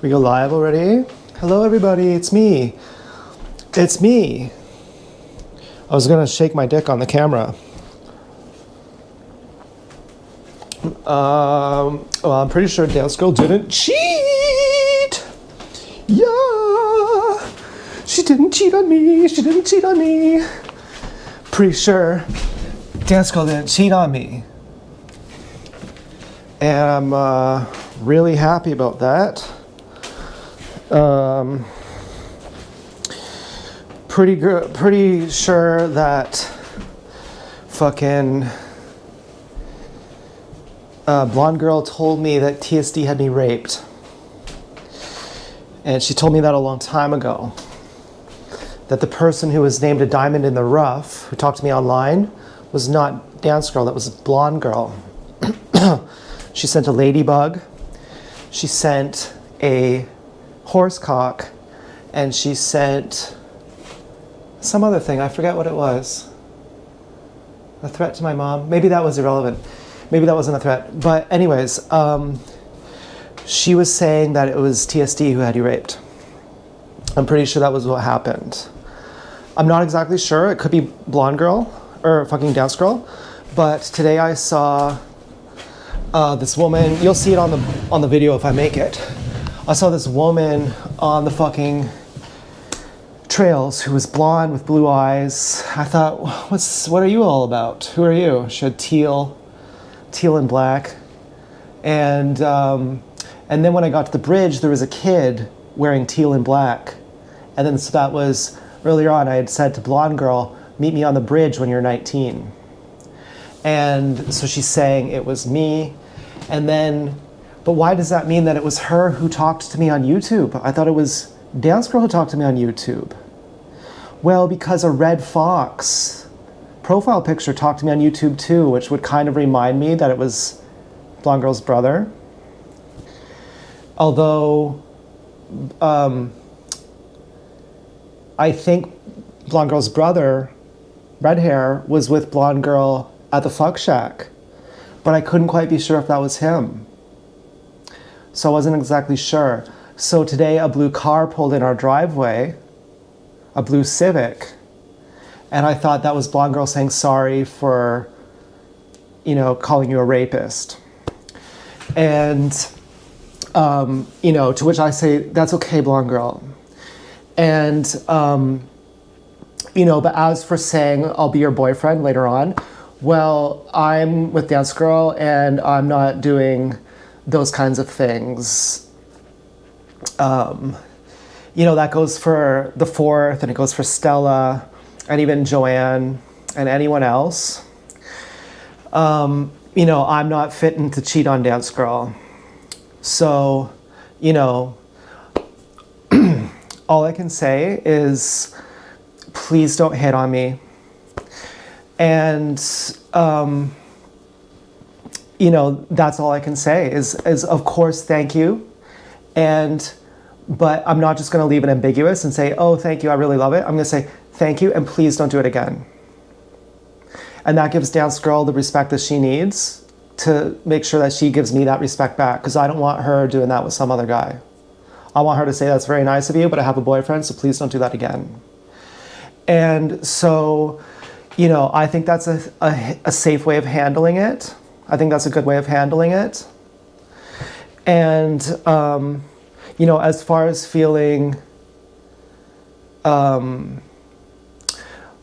We go live already? Hello everybody, it's me. It's me. I was gonna shake my dick on the camera. Well, I'm pretty sure Dance Girl didn't cheat. Yeah, she didn't cheat on me. She didn't cheat on me. Pretty sure Dance Girl didn't cheat on me. And I'm really happy about that. Pretty sure that fucking blonde girl told me that TSD had me raped. And she told me that a long time ago. That the person who was named a diamond in the rough, who talked to me online, was not Dance Girl, that was a blonde girl. She sent a ladybug. She sent a horsecock, and she sent some other thing. I forget what it was. A threat to my mom. Maybe that was irrelevant. Maybe that wasn't a threat. But anyways, she was saying that it was TSD who had you raped. I'm pretty sure that was what happened. I'm not exactly sure. It could be blonde girl or fucking Dance Girl. But today I saw this woman. You'll see it on the video if I make it. I saw this woman on the fucking trails who was blonde with blue eyes. I thought, what are you all about? Who are you? She had teal and black. And then when I got to the bridge, there was a kid wearing teal and black. And then so that was earlier on, I had said to blonde girl, meet me on the bridge when you're 19. And so she's saying it was me. And then, but why does that mean that it was her who talked to me on YouTube? I thought it was Dance Girl who talked to me on YouTube. Well, because a red fox profile picture talked to me on YouTube too, which would kind of remind me that it was blonde girl's brother. Although, I think blonde girl's brother, red hair, was with blonde girl at the fuck shack. But I couldn't quite be sure if that was him. So I wasn't exactly sure. So today a blue car pulled in our driveway, a blue Civic, and I thought that was blonde girl saying sorry for, calling you a rapist. And, to which I say, that's okay, blonde girl. And, but as for saying I'll be your boyfriend later on, well, I'm with Dance Girl and I'm not doing those kinds of things. That goes for the Fourth, and it goes for Stella and even Joanne and anyone else. I'm not fitting to cheat on Dance Girl. So, all I can say is please don't hit on me. And, that's all I can say is of course, thank you. But I'm not just going to leave it ambiguous and say, oh, thank you, I really love it. I'm going to say, thank you, and please don't do it again. And that gives Dance Girl the respect that she needs to make sure that she gives me that respect back, because I don't want her doing that with some other guy. I want her to say, that's very nice of you, but I have a boyfriend, so please don't do that again. And so, I think that's a safe way of handling it. I think that's a good way of handling it. And, as far as feeling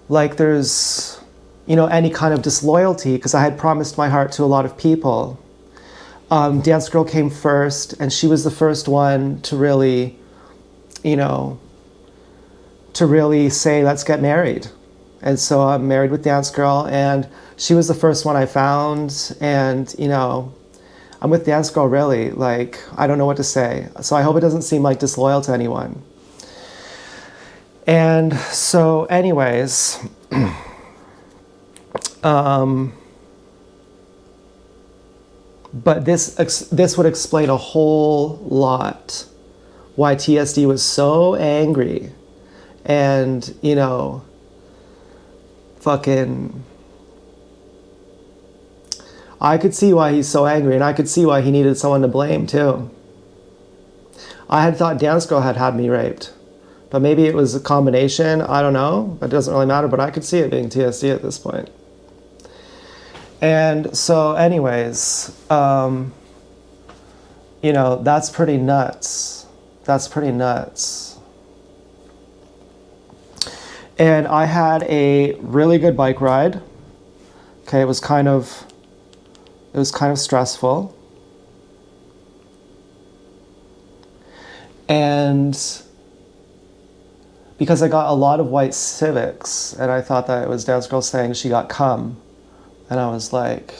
like there's, any kind of disloyalty, because I had promised my heart to a lot of people. Dance Girl came first, and she was the first one to really, say, let's get married. And so I'm married with Dance Girl, and she was the first one I found, and, I'm with Dance Girl, really. Like, I don't know what to say. So I hope it doesn't seem like disloyal to anyone. And so anyways, but this would explain a whole lot why TSD was so angry and, fucking... I could see why he's so angry, and I could see why he needed someone to blame, too. I had thought Dance Girl had me raped. But maybe it was a combination. I don't know. It doesn't really matter. But I could see it being TSD at this point. And so anyways, you know, that's pretty nuts. That's pretty nuts. And I had a really good bike ride. Okay, it was kind of stressful. And because I got a lot of white Civics, and I thought that it was Dance Girl saying she got cum. And I was like,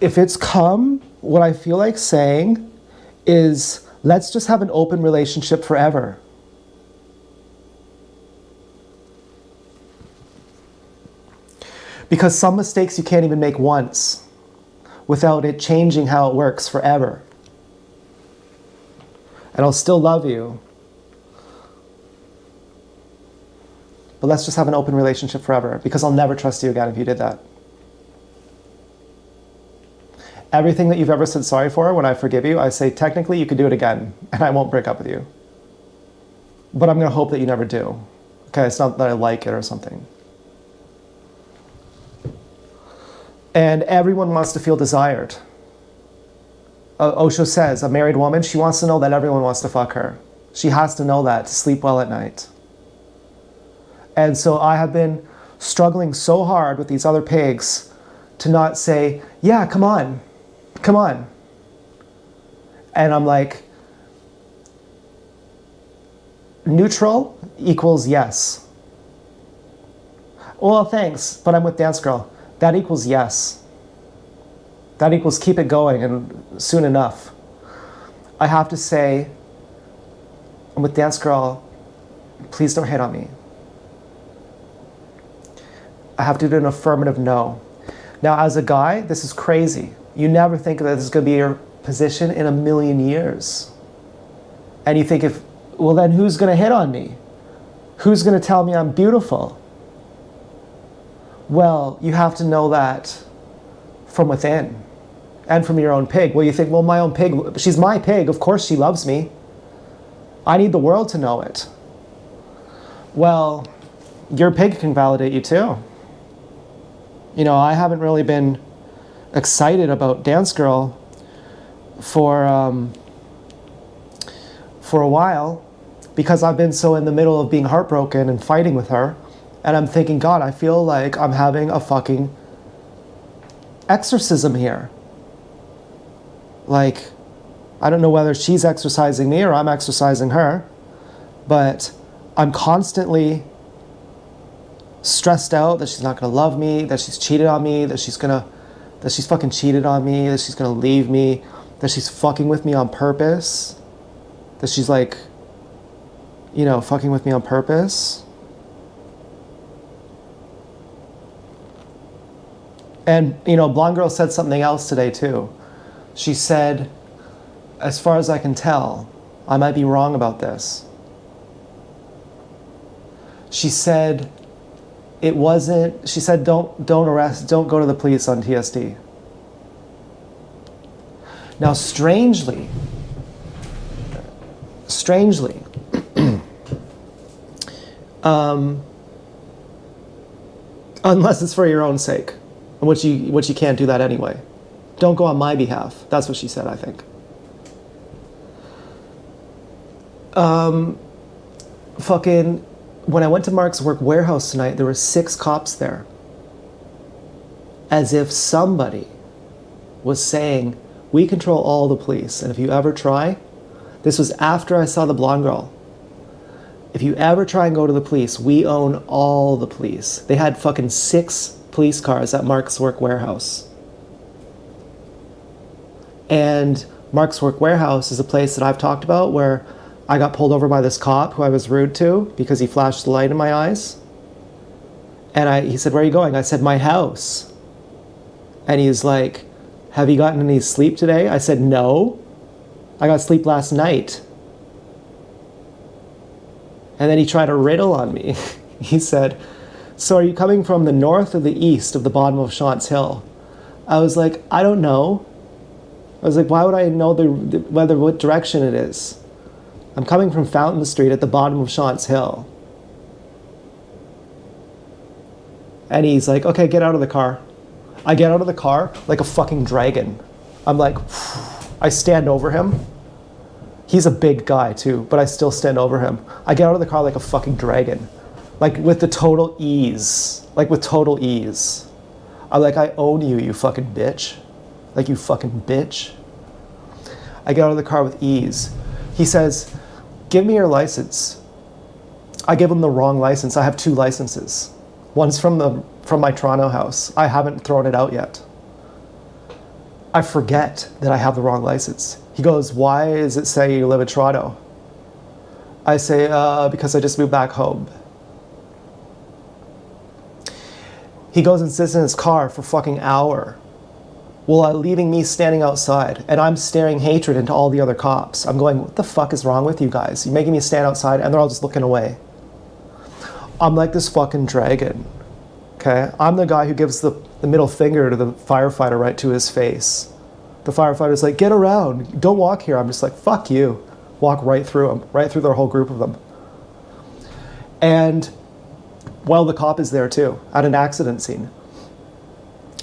if it's cum, what I feel like saying is, let's just have an open relationship forever. Because some mistakes you can't even make once without it changing how it works forever. And I'll still love you. But let's just have an open relationship forever, because I'll never trust you again if you did that. Everything that you've ever said sorry for, when I forgive you, I say, technically you could do it again, and I won't break up with you. But I'm going to hope that you never do. Okay, it's not that I like it or something. And everyone wants to feel desired. Osho says, a married woman, she wants to know that everyone wants to fuck her. She has to know that to sleep well at night. And so I have been struggling so hard with these other pigs to not say, yeah, come on, come on. And I'm like, neutral equals yes. Well, thanks, but I'm with Dance Girl. That equals yes. That equals keep it going, and soon enough. I have to say, I'm with Dance Girl, please don't hit on me. I have to do an affirmative no. Now, as a guy, this is crazy. You never think that this is going to be your position in a million years. And you think, well, then who's going to hit on me? Who's going to tell me I'm beautiful? Well, you have to know that from within and from your own pig. Well, you think, well, my own pig, she's my pig. Of course she loves me. I need the world to know it. Well, your pig can validate you too. You know, I haven't really been excited about Dance Girl for a while, because I've been so in the middle of being heartbroken and fighting with her. And I'm thinking, God, I feel like I'm having a fucking exorcism here. Like, I don't know whether she's exercising me or I'm exercising her, but I'm constantly stressed out that she's not going to love me, that she's cheated on me, that she's fucking cheated on me, that she's going to leave me, that she's fucking with me on purpose, that she's like, you know, fucking with me on purpose. And, you know, Blonde Girl said something else today too. She said, as far as I can tell, I might be wrong about this. She said, she said, don't go to the police on TSD. Now, strangely, unless it's for your own sake, which you can't do that anyway. Don't go on my behalf. That's what she said, I think. Fucking, when I went to Mark's Work Warehouse tonight, there were 6 cops there. As if somebody was saying, we control all the police, and if you ever try, this was after I saw the Blonde Girl. If you ever try and go to the police, we own all the police. They had fucking 6 police cars at Mark's Work Warehouse. And Mark's Work Warehouse is a place that I've talked about where I got pulled over by this cop who I was rude to because he flashed the light in my eyes. And he said, where are you going? I said, my house. And he's like, have you gotten any sleep today? I said, no. I got sleep last night. And then he tried a riddle on me. He said, so are you coming from the north or the east of the bottom of Shantz Hill? I was like, I don't know. I was like, why would I know what direction it is? I'm coming from Fountain Street at the bottom of Shantz Hill. And he's like, okay, get out of the car. I get out of the car like a fucking dragon. I'm like, I stand over him. He's a big guy too, but I still stand over him. I get out of the car like a fucking dragon. Like with the total ease. Like with total ease. I'm like, I own you, you fucking bitch. Like, you fucking bitch. I get out of the car with ease. He says, give me your license. I give him the wrong license. I have 2 licenses. One's from my Toronto house. I haven't thrown it out yet. I forget that I have the wrong license. He goes, why does it say you live in Toronto? I say, because I just moved back home. He goes and sits in his car for fucking hour, while leaving me standing outside, and I'm staring hatred into all the other cops. I'm going, what the fuck is wrong with you guys? You're making me stand outside, and they're all just looking away. I'm like this fucking dragon, okay? I'm the guy who gives the middle finger to the firefighter right to his face. The firefighter's like, get around, don't walk here. I'm just like, fuck you. Walk right through them, right through their whole group of them. And while the cop is there too, at an accident scene.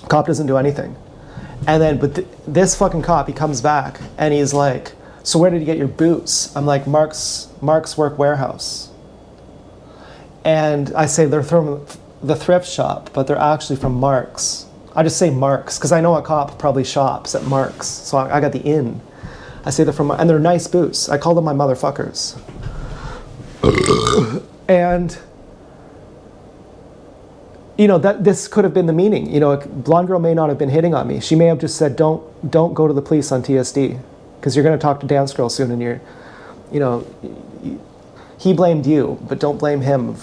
Cop doesn't do anything. And then, but this fucking cop, he comes back and he's like, so where did you get your boots? I'm like, Mark's Work Wearhouse. And I say they're from the thrift shop, but they're actually from Mark's. I just say Mark's because I know a cop probably shops at Mark's. So I got the in. I say they're from, and they're nice boots. I call them my motherfuckers. And you know, that this could have been the meaning. You know, a blonde girl may not have been hitting on me. She may have just said, don't go to the police on TSD because you're going to talk to Dance Girl soon and you're, you know, he blamed you, but don't blame him.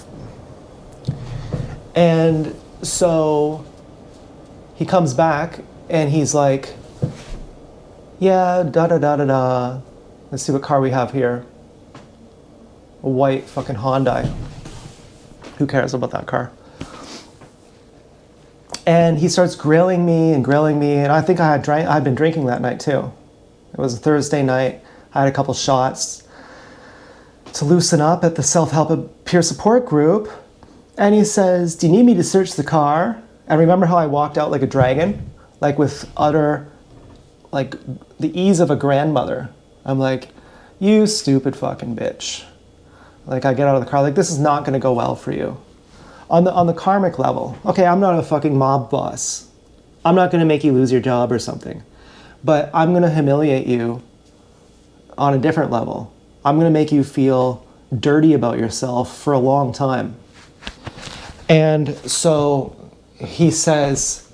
And so he comes back and he's like, yeah, da-da-da-da-da. Let's see what car we have here. A white fucking Hyundai. Who cares about that car? And he starts grilling me, and I think I'd been drinking that night too. It was a Thursday night. I had a couple shots to loosen up at the self-help peer support group. And he says, do you need me to search the car? And remember how I walked out like a dragon? Like with utter, like the ease of a grandmother. I'm like, you stupid fucking bitch. Like I get out of the car, like this is not gonna go well for you. On the karmic level, okay, I'm not a fucking mob boss. I'm not gonna make you lose your job or something. But I'm gonna humiliate you on a different level. I'm gonna make you feel dirty about yourself for a long time. And so he says,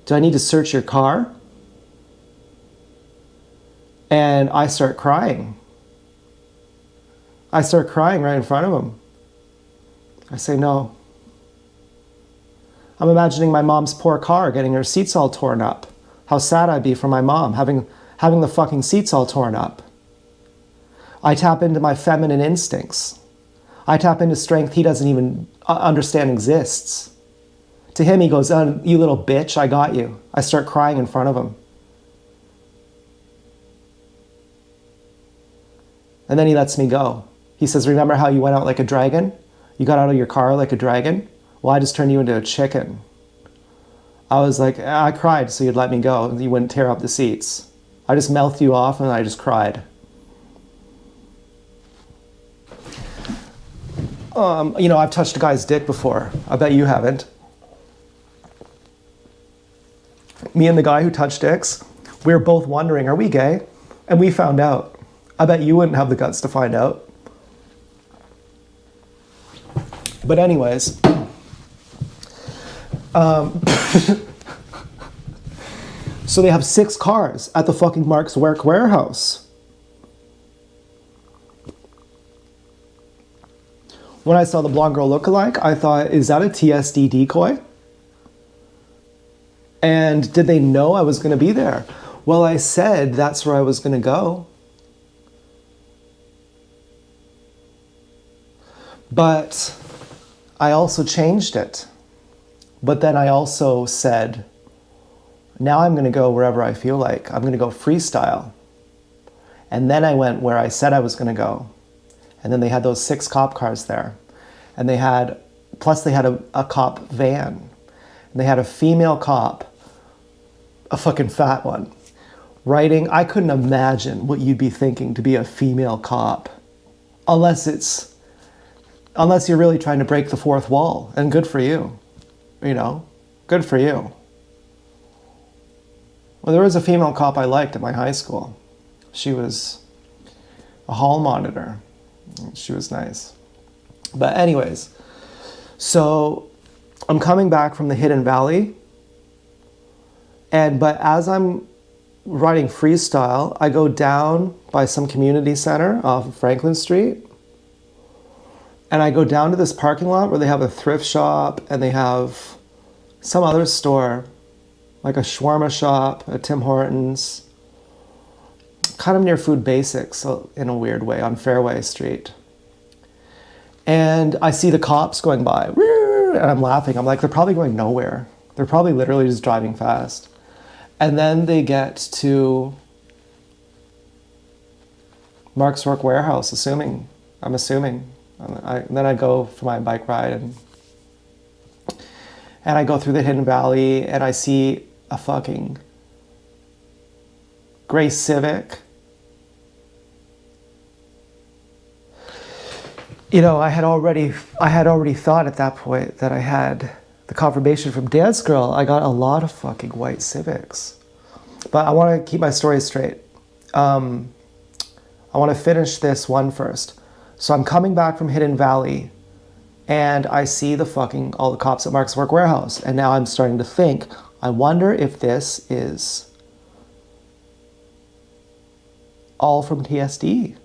do I need to search your car? And I start crying. I start crying right in front of him. I say, no. I'm imagining my mom's poor car getting her seats all torn up. How sad I'd be for my mom having the fucking seats all torn up. I tap into my feminine instincts. I tap into strength he doesn't even understand exists. To him, he goes, oh, you little bitch, I got you. I start crying in front of him. And then he lets me go. He says, remember how you went out like a dragon? You got out of your car like a dragon? Well, I just turned you into a chicken. I was like, I cried so you'd let me go and you wouldn't tear up the seats. I just mouthed you off and I just cried. You know, I've touched a guy's dick before. I bet you haven't. Me and the guy who touched dicks, we were both wondering, are we gay? And we found out. I bet you wouldn't have the guts to find out. But anyways, so they have 6 cars at the fucking Mark's Work Wearhouse. When I saw the blonde girl lookalike, I thought, is that a TSD decoy? And did they know I was going to be there? Well, I said that's where I was going to go. But I also changed it. But then I also said, Now I'm going to go wherever I feel like. I'm going to go freestyle. And then I went where I said I was going to go. And then they had those 6 cop cars there. And they had a cop van. And they had a female cop, a fucking fat one, writing. I couldn't imagine what you'd be thinking to be a female cop. Unless you're really trying to break the fourth wall. And good for you. Good for you. Well, there was a female cop I liked at my high school. She was a hall monitor. She was nice. But anyways, so I'm coming back from the Hidden Valley. But as I'm riding freestyle, I go down by some community center off of Franklin Street. And I go down to this parking lot where they have a thrift shop and they have some other store, like a shawarma shop, a Tim Hortons, kind of near Food Basics, so in a weird way, on Fairway Street. And I see the cops going by, and I'm laughing. I'm like, they're probably going nowhere. They're probably literally just driving fast. And then they get to Mark's Work Warehouse, I'm assuming. And then I go for my bike ride, and I go through the Hidden Valley, and I see a fucking gray Civic. I had already thought at that point that I had the confirmation from Dance Girl. I got a lot of fucking white Civics. But I want to keep my story straight. I want to finish this one first. So I'm coming back from Hidden Valley, and I see all the cops at Mark's Work Warehouse. And now I'm starting to think, I wonder if this is all from TSD.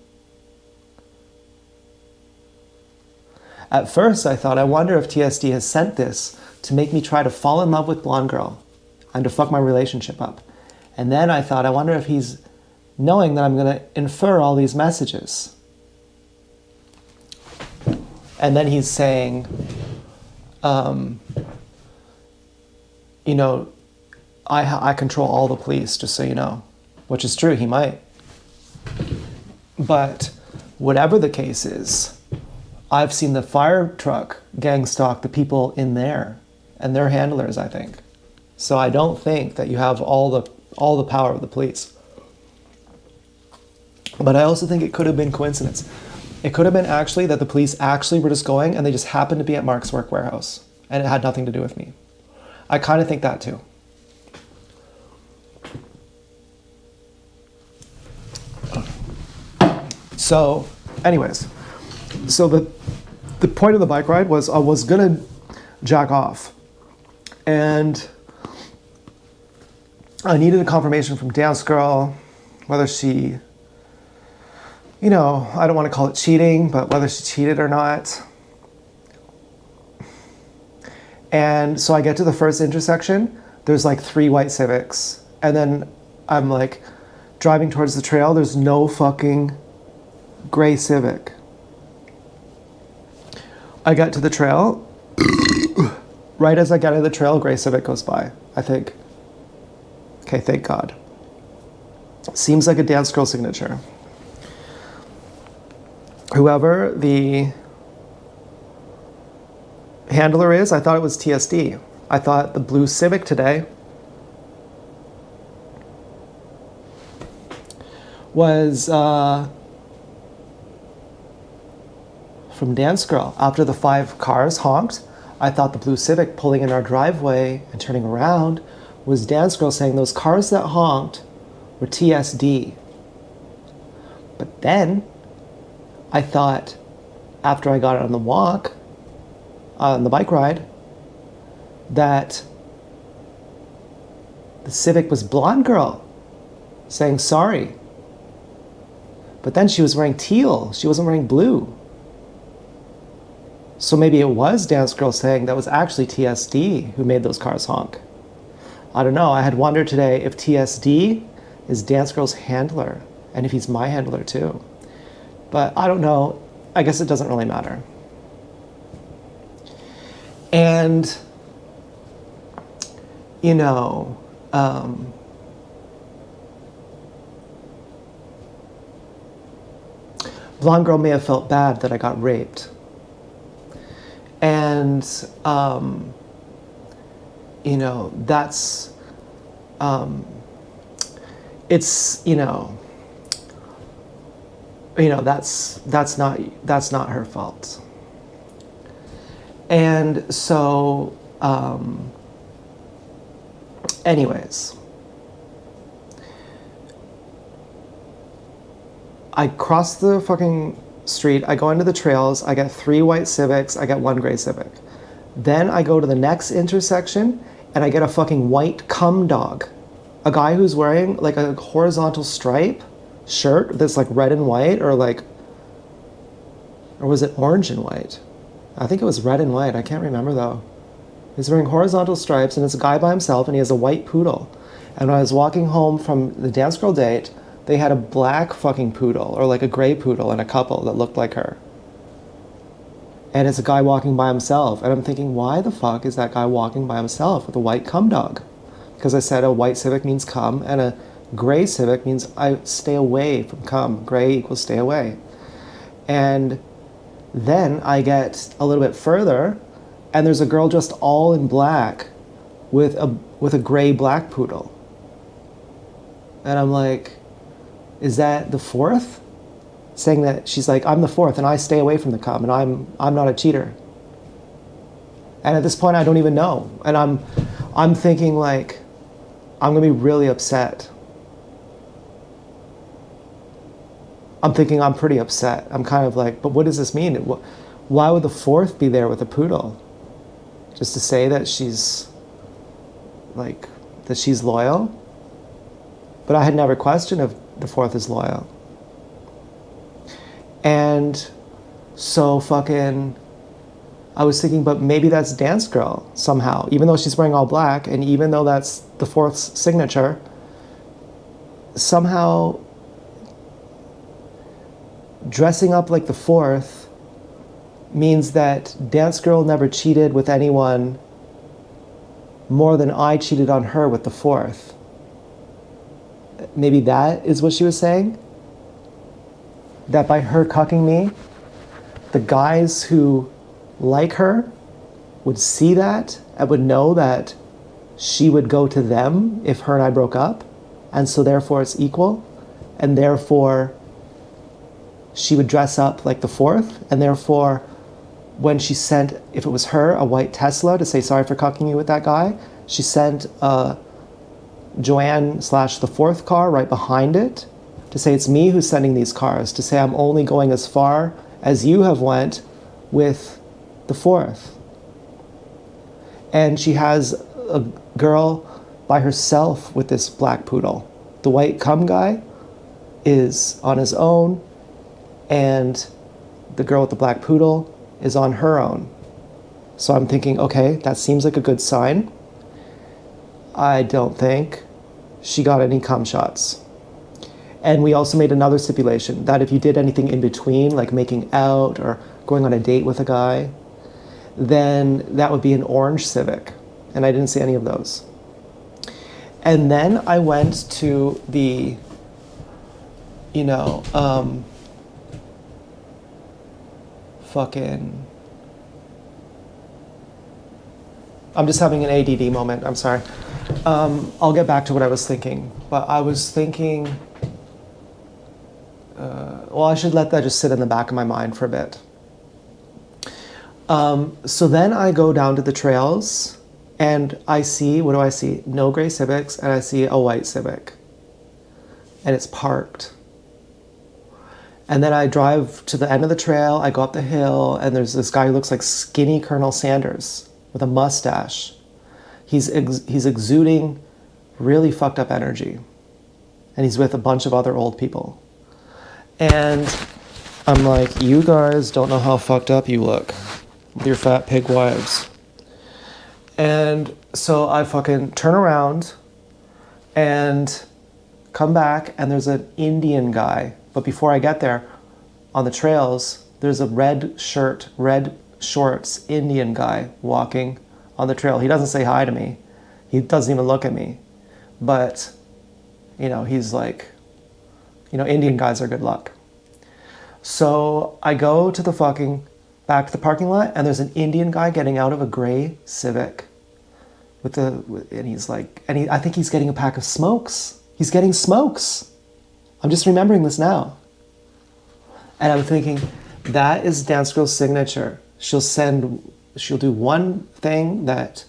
At first, I thought, I wonder if TSD has sent this to make me try to fall in love with Blonde Girl and to fuck my relationship up. And then I thought, I wonder if he's knowing that I'm going to infer all these messages. And then he's saying, I control all the police, just so you know. Which is true, he might. But whatever the case is, I've seen the fire truck gang stalk the people in there and their handlers, I think. So I don't think that you have all the power of the police. But I also think it could have been coincidence. It could have been actually that the police actually were just going and they just happened to be at Mark's Work Warehouse and it had nothing to do with me. I kind of think that too. So, anyways, so the point of the bike ride was I was gonna jack off, and I needed a confirmation from Dance Girl whether she, I don't want to call it cheating, but whether she cheated or not. And so I get to the first intersection, there's like 3 white Civics, and then I'm like driving towards the trail, there's no fucking gray Civic. I get to the trail. Right as I get to the trail, gray Civic goes by. I think, okay, thank God. Seems like a Dance Girl signature. Whoever the handler is, I thought it was TSD. I thought the blue Civic today was from Dance Girl. After the 5 cars honked, I thought the blue Civic pulling in our driveway and turning around was Dance Girl saying those cars that honked were TSD. But then I thought, after I got on the walk, on the bike ride, that the Civic was Blonde Girl saying sorry. But then she was wearing teal. She wasn't wearing blue. So maybe it was Dance Girl saying that was actually TSD who made those cars honk. I don't know. I had wondered today if TSD is Dance Girl's handler and if he's my handler too. But I don't know. I guess it doesn't really matter. And, Blonde girl may have felt bad that I got raped. And, you know, that's, it's, that's not her fault. And so, anyways, I cross the fucking street, I go into the trails, I get 3 white Civics, I get 1 gray Civic. Then I go to the next intersection and I get a fucking white cum dog. A guy who's wearing like a horizontal stripe shirt that's like red and white, or was it orange and white? I think it was red and white, I can't remember though. He's wearing horizontal stripes and it's a guy by himself and he has a white poodle. And when I was walking home from the dance girl date, they had a black fucking poodle, or like a gray poodle, and a couple that looked like her. And it's a guy walking by himself. And I'm thinking, why the fuck is that guy walking by himself with a white cum dog? Because I said a white Civic means cum, and a gray Civic means I stay away from cum. Gray equals stay away. And then I get a little bit further, and there's a girl dressed all in black with a gray black poodle. And I'm like, is that the fourth? Saying that she's like, I'm the fourth and I stay away from the cum and I'm not a cheater. And at this point I don't even know. And I'm thinking like, I'm gonna be really upset. I'm thinking I'm pretty upset. I'm kind of like, but what does this mean? Why would the fourth be there with a poodle? Just to say that she's like, that she's loyal? But I had never questioned if the fourth is loyal. And so fucking, I was thinking, but maybe that's Dance Girl somehow, even though she's wearing all black, and even though that's the fourth's signature, somehow dressing up like the fourth means that Dance Girl never cheated with anyone more than I cheated on her with the fourth. Maybe that is what she was saying? That by her cucking me, the guys who like her would see that and would know that she would go to them if her and I broke up, and so therefore it's equal, and therefore she would dress up like the fourth, and therefore when she sent, if it was her, a white Tesla to say sorry for cucking you with that guy, she sent a Joanne / the fourth car right behind it to say it's me who's sending these cars, to say I'm only going as far as you have went with the fourth. And she has a girl by herself with this black poodle. The white cum guy is on his own, and the girl with the black poodle is on her own. So I'm thinking, okay, that seems like a good sign. I don't think she got any cum shots. And we also made another stipulation that if you did anything in between, like making out or going on a date with a guy, then that would be an orange Civic. And I didn't see any of those. And then I went to the, I'm just having an ADD moment, I'm sorry. I'll get back to what I was thinking. But I was thinking, well, I should let that just sit in the back of my mind for a bit. So then I go down to the trails and I see, what do I see? No gray Civics, and I see a white Civic. And it's parked. And then I drive to the end of the trail, I go up the hill, and there's this guy who looks like skinny Colonel Sanders with a mustache. He's exuding really fucked up energy. And he's with a bunch of other old people. And I'm like, you guys don't know how fucked up you look with your fat pig wives. And so I fucking turn around and come back, and there's an Indian guy. But before I get there, on the trails, there's a red shirt, red shorts Indian guy walking on the trail. He doesn't say hi to me. He doesn't even look at me. but, he's like, Indian guys are good luck. So I go to back to the parking lot, and there's an Indian guy getting out of a gray Civic and he's like, I think he's getting a pack of smokes. He's getting smokes. I'm just remembering this now. And I'm thinking, that is Dance Girl's signature. She'll do one thing that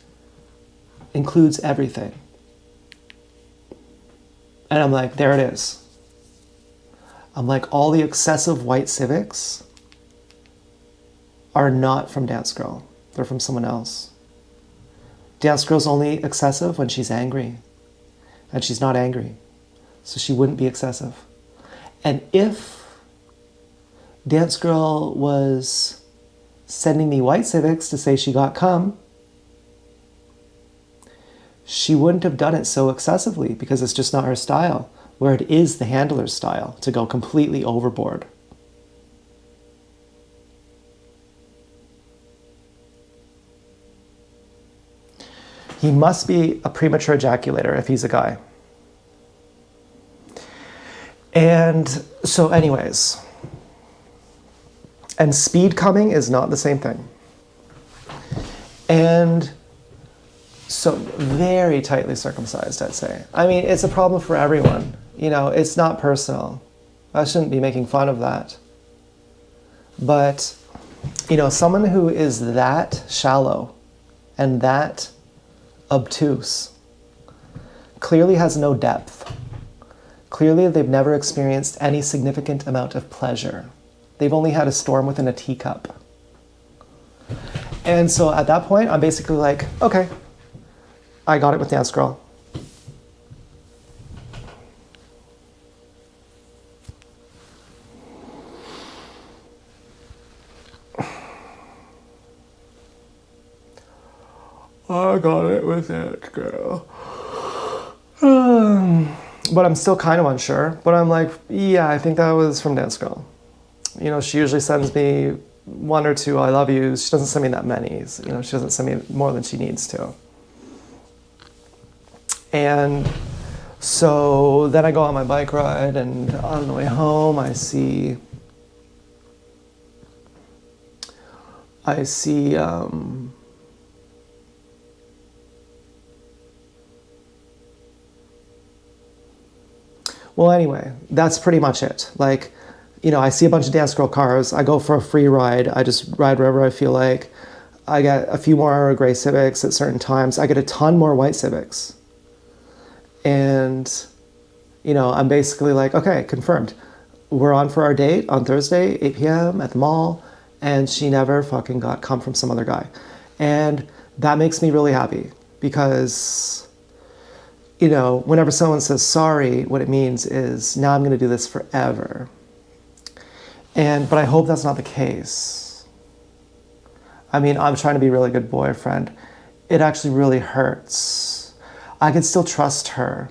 includes everything. And I'm like, there it is. I'm like, all the excessive white Civics are not from Dance Girl. They're from someone else. Dance Girl's only excessive when she's angry. And she's not angry. So she wouldn't be excessive. And if Dance Girl was sending me white Civics to say she got cum, she wouldn't have done it so excessively because it's just not her style, where it is the handler's style to go completely overboard. He must be a premature ejaculator if he's a guy. And so anyways, and speed coming is not the same thing. And so very tightly circumcised, I'd say. I mean, it's a problem for everyone. It's not personal. I shouldn't be making fun of that. But, someone who is that shallow and that obtuse clearly has no depth. Clearly, they've never experienced any significant amount of pleasure. They've only had a storm within a teacup. And so at that point, I'm basically like, okay, I got it with Dance Girl. I got it with Dance Girl. But I'm still kind of unsure. But I'm like, yeah, I think that was from Dance Girl. She usually sends me 1 or 2 I love yous. She doesn't send me that many. She doesn't send me more than she needs to. And so then I go on my bike ride, and on the way home I see well, anyway, that's pretty much it. Like, I see a bunch of Dance Girl cars. I go for a free ride. I just ride wherever I feel like. I get a few more gray Civics at certain times. I get a ton more white Civics. And, I'm basically like, okay, confirmed. We're on for our date on Thursday, 8 p.m. at the mall. And she never fucking got cum from some other guy. And that makes me really happy because, whenever someone says sorry, what it means is now I'm going to do this forever. But I hope that's not the case. I mean, I'm trying to be a really good boyfriend. It actually really hurts. I can still trust her.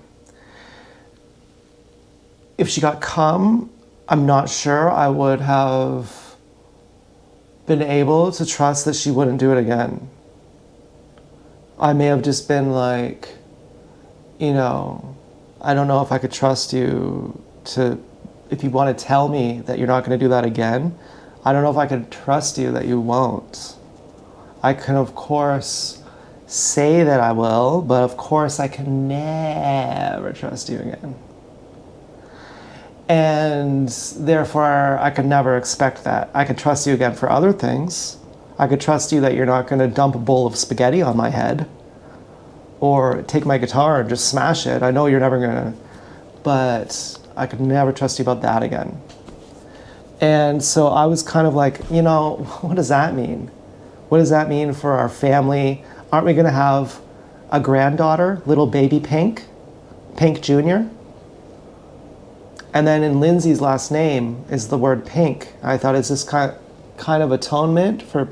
If she got cum, I'm not sure I would have been able to trust that she wouldn't do it again. I may have just been like, I don't know if I could trust you if you want to tell me that you're not going to do that again. I don't know if I could trust you that you won't. I can, of course, say that I will, but of course I can never trust you again. And therefore, I could never expect that. I could trust you again for other things. I could trust you that you're not going to dump a bowl of spaghetti on my head or take my guitar and just smash it. I know you're never going to, but I could never trust you about that again. And so I was kind of like, what does that mean? What does that mean for our family? Aren't we going to have a granddaughter, little baby Pink Jr.? And then in Lindsay's last name is the word Pink. I thought, is this kind of atonement for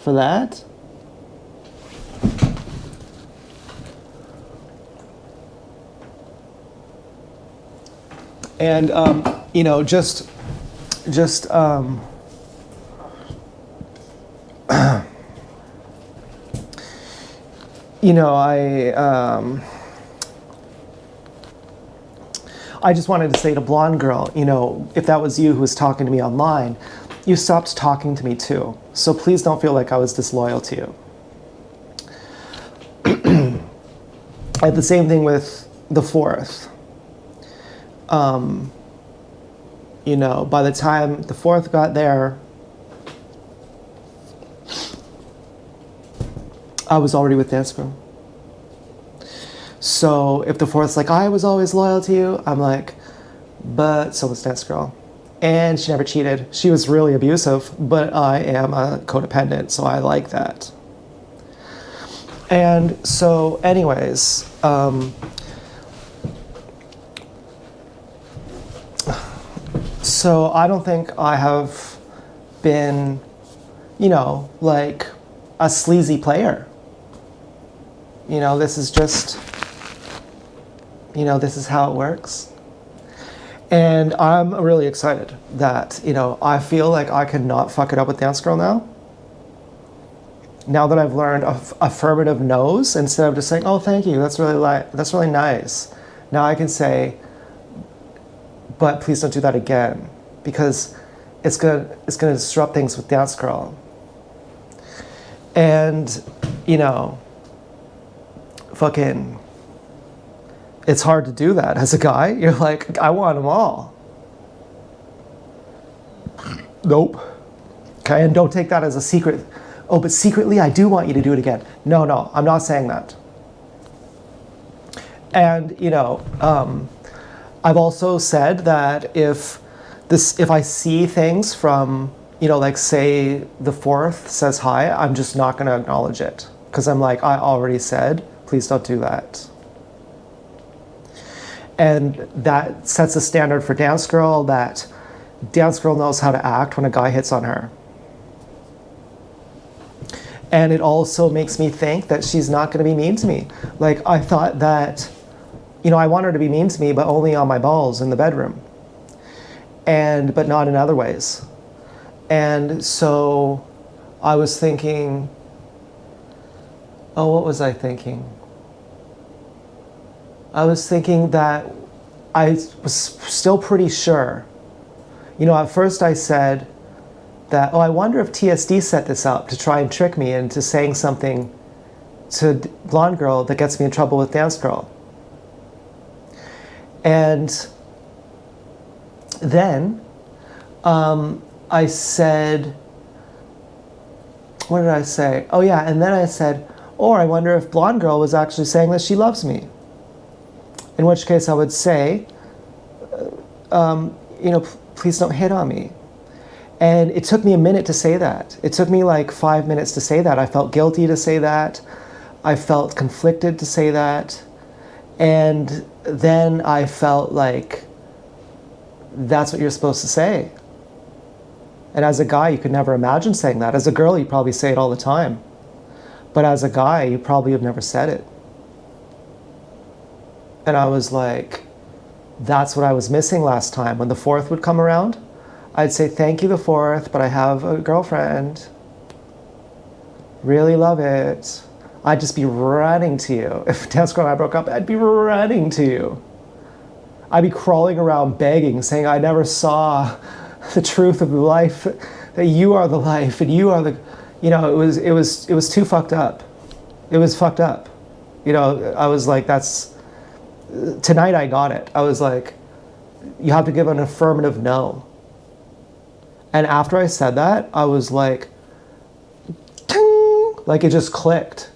that? And just I just wanted to say to blonde girl, you know, if that was you who was talking to me online, you stopped talking to me too. So please don't feel like I was disloyal to you. I had the same thing with the fourth. You know, by the time the fourth got there, I was already with Dance Girl. So if the fourth's like, I was always loyal to you, I'm like, but so was Dance Girl. And she never cheated. She was really abusive, but I am a codependent, so I like that. And so anyways, so I don't think I have been, you know, like a sleazy player. You know, this is just, you know, this is how it works. And I'm really excited that, you know, I feel like I could not fuck it up with Dance Girl now. Now that I've learned affirmative no's, instead of just saying, oh, thank you, that's really nice. Now I can say, but please don't do that again, because it's gonna disrupt things with Dance Girl. And, you know, fucking, it's hard to do that as a guy. You're like, I want them all. Nope. Okay, and don't take that as a secret. Oh, but secretly I do want you to do it again. No, I'm not saying that. And, you know, I've also said that if I see things from, you know, like say the fourth says hi, I'm just not going to acknowledge it. Because I'm like, I already said, please don't do that. And that sets a standard for Dance Girl, that Dance Girl knows how to act when a guy hits on her. And it also makes me think that she's not going to be mean to me. Like, I thought that, you know, I want her to be mean to me, but only on my balls in the bedroom. But not in other ways. And so I was thinking, oh, what was I thinking? I was thinking that I was still pretty sure. You know, at first I said that, oh, I wonder if TSD set this up to try and trick me into saying something to Blonde Girl that gets me in trouble with Dance Girl. And then I said, what did I say? Oh yeah, and then I said, or I wonder if Blonde Girl was actually saying that she loves me. In which case I would say, you know, please don't hit on me. And it took me a minute to say that. It took me like 5 minutes to say that. I felt guilty to say that. I felt conflicted to say that. And then I felt like that's what you're supposed to say. And as a guy, you could never imagine saying that. As a girl, you probably say it all the time. But as a guy, you probably have never said it. And I was like, that's what I was missing last time. When the fourth would come around, I'd say, thank you, the fourth, but I have a girlfriend. Really love it. I'd just be running to you. If Dance Girl and I broke up, I'd be running to you. I'd be crawling around begging, saying I never saw the truth of life, that you are the life, and you are the, you know, it was too fucked up. It was fucked up. You know, I was like, tonight I got it. I was like, you have to give an affirmative no. And after I said that, I was like, ting, like it just clicked.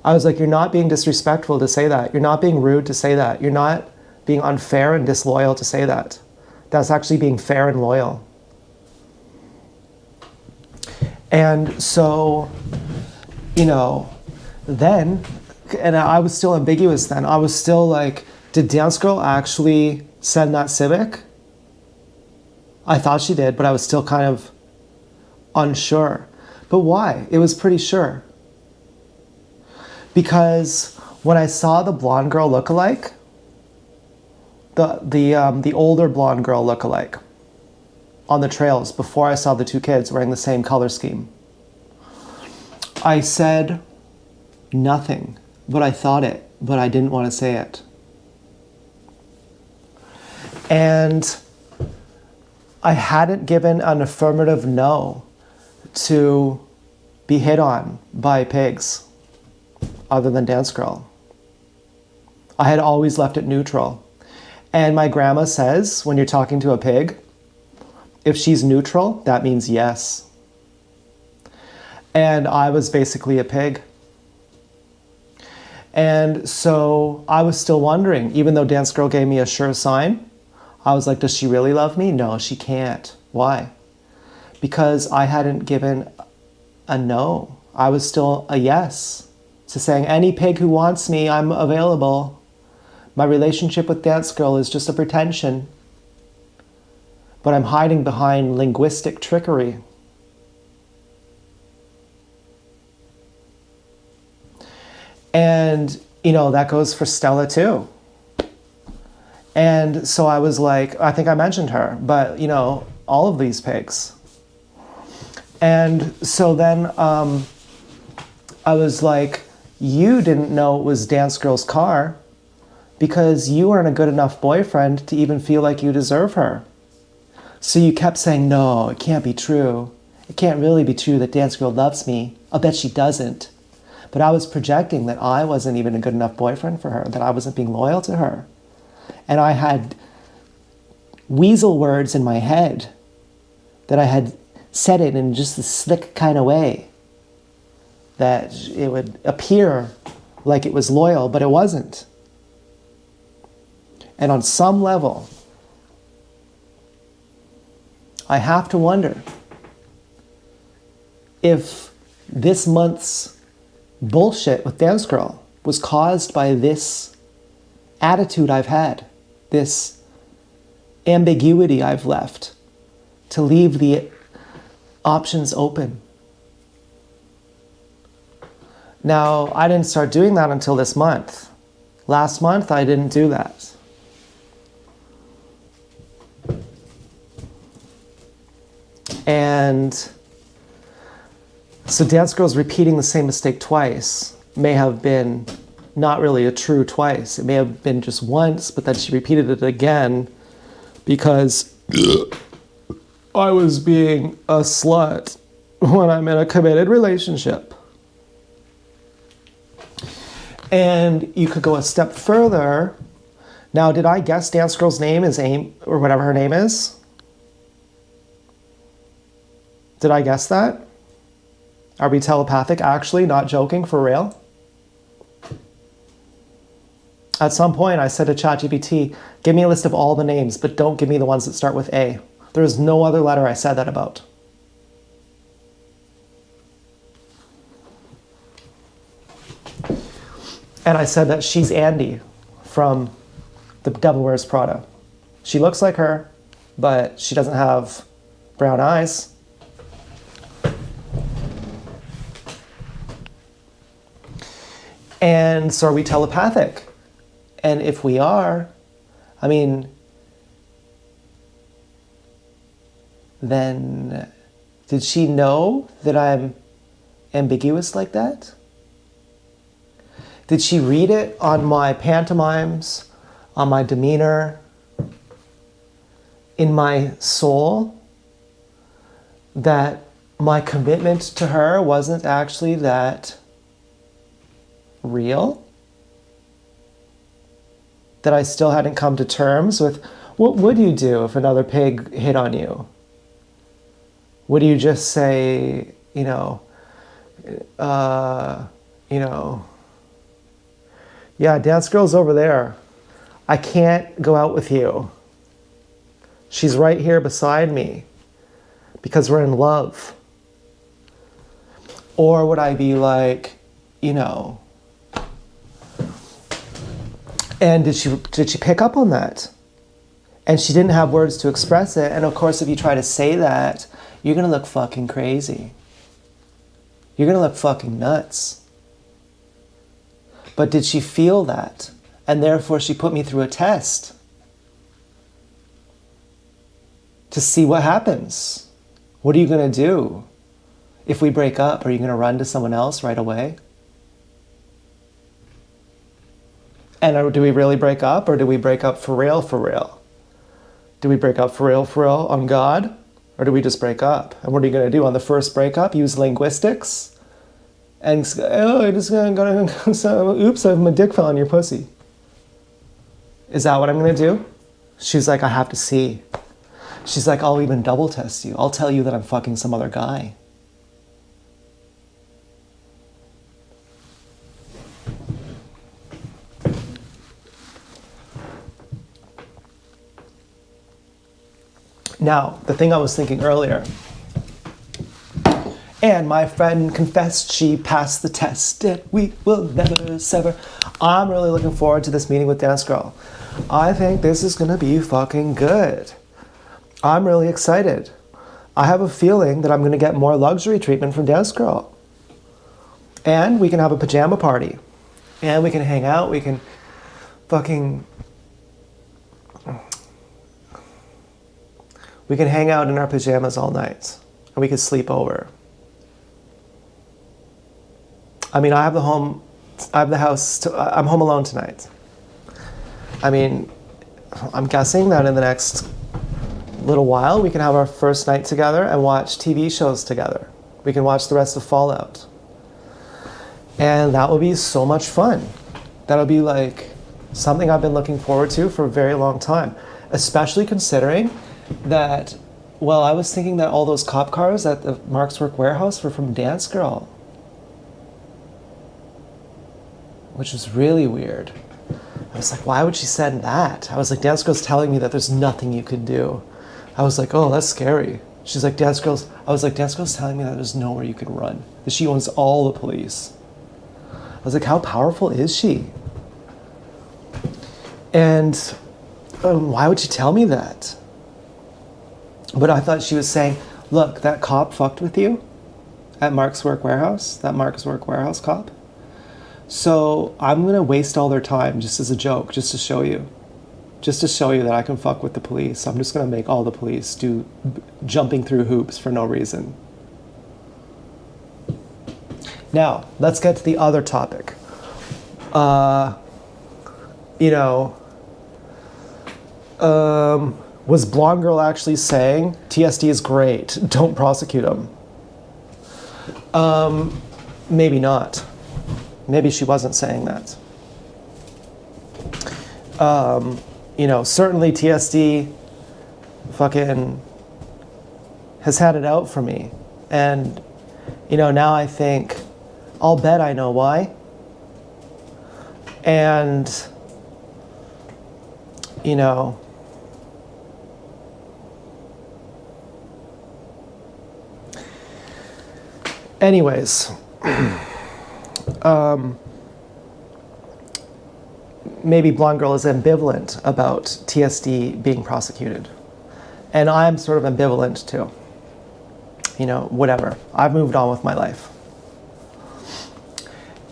I was like, you're not being disrespectful to say that. You're not being rude to say that. You're not being unfair and disloyal to say that. That's actually being fair and loyal. And so, you know, then, and I was still ambiguous then. I was still like, did Dance Girl actually send that Civic? I thought she did, but I was still kind of unsure. But why? It was pretty sure. Because when I saw the blonde girl lookalike, the older blonde girl lookalike on the trails before I saw the two kids wearing the same color scheme, I said nothing, but I thought it, but I didn't want to say it. And I hadn't given an affirmative no to be hit on by pigs other than Dance Girl. I had always left it neutral. And my grandma says, when you're talking to a pig, if she's neutral, that means yes. And I was basically a pig. And so I was still wondering, even though Dance Girl gave me a sure sign, I was like, does she really love me? No, she can't. Why? Because I hadn't given a no. I was still a yes to saying, any pig who wants me, I'm available. My relationship with Dance Girl is just a pretension. But I'm hiding behind linguistic trickery. And, you know, that goes for Stella too. And so I was like, I think I mentioned her, but, you know, all of these pigs. And so then I was like, you didn't know it was Dance Girl's car because you weren't a good enough boyfriend to even feel like you deserve her. So you kept saying, no, it can't be true. It can't really be true that Dance Girl loves me. I'll bet she doesn't. But I was projecting that I wasn't even a good enough boyfriend for her, that I wasn't being loyal to her. And I had weasel words in my head that I had said it in just a slick kind of way that it would appear like it was loyal, but it wasn't. And on some level, I have to wonder if this month's bullshit with Dance Girl was caused by this attitude I've had, this ambiguity I've left to leave the options open. Now, I didn't start doing that until this month. Last month, I didn't do that. And so Dance Girl's repeating the same mistake twice may have been not really a true twice. It may have been just once, but then she repeated it again because I was being a slut when I'm in a committed relationship. And you could go a step further. Now, did I guess Dance Girl's name is Amy, or whatever her name is? Did I guess that? Are we telepathic, actually, not joking, for real? At some point, I said to ChatGPT, give me a list of all the names, but don't give me the ones that start with A. There is no other letter I said that about. And I said that she's Andy from The Devil Wears Prada. She looks like her, but she doesn't have brown eyes. And so are we telepathic? And if we are, I mean, then did she know that I'm ambiguous like that? Did she read it on my pantomimes, on my demeanor, in my soul, that my commitment to her wasn't actually that real? That I still hadn't come to terms with what would you do if another pig hit on you? Would you just say, yeah, Dance Girl's over there. I can't go out with you. She's right here beside me because we're in love. Or would I be like, and did she pick up on that? And she didn't have words to express it. And of course, if you try to say that, you're going to look fucking crazy. You're going to look fucking nuts. But did she feel that? And therefore she put me through a test to see what happens. What are you going to do? If we break up, are you going to run to someone else right away? And do we really break up, or do we break up for real, for real? Do we break up for real, on God? Or do we just break up? And what are you going to do on the first breakup? Use linguistics? And, oh, I just gotta oops, my dick fell on your pussy. Is that what I'm going to do? She's like, I have to see. She's like, I'll even double test you. I'll tell you that I'm fucking some other guy. Now, the thing I was thinking earlier, and my friend confessed she passed the test, and we will never sever. I'm really looking forward to this meeting with Dance Girl. I think this is gonna be fucking good. I'm really excited. I have a feeling that I'm gonna get more luxury treatment from Dance Girl. And we can have a pajama party. And we can hang out, we can fucking... We can hang out in our pajamas all night. And we can sleep over. I mean, I'm home alone tonight. I mean, I'm guessing that in the next little while, we can have our first night together and watch TV shows together. We can watch the rest of Fallout. And that will be so much fun. That'll be like something I've been looking forward to for a very long time, especially considering that, well, I was thinking that all those cop cars at the Mark's Work warehouse were from Dance Girl, which was really weird. I was like, why would she send that? I was like, Dance Girl's telling me that there's nothing you can do. I was like, oh, that's scary. She's like, Dance Girl's telling me that there's nowhere you can run, that she owns all the police. I was like, how powerful is she? And why would she tell me that? But I thought she was saying, look, that cop fucked with you at Mark's Work warehouse, that Mark's Work warehouse cop. So I'm going to waste all their time just as a joke, just to show you that I can fuck with the police. I'm just going to make all the police do jumping through hoops for no reason. Now, let's get to the other topic. Was Blonde Girl actually saying, TSD is great, don't prosecute him? Maybe not. Maybe she wasn't saying that. Certainly TSD fucking has had it out for me. And, now I think, I'll bet I know why. And, anyways, maybe Blonde Girl is ambivalent about TSD being prosecuted. And I'm sort of ambivalent too. Whatever. I've moved on with my life.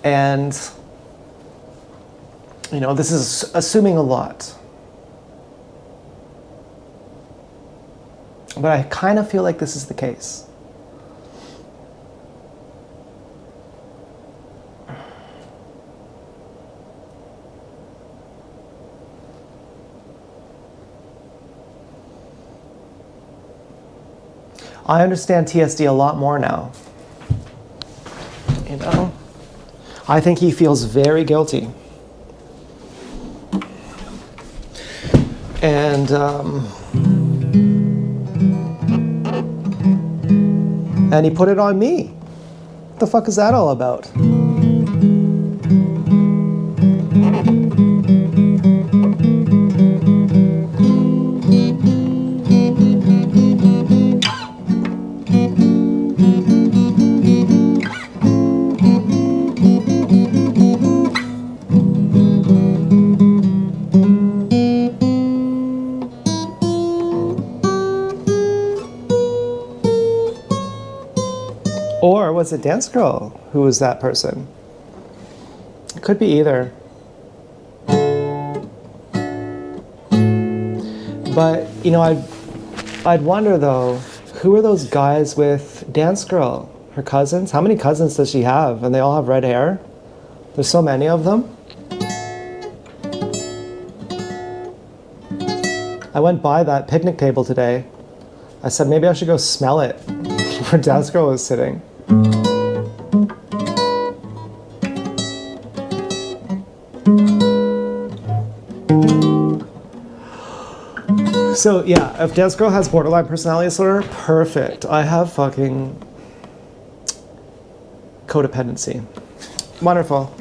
And, this is assuming a lot. But I kind of feel like this is the case. I understand TSD a lot more now. I think he feels very guilty. And he put it on me. What the fuck is that all about? Or was it Dance Girl who was that person? It could be either. But, I'd wonder though, who are those guys with Dance Girl? Her cousins? How many cousins does she have? And they all have red hair? There's so many of them. I went by that picnic table today. I said maybe I should go smell it where Dance Girl was sitting. So yeah, if Dance Girl has borderline personality disorder, perfect. I have fucking codependency. Wonderful.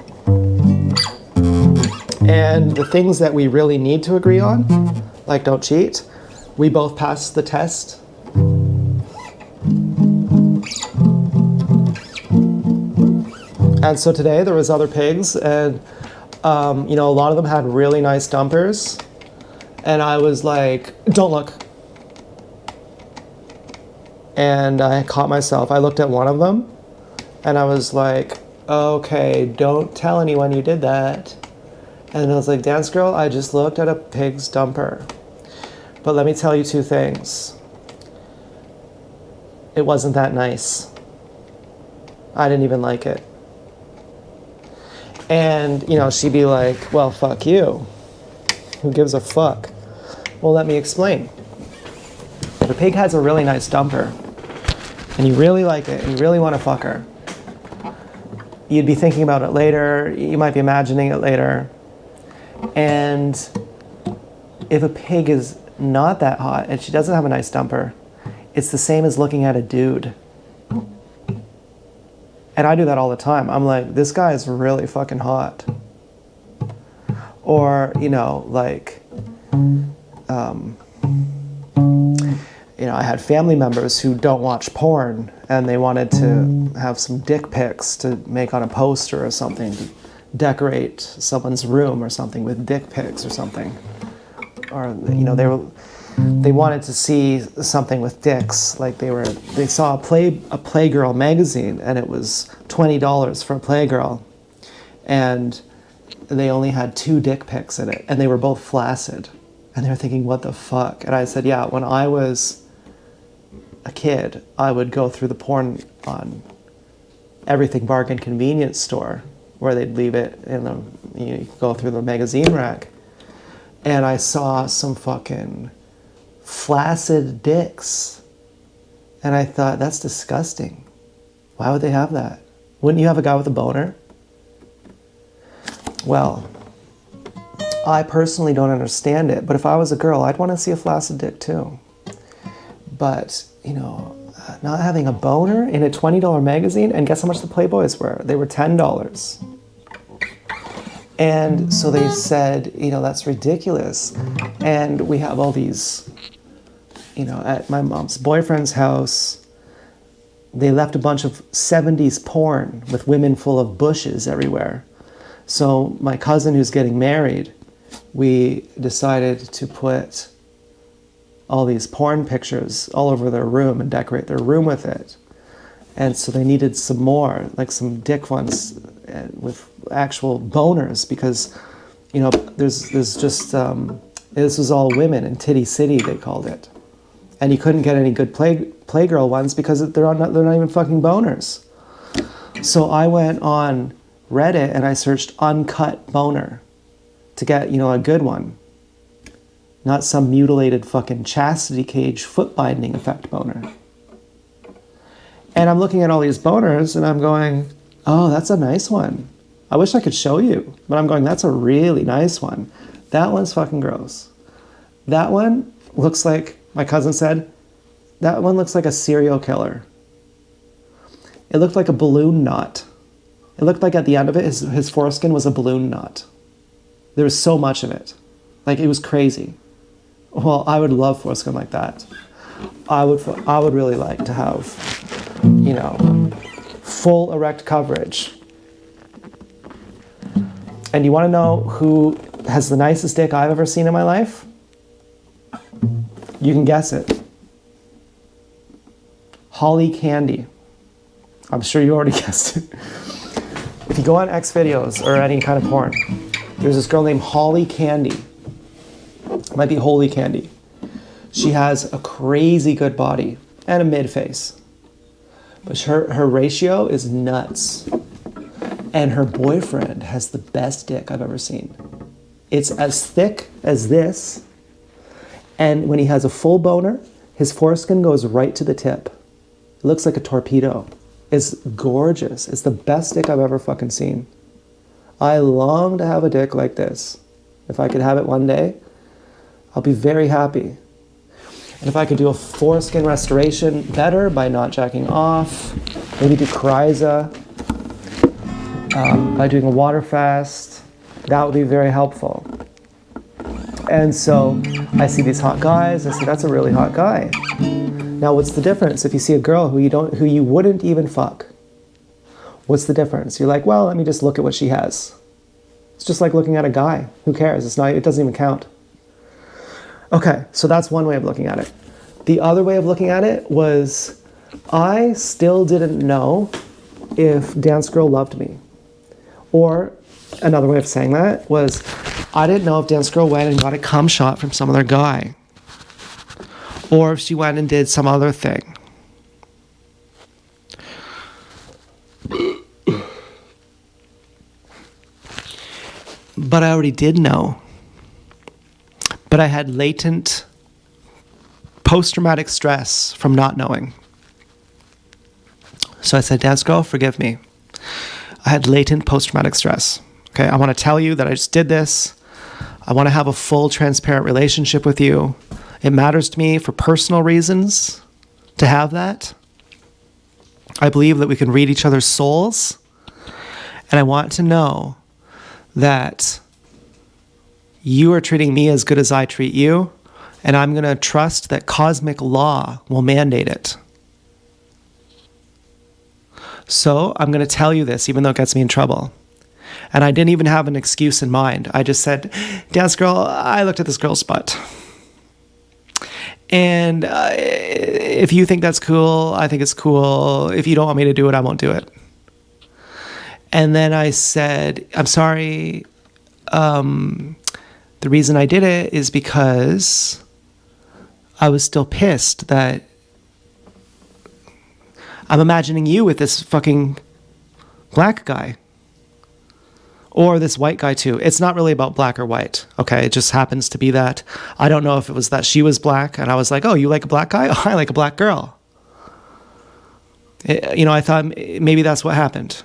And the things that we really need to agree on, like don't cheat, we both passed the test. And so today there was other pigs, and you know, a lot of them had really nice dumpers. And I was like, don't look. And I caught myself. I looked at one of them and I was like, okay, don't tell anyone you did that. And I was like, Dance Girl, I just looked at a pig's dumper. But let me tell you two things. It wasn't that nice. I didn't even like it. And, you know, she'd be like, well, fuck you. Who gives a fuck? Well, let me explain. If a pig has a really nice dumper, and you really like it, and you really want to fuck her, you'd be thinking about it later, you might be imagining it later. And if a pig is not that hot, and she doesn't have a nice dumper, it's the same as looking at a dude. And I do that all the time. I'm like, this guy is really fucking hot. Or, you know, like, you know, I had family members who don't watch porn and they wanted to have some dick pics to make on a poster or something, to decorate someone's room or something with dick pics or something. Or, you know, they wanted to see something with dicks. Like they saw a Playgirl magazine and it was $20 for a Playgirl. And they only had 2 dick pics in it, and they were both flaccid. And they were thinking, what the fuck? And I said, yeah, when I was a kid, I would go through the porn on Everything Bargain Convenience Store, where they'd leave it in the, you go through the magazine rack. And I saw some fucking flaccid dicks. And I thought, that's disgusting. Why would they have that? Wouldn't you have a guy with a boner? Well, I personally don't understand it, but if I was a girl, I'd want to see a flaccid dick too. But, you know, not having a boner in a $20 magazine, and guess how much the Playboys were? They were $10. And so they said, you know, that's ridiculous. And we have all these, you know, at my mom's boyfriend's house, they left a bunch of 70s porn with women full of bushes everywhere. So my cousin who's getting married, we decided to put all these porn pictures all over their room and decorate their room with it. And so they needed some more, like some dick ones with actual boners, because, you know, there's just, this was all women in Titty City, they called it. And you couldn't get any good Playgirl ones because they're not even fucking boners. So I went on Reddit and I searched uncut boner to get, you know, a good one. Not some mutilated fucking chastity cage foot binding effect boner. And I'm looking at all these boners and I'm going, oh, that's a nice one. I wish I could show you, but I'm going, that's a really nice one. That one's fucking gross. That one looks like, my cousin said, that one looks like a serial killer. It looked like a balloon knot. It looked like at the end of it, his foreskin was a balloon knot. There was so much of it. Like, it was crazy. Well, I would love foreskin like that. I would really like to have, you know, full erect coverage. And you want to know who has the nicest dick I've ever seen in my life? You can guess it. Holly Candy. I'm sure you already guessed it. If you go on X videos or any kind of porn, there's this girl named Holly Candy. It might be Holy Candy. She has a crazy good body and a mid face. But her ratio is nuts. And her boyfriend has the best dick I've ever seen. It's as thick as this, And when he has a full boner, his foreskin goes right to the tip. It looks like a torpedo. It's gorgeous. It's the best dick I've ever fucking seen. I long to have a dick like this. If I could have it one day, I'll be very happy. And if I could do a foreskin restoration better by not jacking off, maybe do Kryza, by doing a water fast, that would be very helpful. And so I see these hot guys, I say, that's a really hot guy. Now what's the difference if you see a girl who you wouldn't even fuck? What's the difference? You're like, well, let me just look at what she has. It's just like looking at a guy. Who cares? It doesn't even count. Okay, so that's one way of looking at it. The other way of looking at it was I still didn't know if Dance Girl loved me. Or another way of saying that was I didn't know if Dance Girl went and got a cum shot from some other guy. Or if she went and did some other thing. But I already did know. But I had latent post-traumatic stress from not knowing. So I said, Dance Girl, forgive me. I had latent post-traumatic stress. Okay, I want to tell you that I just did this. I want to have a full, transparent relationship with you. It matters to me for personal reasons to have that. I believe that we can read each other's souls. And I want to know that you are treating me as good as I treat you, and I'm going to trust that cosmic law will mandate it. So I'm going to tell you this, even though it gets me in trouble. And I didn't even have an excuse in mind. I just said, Dance Girl, I looked at this girl's butt. And if you think that's cool, I think it's cool. If you don't want me to do it, I won't do it. And then I said, I'm sorry. The reason I did it is because I was still pissed that I'm imagining you with this fucking black guy. Or this white guy too. It's not really about black or white, okay? It just happens to be that. I don't know if it was that she was black and I was like, oh, you like a black guy? Oh, I like a black girl. I thought maybe that's what happened.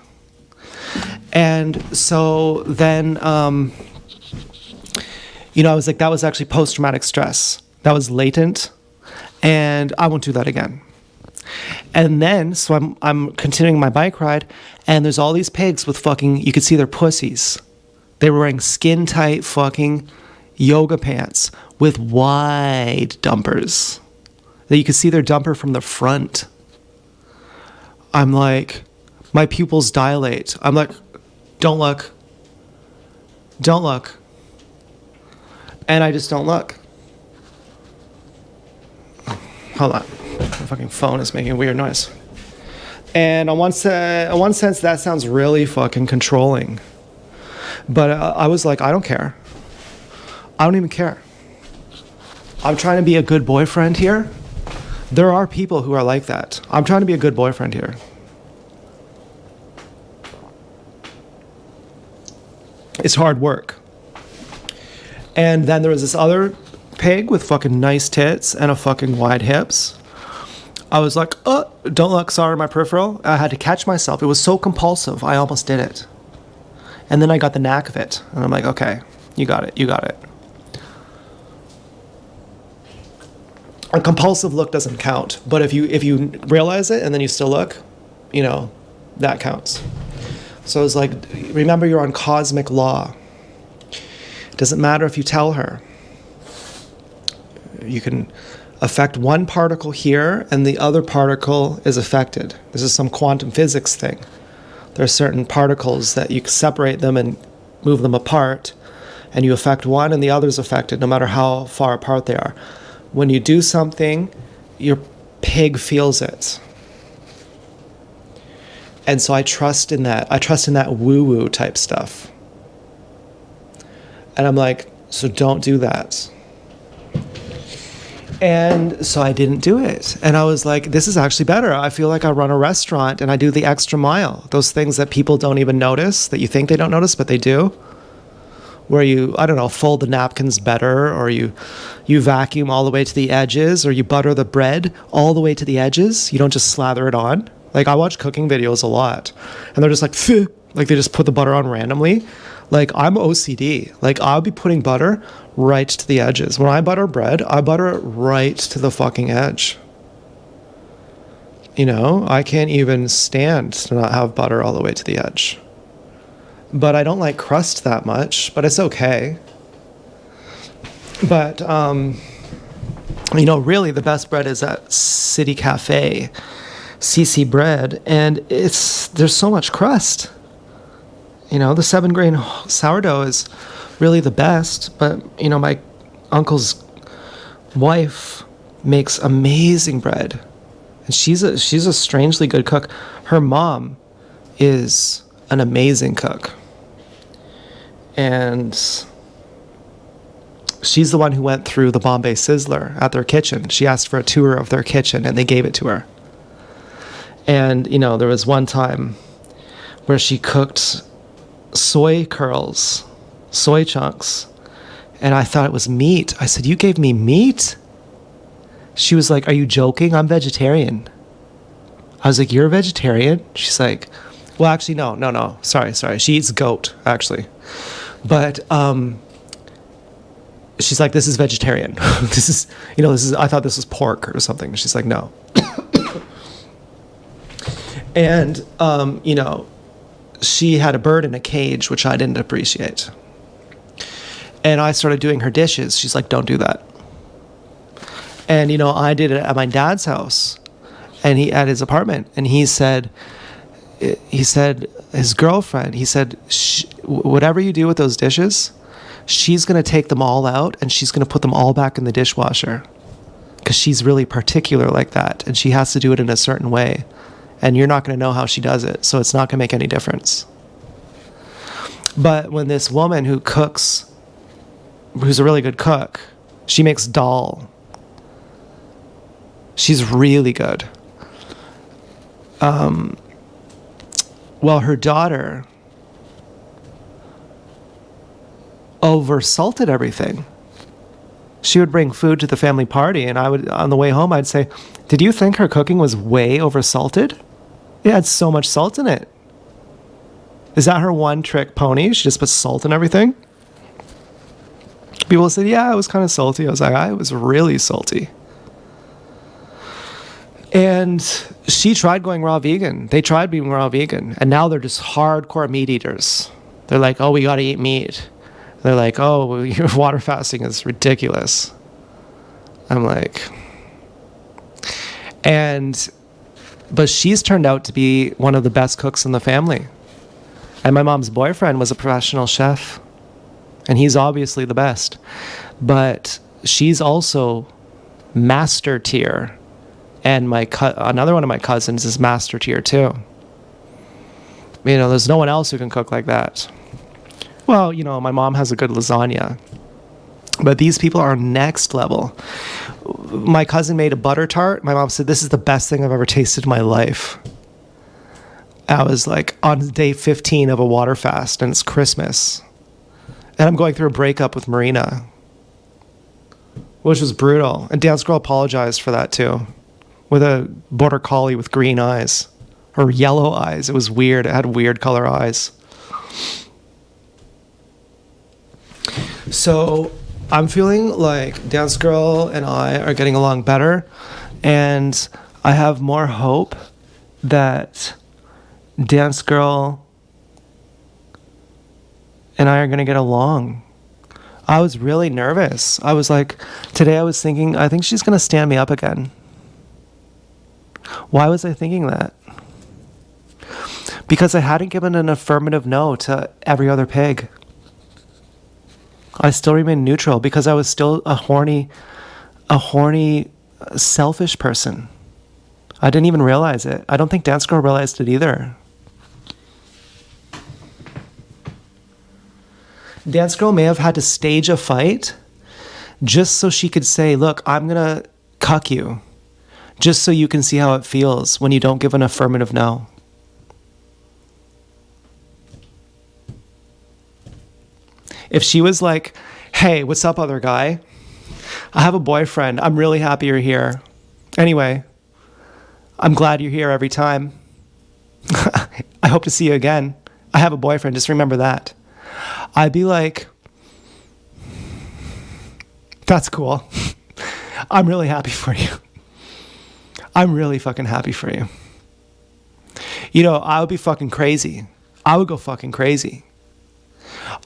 And so then, I was like, that was actually post-traumatic stress. That was latent, and I won't do that again. And then, so I'm continuing my bike ride, and there's all these pigs with fucking, you could see their pussies. They were wearing skin-tight fucking yoga pants with wide dumpers. That you could see their dumper from the front. I'm like, my pupils dilate. I'm like, don't look. Don't look. And I just don't look. Hold on. My fucking phone is making a weird noise. And on one sense, that sounds really fucking controlling. But I was like, I don't care. I don't even care. I'm trying to be a good boyfriend here. There are people who are like that. I'm trying to be a good boyfriend here. It's hard work. And then there was this other pig with fucking nice tits and a fucking wide hips. I was like, oh, don't look, sorry, my peripheral. I had to catch myself. It was so compulsive, I almost did it. And then I got the knack of it. And I'm like, okay, you got it, you got it. A compulsive look doesn't count. But if you realize it and then you still look, that counts. So I was like, remember, you're on cosmic law. It doesn't matter if you tell her. You can affect one particle here and the other particle is affected. This is some quantum physics thing. There are certain particles that you separate them and move them apart, and you affect one and the other's affected no matter how far apart they are. When you do something, your pig feels it. And so I trust in that. I trust in that woo-woo type stuff. And I'm like, so don't do that. And so I didn't do it. And I was like, this is actually better. I feel like I run a restaurant and I do the extra mile. Those things that people don't even notice, that you think they don't notice, but they do. where you, I don't know, fold the napkins better, or you vacuum all the way to the edges, or you butter the bread all the way to the edges. You don't just slather it on. Like, I watch cooking videos a lot, and they're just like, phew, like they just put the butter on randomly. Like, I'm OCD. Like, I'll be putting butter right to the edges. When I butter bread, I butter it right to the fucking edge. You know, I can't even stand to not have butter all the way to the edge. But I don't like crust that much, but it's okay. But, you know, really the best bread is at City Cafe, CC Bread, and there's so much crust. You know, the 7-grain sourdough is really the best, but, you know, my uncle's wife makes amazing bread. And she's a strangely good cook. Her mom is an amazing cook. And she's the one who went through the Bombay Sizzler at their kitchen. She asked for a tour of their kitchen, and they gave it to her. And, you know, there was one time where she cooked soy curls, soy chunks, and I thought it was meat. I said, "You gave me meat?" She was like, "Are you joking? I'm vegetarian." I was like, "You're a vegetarian?" She's like, "Well, actually, no. Sorry. She eats goat, actually." But she's like, "This is vegetarian." This is, I thought this was pork or something. She's like, "No." And, you know, she had a bird in a cage, which I didn't appreciate. And I started doing her dishes. She's like, "Don't do that." And, you know, I did it at my dad's house, and at his apartment. And he said, his girlfriend, he said, "Whatever you do with those dishes, she's going to take them all out and she's going to put them all back in the dishwasher, because she's really particular like that, and she has to do it in a certain way. And you're not going to know how she does it, so it's not going to make any difference." But when this woman who cooks, who's a really good cook, she makes dal. She's really good. Well, her daughter over-salted everything. She would bring food to the family party, and I would, on the way home, I'd say, "Did you think her cooking was way over-salted? It had so much salt in it. Is that her one-trick pony? She just puts salt in everything?" People said, "Yeah, it was kind of salty." I was like, "I was really salty." And she tried going raw vegan. They tried being raw vegan, and now they're just hardcore meat eaters. They're like, "Oh, we got to eat meat." They're like, "Oh, well, your water fasting is ridiculous." I'm like, but she's turned out to be one of the best cooks in the family. And my mom's boyfriend was a professional chef, and he's obviously the best. But she's also master tier, and another one of my cousins is master tier too. You know, there's no one else who can cook like that. Well, you know, my mom has a good lasagna, but these people are next level. My cousin made a butter tart. My mom said, "This is the best thing I've ever tasted in my life." I was like on day 15 of a water fast, and it's Christmas. And I'm going through a breakup with Marina, which was brutal. And Dance Girl apologized for that too, with a border collie with green eyes, or yellow eyes. It was weird. It had weird color eyes. So I'm feeling like Dance Girl and I are getting along better, and I have more hope that Dance Girl and I are going to get along. I was really nervous. I was like, today I was thinking, I think she's going to stand me up again. Why was I thinking that? Because I hadn't given an affirmative no to every other pig. I still remained neutral because I was still a horny, selfish person. I didn't even realize it. I don't think Dance Girl realized it either. Dance Girl may have had to stage a fight just so she could say, "Look, I'm going to cuck you," just so you can see how it feels when you don't give an affirmative no. If she was like, hey, what's up, other guy? I have a boyfriend. I'm really happy you're here. Anyway, I'm glad you're here every time. I hope to see you again. I have a boyfriend. Just remember that. I'd be like, that's cool. I'm really happy for you. I'm really fucking happy for you. You know, I would be fucking crazy. I would go fucking crazy.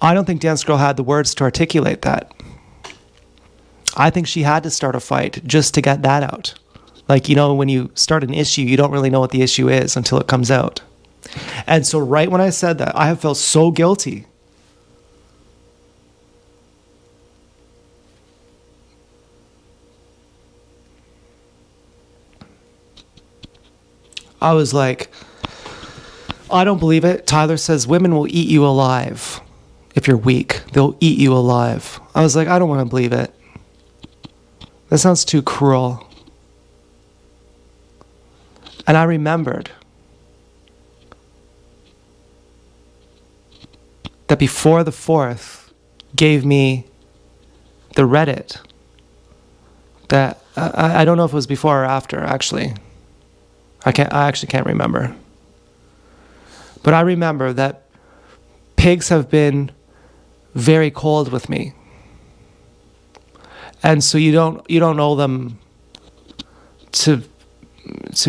I don't think Dance Girl had the words to articulate that. I think she had to start a fight just to get that out. Like, you know, when you start an issue, you don't really know what the issue is until it comes out. And so right when I said that, I have felt so guilty. I was like, I don't believe it. Tyler says women will eat you alive. If you're weak, they'll eat you alive. I was like, I don't want to believe it. That sounds too cruel. And I remembered that before the 4th gave me the Reddit that I don't know if it was before or after, actually. I actually can't remember. But I remember that pigs have been very cold with me. And so you don't know them to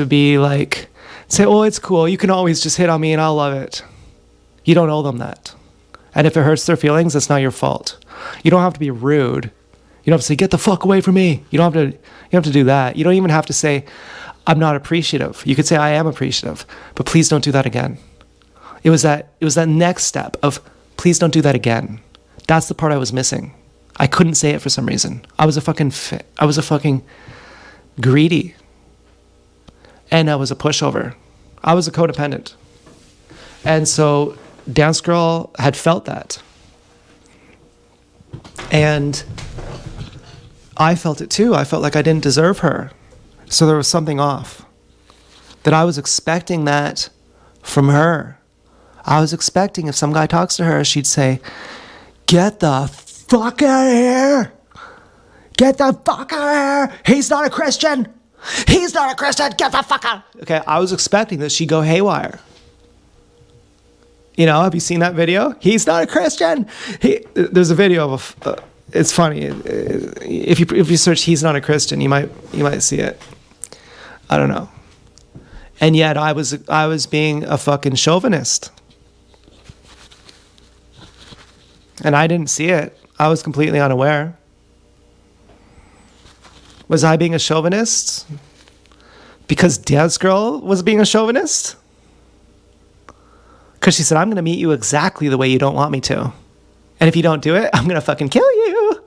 be like, say, oh, it's cool. You can always just hit on me and I'll love it. You don't owe them that. And if it hurts their feelings, it's not your fault. You don't have to be rude. You don't have to say, get the fuck away from me. You don't have to do that. You don't even have to say, I'm not appreciative. You could say, I am appreciative, but please don't do that again. It was that next step of, please don't do that again. That's the part I was missing. I couldn't say it for some reason. I was a fucking greedy. And I was a pushover. I was a codependent. And so Dance Girl had felt that. And I felt it too. I felt like I didn't deserve her. So there was something off. That I was expecting that from her. I was expecting if some guy talks to her, she'd say, get the fuck out of here. Get the fuck out of here. He's not a Christian. He's not a Christian. Get the fuck out. Okay, I was expecting that she'd go haywire. You know, have you seen that video? He's not a Christian. There's a video of it's funny. If you search "he's not a Christian," you might see it. I don't know. And yet I was being a fucking chauvinist. And I didn't see it. I was completely unaware. Was I being a chauvinist? Because Dance Girl was being a chauvinist? Because she said, I'm going to meet you exactly the way you don't want me to. And if you don't do it, I'm going to fucking kill you.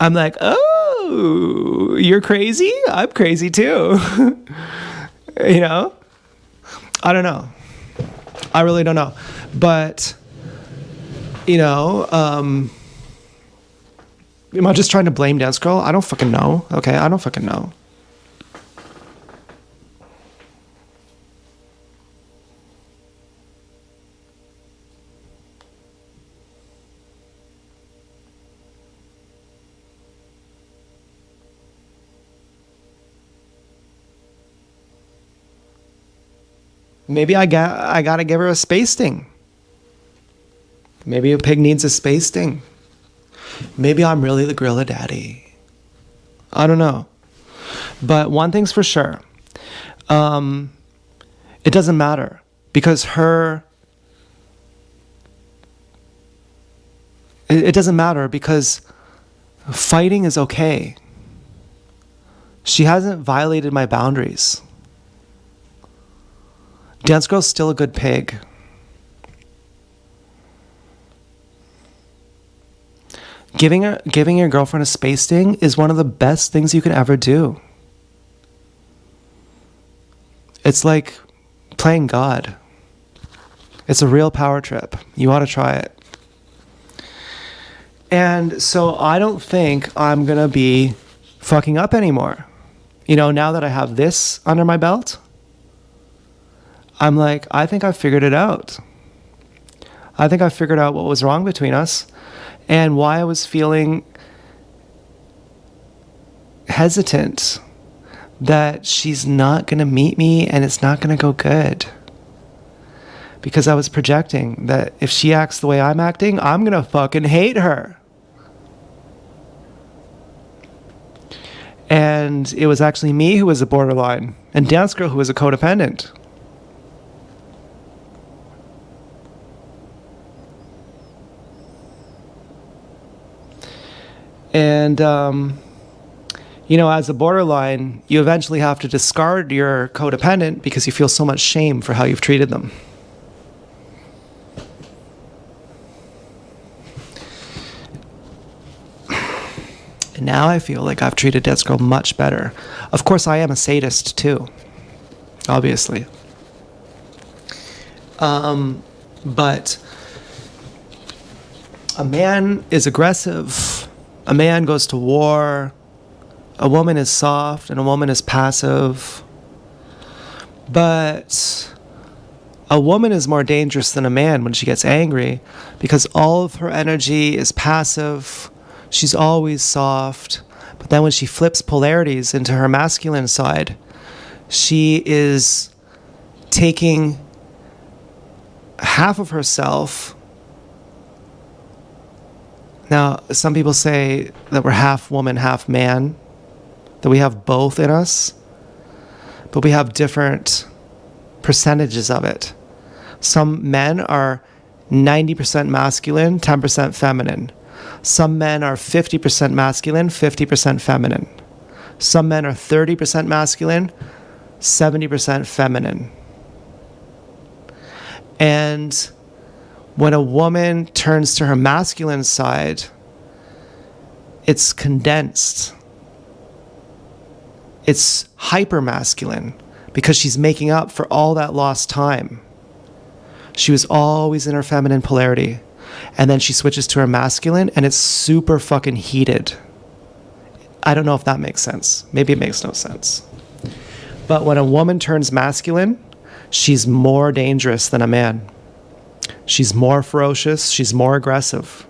I'm like, oh, you're crazy? I'm crazy too. You know? I don't know. I really don't know. But, you know, am I just trying to blame Dance Girl? I don't fucking know. Okay, I don't fucking know. Maybe I gotta give her a space sting. Maybe a pig needs a space sting. Maybe I'm really the gorilla daddy. I don't know. But one thing's for sure. It doesn't matter. Because it doesn't matter because fighting is okay. She hasn't violated my boundaries. Dance Girl's still a good pig. Giving your girlfriend a space sting is one of the best things you can ever do. It's like playing God. It's a real power trip. You ought to try it. And so I don't think I'm going to be fucking up anymore. You know, now that I have this under my belt, I'm like, I think I've figured it out. I think I figured out what was wrong between us and why I was feeling hesitant that she's not going to meet me and it's not going to go good. Because I was projecting that if she acts the way I'm acting, I'm going to fucking hate her. And it was actually me who was a borderline and Dance Girl who was a codependent. And, as a borderline, you eventually have to discard your codependent because you feel so much shame for how you've treated them. And now I feel like I've treated Dance Girl much better. Of course, I am a sadist too, obviously. But a man is aggressive. A man goes to war. A woman is soft and a woman is passive. But a woman is more dangerous than a man when she gets angry because all of her energy is passive. She's always soft. But then when she flips polarities into her masculine side, she is taking half of herself. Now, some people say that we're half woman, half man, that we have both in us, but we have different percentages of it. Some men are 90% masculine, 10% feminine. Some men are 50% masculine, 50% feminine. Some men are 30% masculine, 70% feminine. And when a woman turns to her masculine side, it's condensed. It's hyper-masculine because she's making up for all that lost time. She was always in her feminine polarity. And then she switches to her masculine and it's super fucking heated. I don't know if that makes sense. Maybe it makes no sense. But when a woman turns masculine, she's more dangerous than a man. She's more ferocious. She's more aggressive.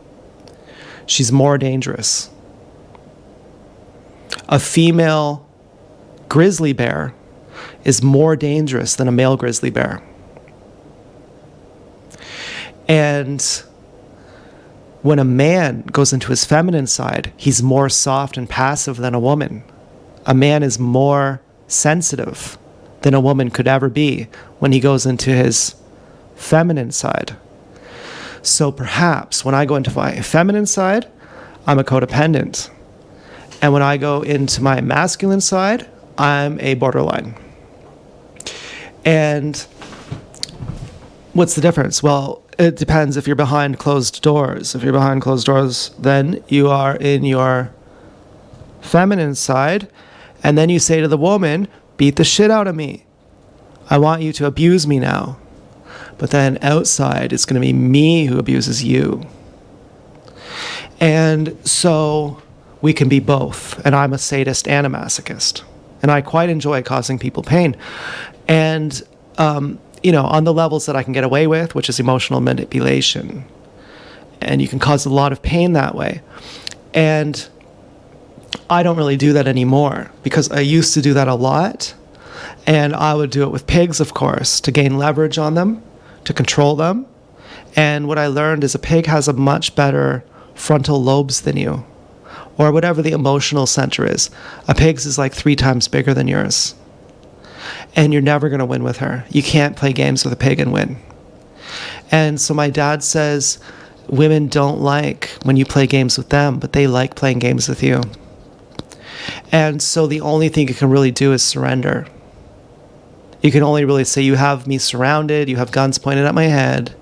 She's more dangerous. A female grizzly bear is more dangerous than a male grizzly bear. And when a man goes into his feminine side, he's more soft and passive than a woman. A man is more sensitive than a woman could ever be when he goes into his feminine side. So perhaps when I go into my feminine side, I'm a codependent. And when I go into my masculine side, I'm a borderline. And what's the difference? Well, it depends if you're behind closed doors. If you're behind closed doors, then you are in your feminine side. And then you say to the woman, beat the shit out of me. I want you to abuse me now. But then outside, it's going to be me who abuses you. And so we can be both. And I'm a sadist and a masochist. And I quite enjoy causing people pain. And, on the levels that I can get away with, which is emotional manipulation. And you can cause a lot of pain that way. And I don't really do that anymore because I used to do that a lot. And I would do it with pigs, of course, to gain leverage on them, to control them. And what I learned is a pig has a much better frontal lobes than you, or whatever the emotional center is. A pig's is like 3 times bigger than yours. And you're never going to win with her. You can't play games with a pig and win. And so my dad says, women don't like when you play games with them, but they like playing games with you. And so the only thing you can really do is surrender. You can only really say, you have me surrounded, you have guns pointed at my head,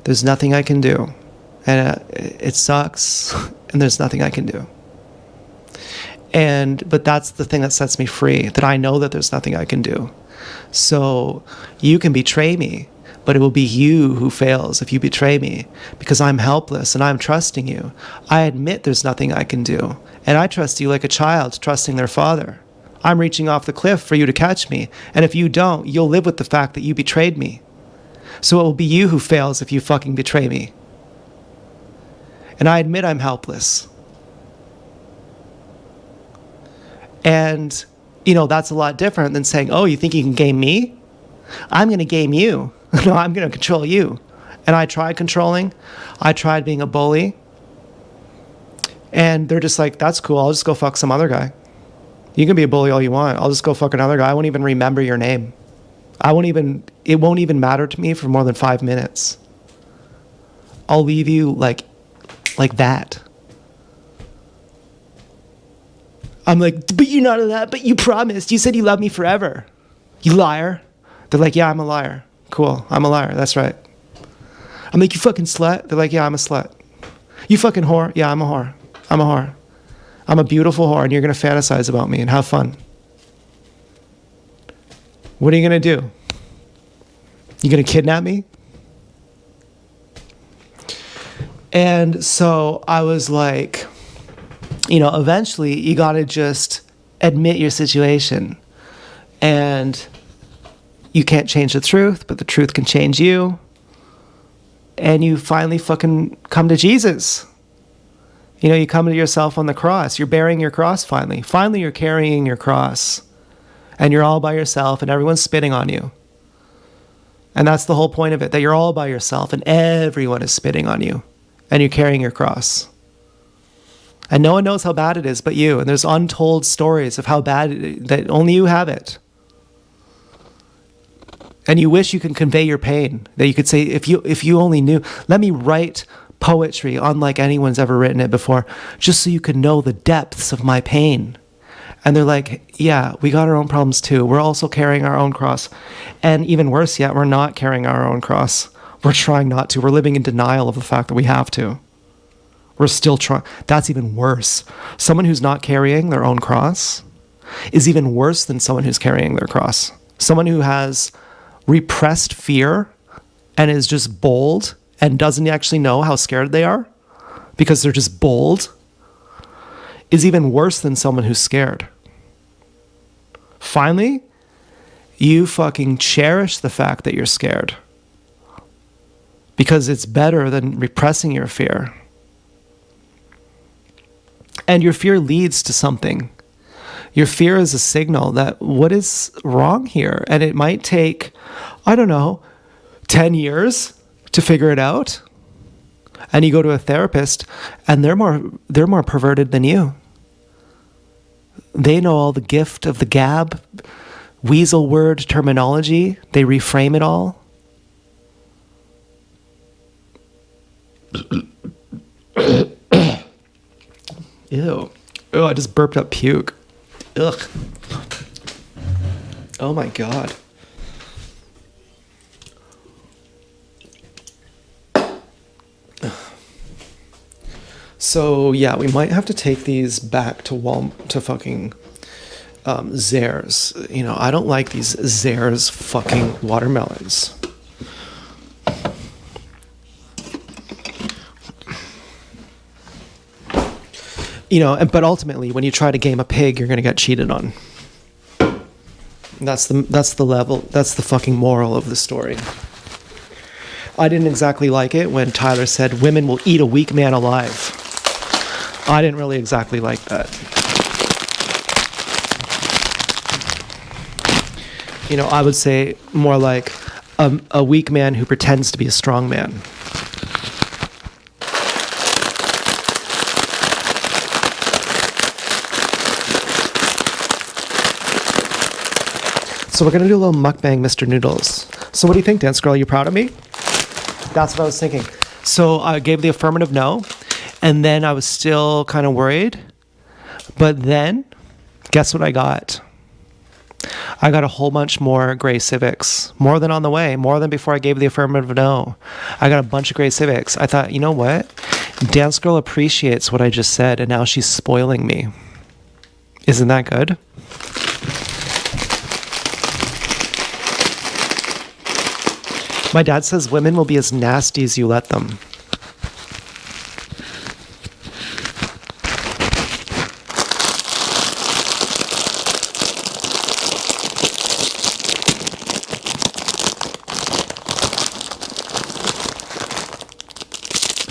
there's nothing I can do. And it sucks, and there's nothing I can do. But that's the thing that sets me free, that I know that there's nothing I can do. So you can betray me, but it will be you who fails if you betray me, because I'm helpless and I'm trusting you. I admit there's nothing I can do, and I trust you like a child trusting their father. I'm reaching off the cliff for you to catch me, and if you don't, you'll live with the fact that you betrayed me. So it will be you who fails if you fucking betray me. And I admit I'm helpless. And, that's a lot different than saying, oh, you think you can game me? I'm going to game you. No, I'm going to control you. And I tried controlling. I tried being a bully. And they're just like, that's cool. I'll just go fuck some other guy. You can be a bully all you want. I'll just go fuck another guy. I won't even remember your name. It won't even matter to me for more than 5 minutes. I'll leave you like that. I'm like, but you're not that, but you promised. You said you love me forever. You liar. They're like, yeah, I'm a liar. Cool, I'm a liar. That's right. I'm like, you fucking slut. They're like, yeah, I'm a slut. You fucking whore. Yeah, I'm a whore. I'm a whore. I'm a beautiful whore, and you're going to fantasize about me and have fun. What are you going to do? You going to kidnap me? And so I was like, eventually you got to just admit your situation. And you can't change the truth, but the truth can change you. And you finally fucking come to Jesus. You come to yourself on the cross. You're bearing your cross finally. Finally, you're carrying your cross. And you're all by yourself, and everyone's spitting on you. And that's the whole point of it, that you're all by yourself, and everyone is spitting on you. And you're carrying your cross. And no one knows how bad it is but you. And there's untold stories of how bad that only you have it. And you wish you could convey your pain. That you could say, if you only knew, let me write poetry unlike anyone's ever written it before, just so you could know the depths of my pain. And they're like, yeah, we got our own problems too. We're also carrying our own cross. And even worse yet, we're not carrying our own cross. We're trying not to. We're living in denial of the fact that we have to. We're still trying. That's even worse. Someone who's not carrying their own cross is even worse than someone who's carrying their cross. Someone who has repressed fear and is just bold and doesn't actually know how scared they are because they're just bold is even worse than someone who's scared. Finally, you fucking cherish the fact that you're scared because it's better than repressing your fear. And your fear leads to something. Your fear is a signal that what is wrong here? And it might take, 10 years to figure it out. And you go to a therapist and they're more perverted than you. They know all the gift of the gab, weasel word terminology. They reframe it all. Ew. Oh, I just burped up puke. Ugh. Oh my God. So yeah, we might have to take these back to fucking Zehrs. I don't like these Zehrs fucking watermelons. But ultimately, when you try to game a pig, you're gonna get cheated on. That's the level. That's the fucking moral of the story. I didn't exactly like it when Tyler said women will eat a weak man alive. I didn't really exactly like that. I would say more like a weak man who pretends to be a strong man. So we're going to do a little mukbang, Mr. Noodles. So what do you think, Dance Girl? Are you proud of me? That's what I was thinking. So I gave the affirmative no, and then I was still kind of worried. But then, guess what I got? I got a whole bunch more gray Civics. More than on the way. More than before I gave the affirmative no. I got a bunch of gray Civics. I thought, you know what? Dance Girl appreciates what I just said, and now she's spoiling me. Isn't that good? My dad says women will be as nasty as you let them.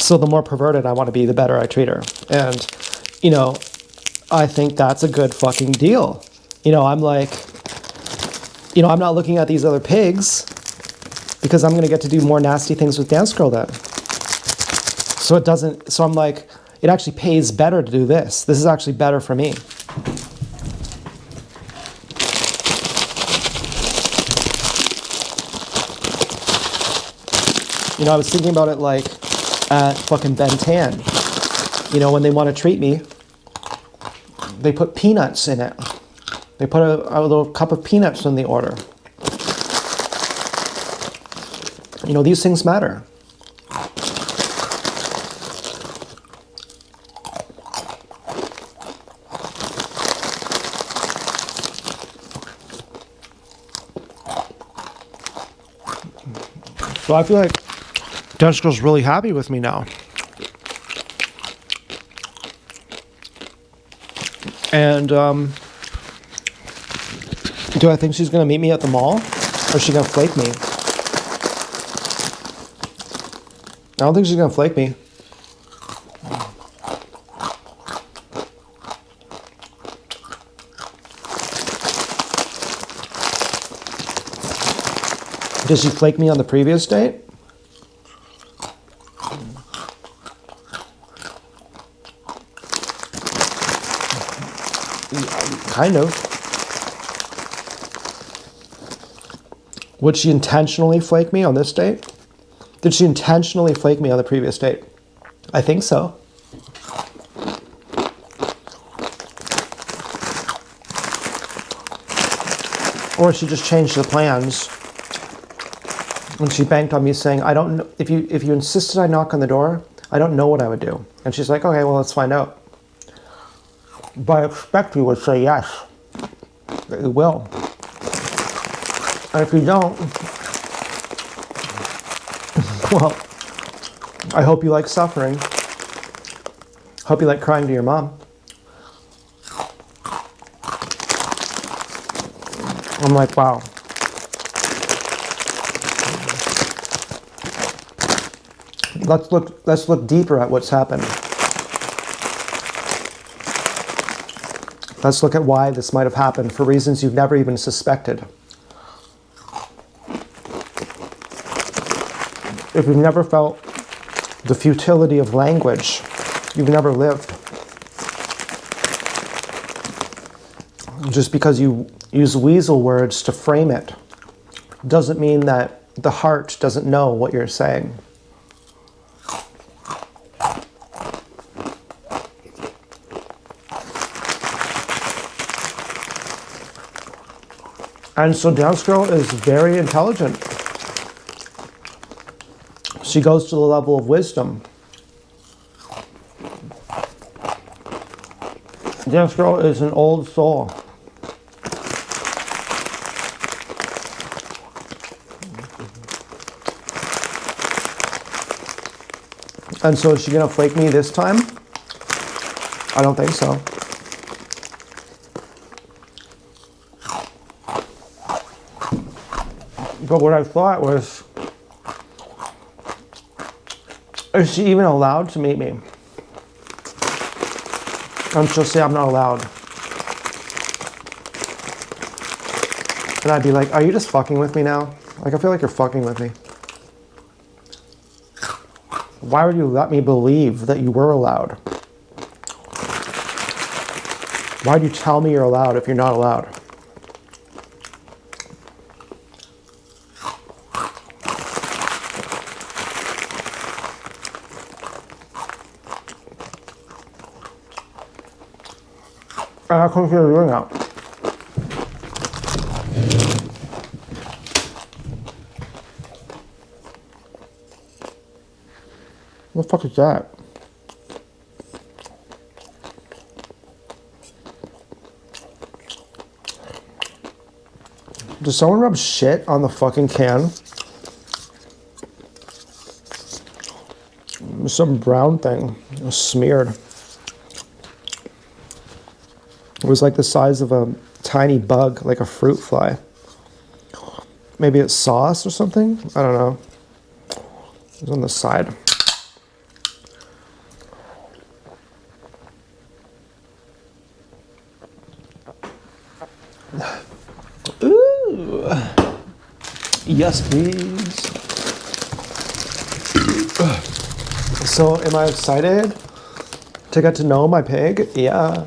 So the more perverted I want to be, the better I treat her. And, you know, I think that's a good fucking deal. You know, I'm like, you know, I'm not looking at these other pigs because I'm going to get to do more nasty things with Dance Girl then. So it doesn't, so I'm like, it actually pays better to do this. This is actually better for me. You know, I was thinking about it like at fucking Ben Tan. You know, when they want to treat me, they put peanuts in it. They put a little cup of peanuts in the order. You know, these things matter. So I feel like Dance Girl's really happy with me now. And do I think she's going to meet me at the mall? Or is she going to flake me? I don't think she's going to flake me. Did she flake me on the previous date? Kind of. Would she intentionally flake me on this date? Did she intentionally flake me on the previous date? I think so. Or she just changed the plans. And she banked on me saying, I don't know, if you insisted I knock on the door, I don't know what I would do. And she's like, okay, well, let's find out. But I expect you would say yes. That you will. And if you don't, well, I hope you like suffering. Hope you like crying to your mom. I'm like, wow. Let's look deeper at what's happened. Let's look at why this might have happened for reasons you've never even suspected. If you've never felt the futility of language, you've never lived. Just because you use weasel words to frame it doesn't mean that the heart doesn't know what you're saying. And so Dance Girl is very intelligent. She goes to the level of wisdom. Dance Girl is an old soul. And so is she gonna flake me this time? I don't think so. But what I thought was, is she even allowed to meet me? And she'll say I'm not allowed. And I'd be like, are you just fucking with me now? Like, I feel like you're fucking with me. Why would you let me believe that you were allowed? Why'd you tell me you're allowed if you're not allowed? And I couldn't figure doing that. What the fuck is that? Does someone rub shit on the fucking can? Some brown thing. It was smeared. It was like the size of a tiny bug, like a fruit fly. Maybe it's sauce or something? I don't know. It was on the side. Yes, please. So, am I excited to get to know my pig? Yeah.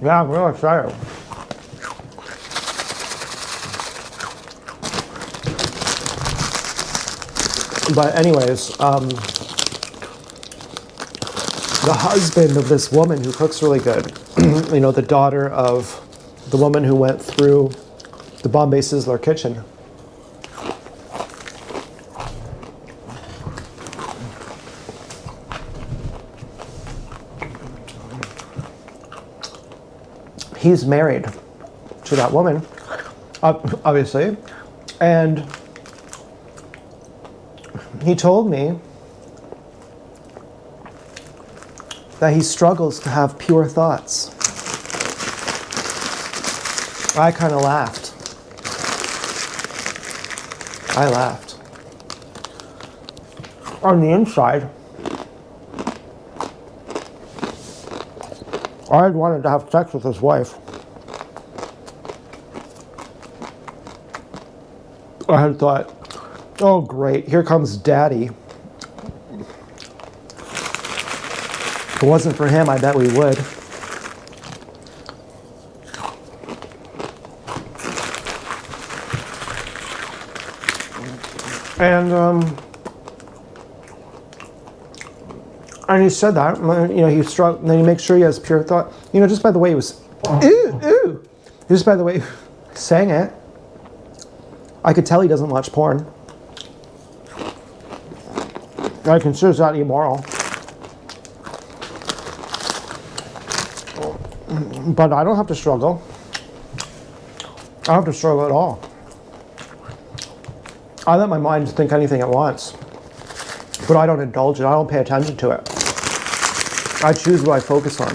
Yeah, I'm real excited. But anyways, the husband of this woman who cooks really good, you know, the daughter of the woman who went through the Bombay Sizzler kitchen. He's married to that woman, obviously, and he told me that he struggles to have pure thoughts. I kind of laughed. I laughed. On the inside, I had wanted to have sex with his wife. I had thought, oh great, here comes daddy. If it wasn't for him, I bet we would. And he said that, you know, he struck, and then he makes sure he has pure thought. You know, just by the way he was, just by the way he sang it, I could tell he doesn't watch porn. I consider that immoral. But I don't have to struggle. I don't have to struggle at all. I let my mind think anything it wants. But I don't indulge it. I don't pay attention to it. I choose what I focus on.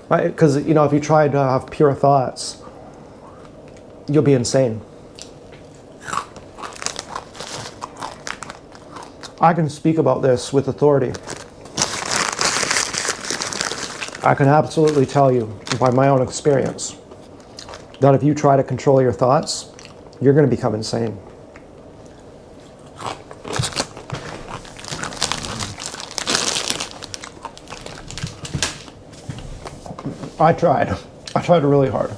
Because, you know, if you try to have pure thoughts, you'll be insane. I can speak about this with authority. I can absolutely tell you by my own experience that if you try to control your thoughts, you're going to become insane. I tried really hard.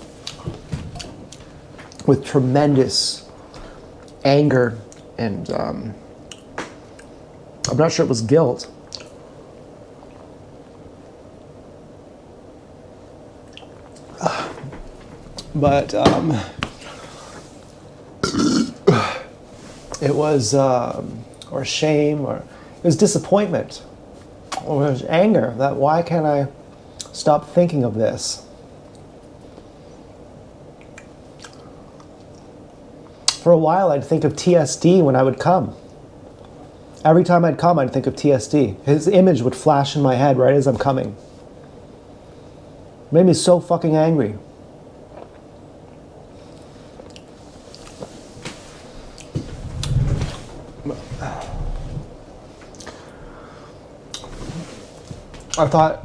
With tremendous anger and I'm not sure it was guilt. But it was, or shame, or it was disappointment, or it was anger that why can't I stop thinking of this? For a while, I'd think of TSD when I would come. Every time I'd come, I'd think of TSD. His image would flash in my head right as I'm coming. It made me so fucking angry. I thought,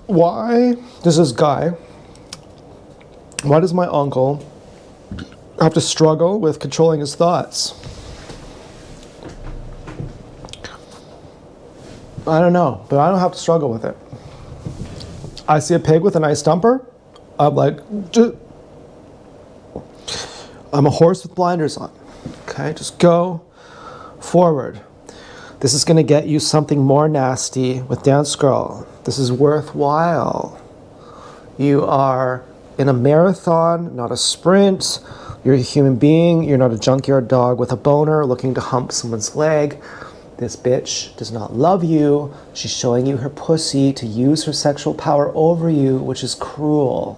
why does this guy, why does my uncle have to struggle with controlling his thoughts? I don't know, but I don't have to struggle with it. I see a pig with a nice dumper, I'm like, I'm a horse with blinders on. Okay, just go forward. This is going to get you something more nasty with Dance Girl. This is worthwhile. You are in a marathon, not a sprint. You're a human being. You're not a junkyard dog with a boner looking to hump someone's leg. This bitch does not love you. She's showing you her pussy to use her sexual power over you, which is cruel.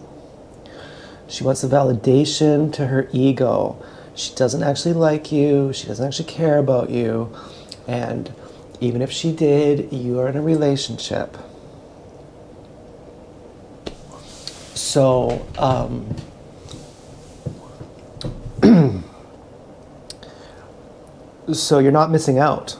She wants a validation to her ego. She doesn't actually like you. She doesn't actually care about you. And even if she did, you are in a relationship. So, so you're not missing out.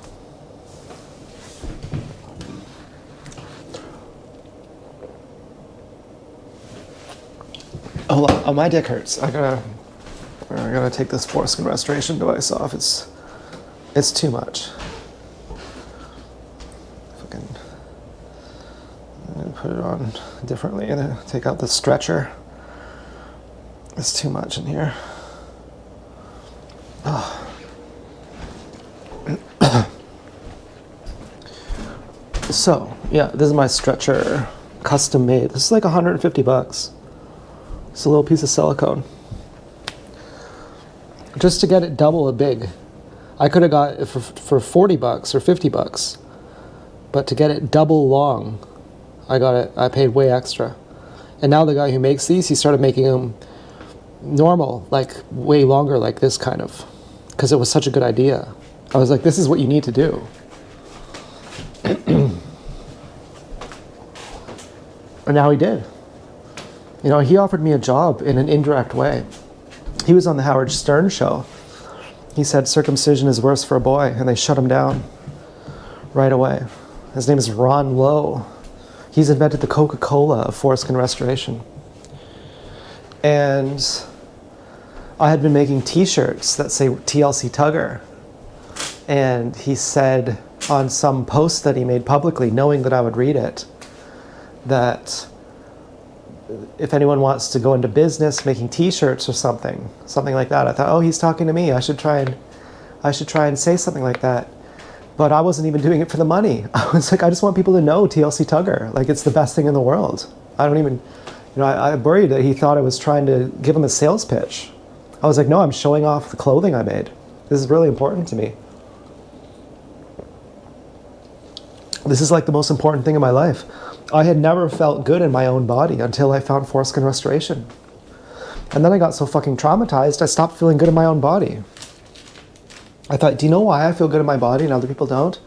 Hold on. Oh, my dick hurts. I gotta take this foreskin restoration device off. It's too much. Fucking. I'm gonna put it on differently and take out the stretcher. It's too much in here. Oh. So, yeah, this is my stretcher, custom made. This is like $150. It's a little piece of silicone. Just to get it double as big. I could have got it for $40 or $50, but to get it double long, I paid way extra. And now the guy who makes these, he started making them normal, like way longer, like this kind of, because it was such a good idea. I was like, this is what you need to do. And now he did. You know, he offered me a job in an indirect way. He was on the Howard Stern show. He said circumcision is worse for a boy, and they shut him down right away. His name is Ron Lowe. He's invented the Coca-Cola of foreskin restoration. And I had been making t-shirts that say TLC Tugger. And he said on some post that he made publicly, knowing that I would read it, that if anyone wants to go into business making t-shirts or something like that, I thought, oh, he's talking to me. I should try and say something like that. But I wasn't even doing it for the money. I was like, I just want people to know TLC Tugger. Like, it's the best thing in the world. I don't even, I worried that he thought I was trying to give him a sales pitch. I was like, no, I'm showing off the clothing I made. This is really important to me. This is like the most important thing in my life. I had never felt good in my own body until I found foreskin restoration. And then I got so fucking traumatized, I stopped feeling good in my own body. I thought, do you know why I feel good in my body and other people don't?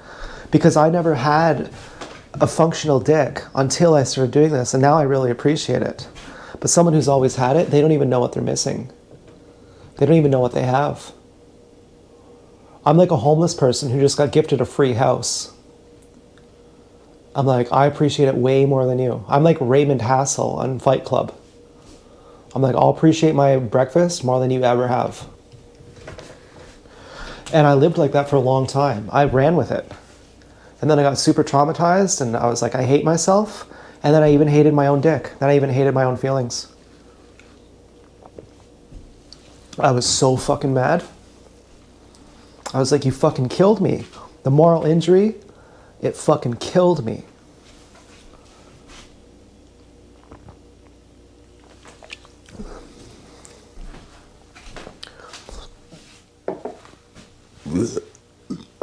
Because I never had a functional dick until I started doing this, and now I really appreciate it. But someone who's always had it, they don't even know what they're missing. They don't even know what they have. I'm like a homeless person who just got gifted a free house. I'm like, I appreciate it way more than you. I'm like Raymond Hassel on Fight Club. I'm like, I'll appreciate my breakfast more than you ever have. And I lived like that for a long time. I ran with it. And then I got super traumatized and I was like, I hate myself. And then I even hated my own dick. Then I even hated my own feelings. I was so fucking mad. I was like, you fucking killed me. The moral injury, it fucking killed me.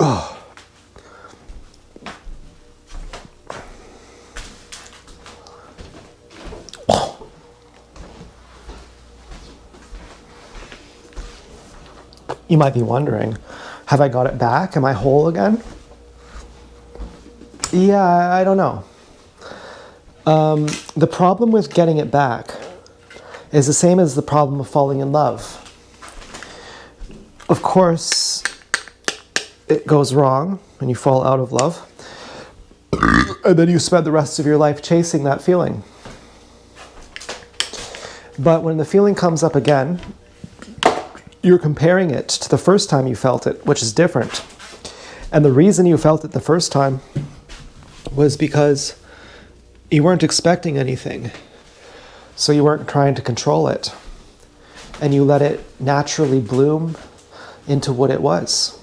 Oh. You might be wondering, have I got it back? Am I whole again? Yeah, I don't know. The problem with getting it back is the same as the problem of falling in love. Of course, it goes wrong when you fall out of love. And then you spend the rest of your life chasing that feeling. But when the feeling comes up again, you're comparing it to the first time you felt it, which is different. And the reason you felt it the first time was because you weren't expecting anything. So you weren't trying to control it. And you let it naturally bloom into what it was.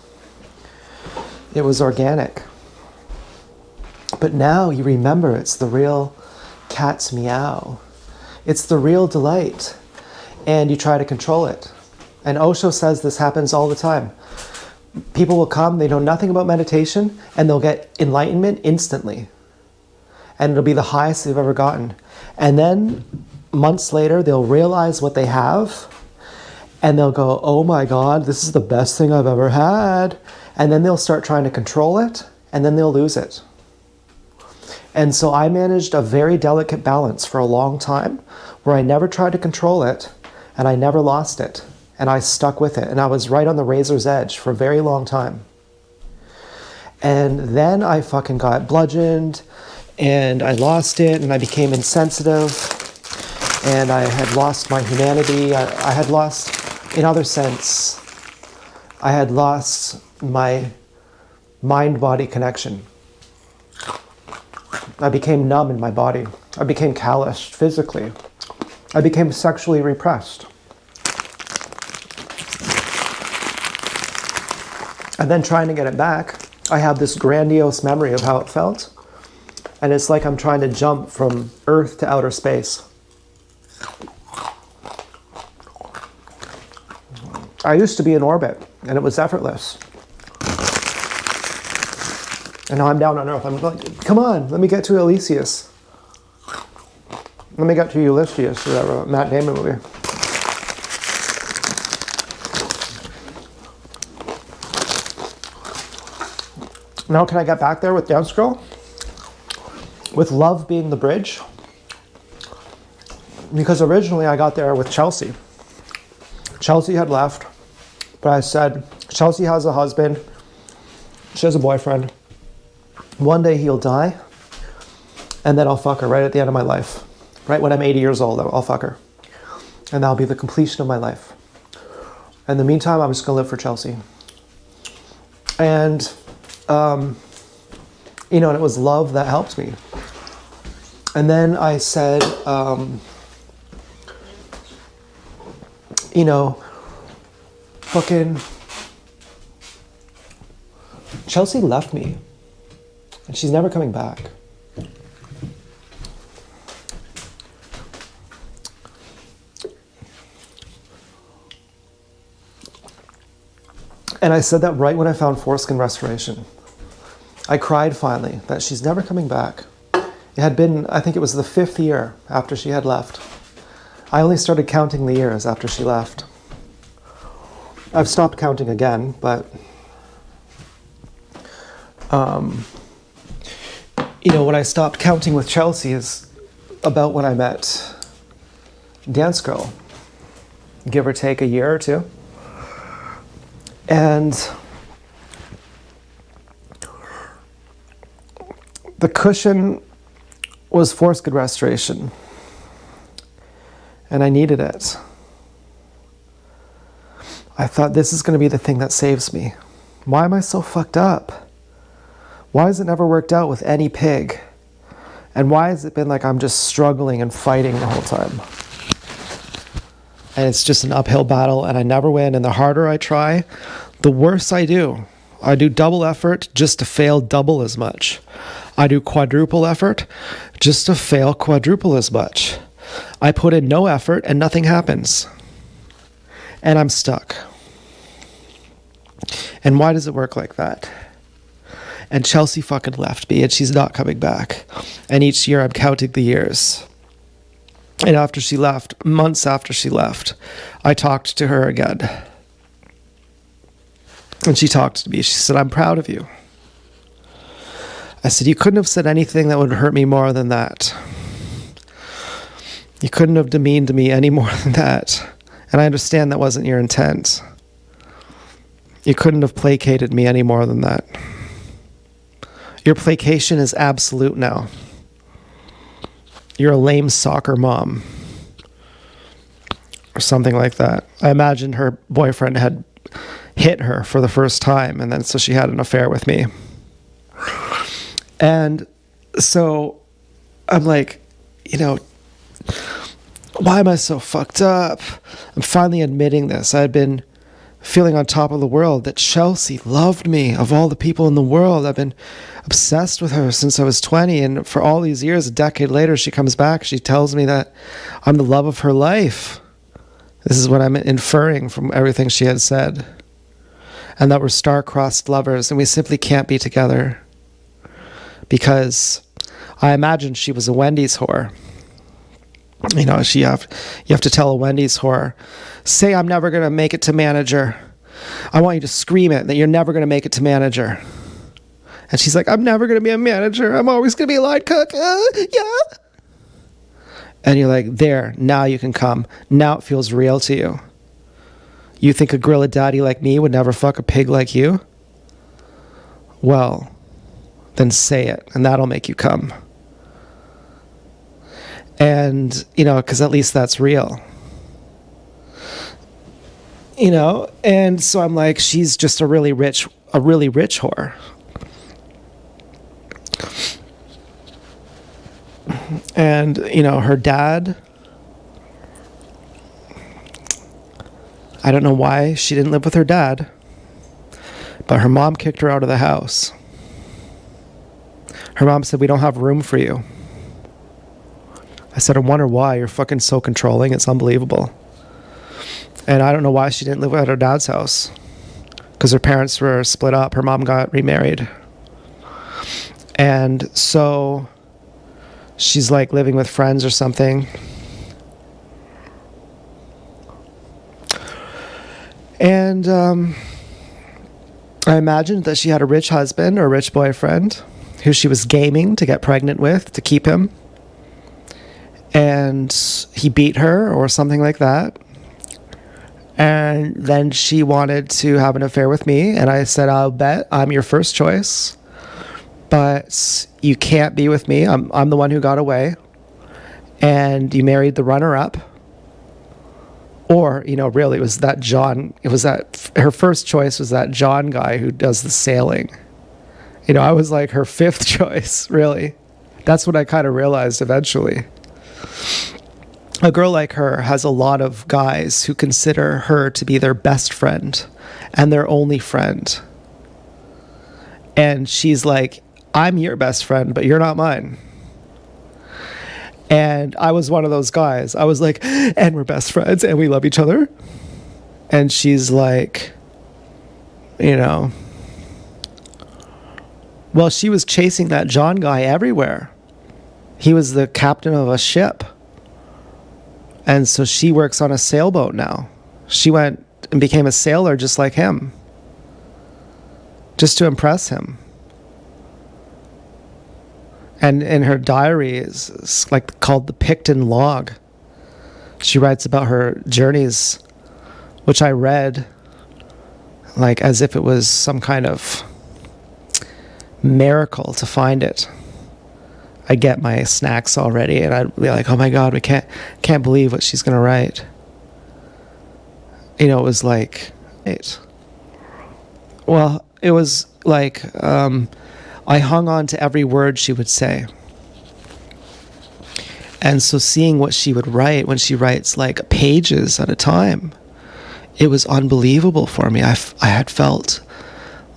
It was organic. But now you remember it's the real cat's meow. It's the real delight. And you try to control it. And Osho says this happens all the time. People will come, they know nothing about meditation, and they'll get enlightenment instantly. And it'll be the highest they've ever gotten. And then months later, they'll realize what they have, and they'll go, oh my God, this is the best thing I've ever had. And then they'll start trying to control it, and then they'll lose it. And so I managed a very delicate balance for a long time, where I never tried to control it, and I never lost it. And I stuck with it. And I was right on the razor's edge for a very long time. And then I fucking got bludgeoned and I lost it and I became insensitive. And I had lost my humanity. I had lost, in other sense, I had lost my mind-body connection. I became numb in my body. I became calloused physically. I became sexually repressed. And then trying to get it back, I have this grandiose memory of how it felt. And it's like I'm trying to jump from Earth to outer space. I used to be in orbit, and it was effortless. And now I'm down on Earth. I'm like, come on, let me get to Elysius. Let me get to Ulysses, whatever, Matt Damon movie. Now can I get back there with Dance Girl? With love being the bridge? Because originally I got there with Chelsea. Chelsea had left, but I said, Chelsea has a husband. She has a boyfriend. One day he'll die, and then I'll fuck her right at the end of my life. Right when I'm 80 years old, I'll fuck her. And that'll be the completion of my life. In the meantime, I'm just gonna live for Chelsea. And, and it was love that helped me. And then I said, fucking Chelsea left me, and she's never coming back. And I said that right when I found foreskin restoration. I cried finally that she's never coming back. It had been, I think it was the 5th year after she had left. I only started counting the years after she left. I've stopped counting again, but when I stopped counting with Chelsea is about when I met Dance Girl, give or take a year or two. And the cushion was foreskin restoration, and I needed it. I thought, this is going to be the thing that saves me. Why am I so fucked up? Why has it never worked out with any pig? And why has it been like I'm just struggling and fighting the whole time? And it's just an uphill battle, and I never win. And the harder I try, the worse I do. I do double effort just to fail double as much. I do quadruple effort just to fail quadruple as much. I put in no effort and nothing happens. And I'm stuck. And why does it work like that? And Chelsea fucking left me, and she's not coming back. And each year I'm counting the years. And after she left, months after she left, I talked to her again. And she talked to me. She said, I'm proud of you. I said, you couldn't have said anything that would hurt me more than that. You couldn't have demeaned me any more than that. And I understand that wasn't your intent. You couldn't have placated me any more than that. Your placation is absolute now. You're a lame soccer mom. Or something like that. I imagine her boyfriend had hit her for the first time, and then so she had an affair with me. And so I'm like, why am I so fucked up? I'm finally admitting this. I had been feeling on top of the world, that Chelsea loved me of all the people in the world. I've been obsessed with her since I was 20, and for all these years, a decade later, she comes back. She tells me that I'm the love of her life. This is what I'm inferring from everything she had said. And that we're star-crossed lovers, and we simply can't be together. Because I imagine she was a Wendy's whore. You have to tell a Wendy's whore, say I'm never going to make it to manager. I want you to scream it that you're never going to make it to manager. And she's like, I'm never going to be a manager. I'm always going to be a line cook. Yeah. And you're like, there, now you can come. Now it feels real to you. You think a gorilla daddy like me would never fuck a pig like you? Well, then say it, and that'll make you come. And, because at least that's real. And so I'm like, she's just a really rich whore. And, her dad, I don't know why she didn't live with her dad, but her mom kicked her out of the house. Her mom said, "We don't have room for you." I said, "I wonder why. You're fucking so controlling. It's unbelievable." And I don't know why she didn't live at her dad's house. Because her parents were split up. Her mom got remarried. And so she's like living with friends or something. And I imagined that she had a rich husband or a rich boyfriend who she was gaming to get pregnant with to keep him. And he beat her or something like that. And then she wanted to have an affair with me. And I said, "I'll bet I'm your first choice. But you can't be with me. I'm the one who got away. And you married the runner-up." Or, really, it was that John. Her first choice was that John guy who does the sailing. I was like her fifth choice, really. That's what I kind of realized eventually. A girl like her has a lot of guys who consider her to be their best friend and their only friend. And she's like, "I'm your best friend, but you're not mine." And I was one of those guys. I was like, "And we're best friends and we love each other." And she's like, well, she was chasing that John guy everywhere. He was the captain of a ship. And so she works on a sailboat now. She went and became a sailor just like him. Just to impress him. And in her diary is like called the Picton Log. She writes about her journeys, which I read like as if it was some kind of miracle to find it. I'd get my snacks already and I'd be like, "Oh my God, we can't believe what she's gonna write." It was like it was like I hung on to every word she would say. And so seeing what she would write when she writes like pages at a time, it was unbelievable for me. I had felt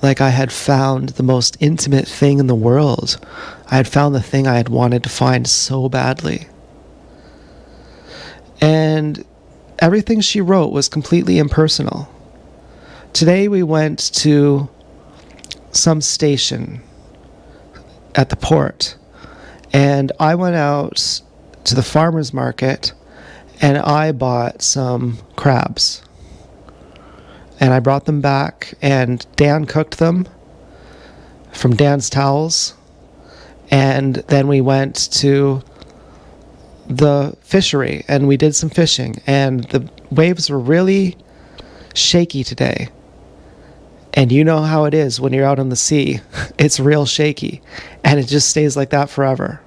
like I had found the most intimate thing in the world. I had found the thing I had wanted to find so badly. And everything she wrote was completely impersonal. Today we went to some station at the port, and I went out to the farmer's market and I bought some crabs. And I brought them back, and Dan cooked them from Dan's Towels. And then we went to the fishery, and we did some fishing. And the waves were really shaky today. And you know how it is when you're out on the sea. It's real shaky. And it just stays like that forever.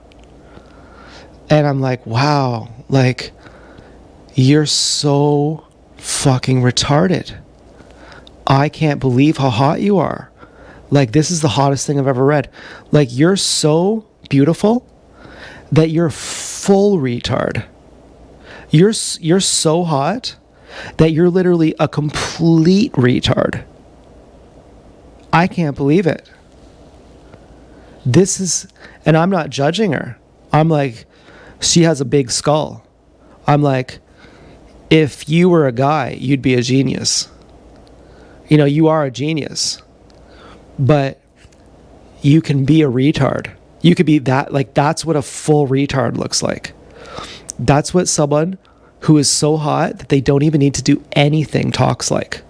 And I'm like, wow, like, you're so fucking retarded. I can't believe how hot you are. Like, this is the hottest thing I've ever read. Like, you're so beautiful that you're full retard. You're so hot that you're literally a complete retard. I can't believe it. And I'm not judging her. I'm like, she has a big skull. I'm like, if you were a guy, you'd be a genius. You are a genius, but you can be a retard. You could be that, like, that's what a full retard looks like. That's what someone who is so hot that they don't even need to do anything talks like.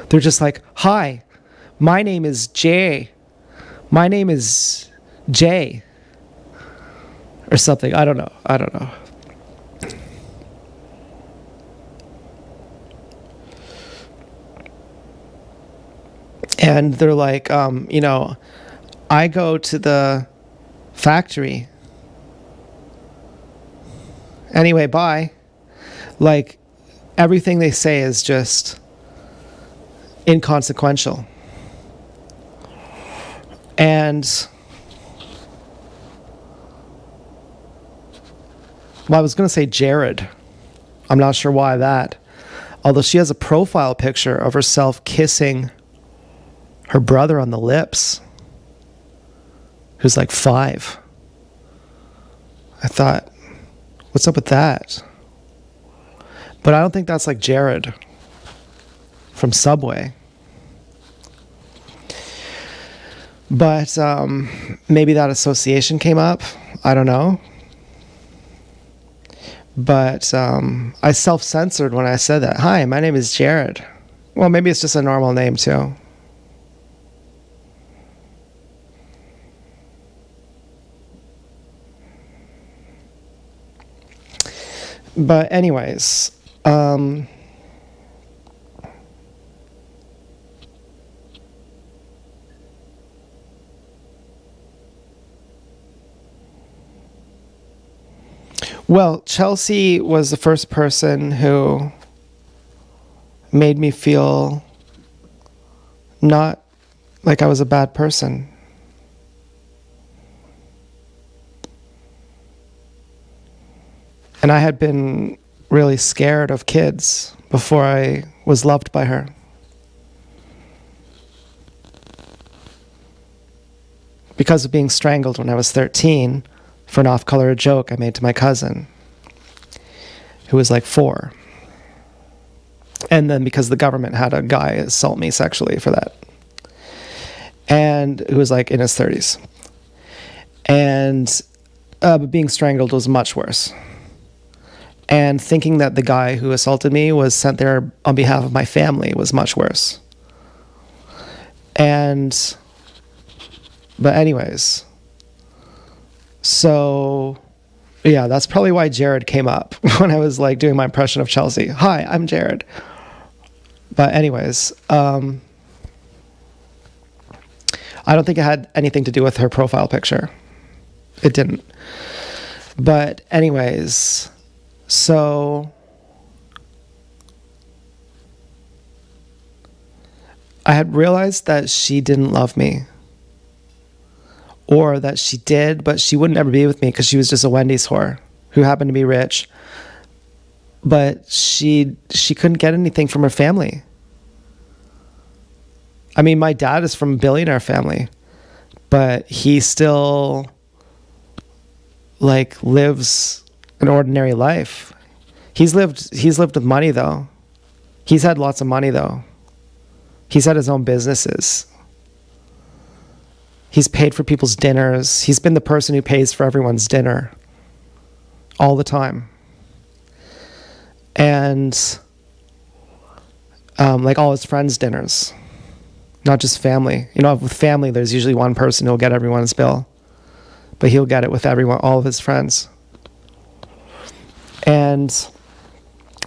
They're just like, "Hi, my name is Jay. My name is Jay." Or something. I don't know. And they're like, I go to the factory Anyway, bye. Like, everything they say is just inconsequential. And well, I was going to say Jared. I'm not sure why that. Although she has a profile picture of herself kissing her brother on the lips, who's like 5. I thought, what's up with that? But I don't think that's like Jared from Subway. But maybe that association came up. I don't know. But I self-censored when I said that. Hi, my name is Jared. Well, maybe it's just a normal name too. But anyways, well, Chelsea was the first person who made me feel not like I was a bad person. And I had been really scared of kids before I was loved by her. Because of being strangled when I was 13 for an off-color joke I made to my cousin, who was like 4. And then because the government had a guy assault me sexually for that. And who was like in his 30s. And but being strangled was much worse. And thinking that the guy who assaulted me was sent there on behalf of my family was much worse. But anyways, so yeah, that's probably why Jared came up when I was like doing my impression of Chelsea. Hi, I'm Jared. But anyways, I don't think it had anything to do with her profile picture. It didn't. But anyways, so I had realized that she didn't love me. Or that she did, but she wouldn't ever be with me because she was just a Wendy's whore who happened to be rich. But she couldn't get anything from her family. I mean, my dad is from a billionaire family, but he still like lives an ordinary life. He's lived with money though. He's had lots of money though. He's had his own businesses. He's paid for people's dinners. He's been the person who pays for everyone's dinner all the time. And like all his friends' dinners, not just family. You know, with family, there's usually one person who'll get everyone's bill, but he'll get it with everyone, all of his friends. And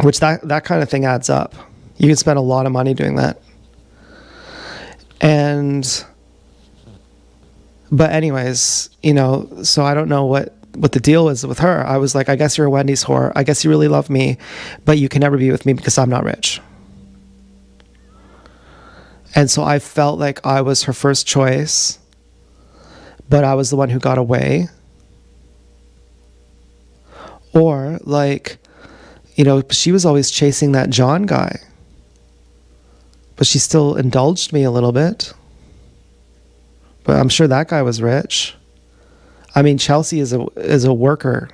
which that kind of thing adds up. You can spend a lot of money doing that. But anyways, you know, so I don't know what the deal was with her. I was like, I guess you're a Wendy's whore. I guess you really love me, but you can never be with me because I'm not rich. And so I felt like I was her first choice, but I was the one who got away. Or like, you know, she was always chasing that John guy, but she still indulged me a little bit. But I'm sure that guy was rich. I mean, Chelsea is a worker.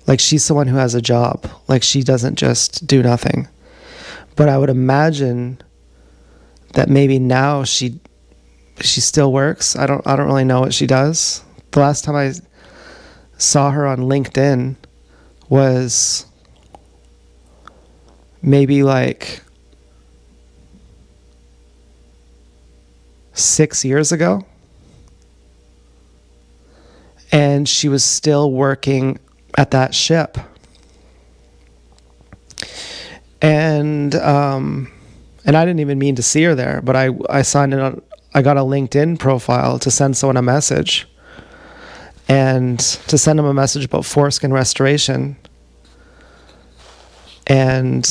Like, she's someone who has a job. Like, she doesn't just do nothing. But I would imagine that maybe now she still works. I don't really know what she does. The last time I saw her on LinkedIn was maybe like 6 years ago. And she was still working at that ship. And I didn't even mean to see her there, but I signed in on, I got a LinkedIn profile to send someone a message. And to send them a message about foreskin restoration. And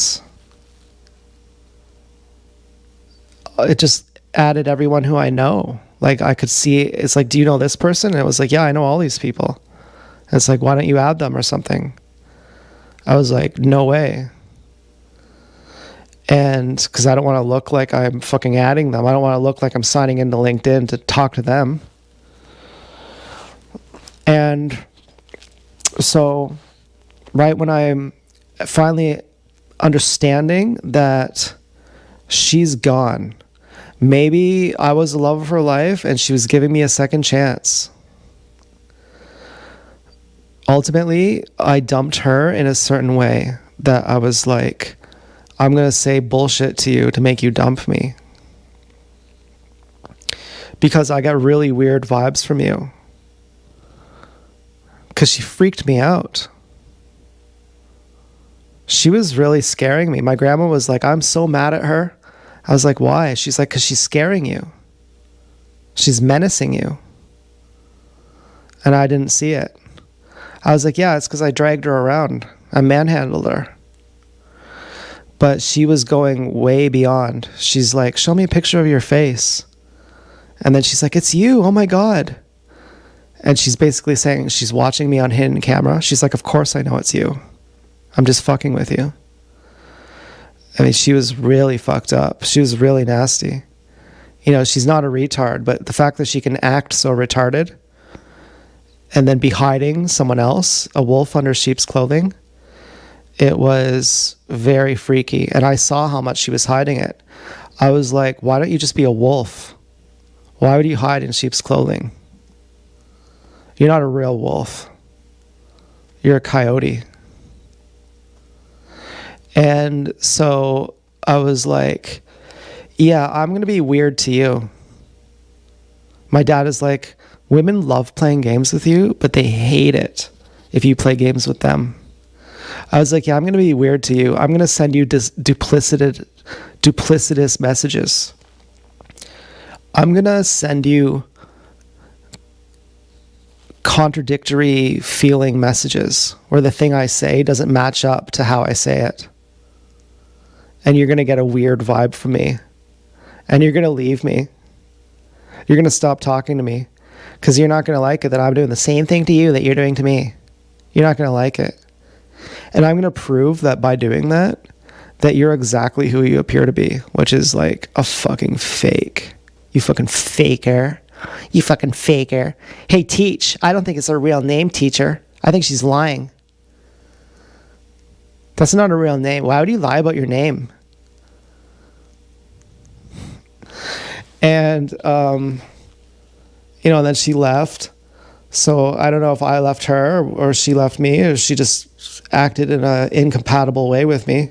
it just added everyone who I know. Like I could see, it's like, do you know this person? And it was like, yeah, I know all these people. And it's like, why don't you add them or something? I was like, no way. And because I don't want to look like I'm fucking adding them. I don't want to look like I'm signing into LinkedIn to talk to them. And so right when I'm finally understanding that she's gone, maybe I was the love of her life and she was giving me a second chance. Ultimately, I dumped her in a certain way that I was like, I'm going to say bullshit to you to make you dump me. Because I got really weird vibes from you. Because she freaked me out. She was really scaring me. My grandma was like, I'm so mad at her. I was like, why? She's like, because she's scaring you. She's menacing you. And I didn't see it. I was like, yeah, it's because I dragged her around. I manhandled her. But she was going way beyond. She's like, show me a picture of your face. And then she's like, it's you. Oh my God. And she's basically saying, she's watching me on hidden camera. She's like, of course I know it's you. I'm just fucking with you. I mean, she was really fucked up. She was really nasty. You know, she's not a retard, but the fact that she can act so retarded and then be hiding someone else, a wolf under sheep's clothing, it was very freaky. And I saw how much she was hiding it. I was like, why don't you just be a wolf? Why would you hide in sheep's clothing? You're not a real wolf. You're a coyote. And so I was like, yeah, I'm going to be weird to you. My dad is like, women love playing games with you, but they hate it if you play games with them. I was like, yeah, I'm going to be weird to you. I'm going to send you duplicitous messages. I'm going to send you contradictory feeling messages where the thing I say doesn't match up to how I say it. And you're going to get a weird vibe from me. And you're going to leave me. You're going to stop talking to me. Because you're not going to like it that I'm doing the same thing to you that you're doing to me. You're not going to like it. And I'm going to prove that by doing that, that you're exactly who you appear to be. Which is like a fucking fake. You fucking faker. You fucking faker. Hey, Teach. I don't think it's her real name, Teacher. I think she's lying. That's not a real name. Why would you lie about your name? And, then she left. So I don't know if I left her or she left me or she just acted in an incompatible way with me.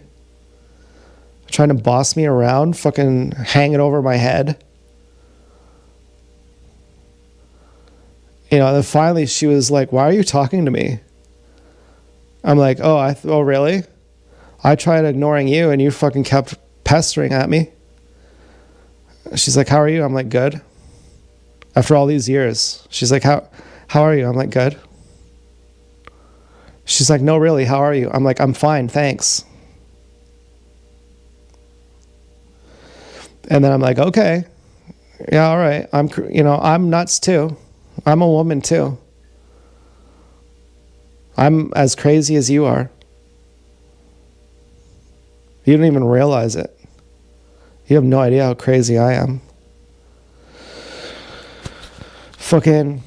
Trying to boss me around, fucking hanging over my head. Then finally she was like, why are you talking to me? I'm like, oh, really? I tried ignoring you and you fucking kept pestering at me. She's like, how are you? I'm like, good. After all these years. She's like, how are you? I'm like, good. She's like, no, really, how are you? I'm like, I'm fine, thanks. And then I'm like, okay. Yeah, all right. I'm nuts too. I'm a woman too. I'm as crazy as you are. You don't even realize it. You have no idea how crazy I am. Fucking,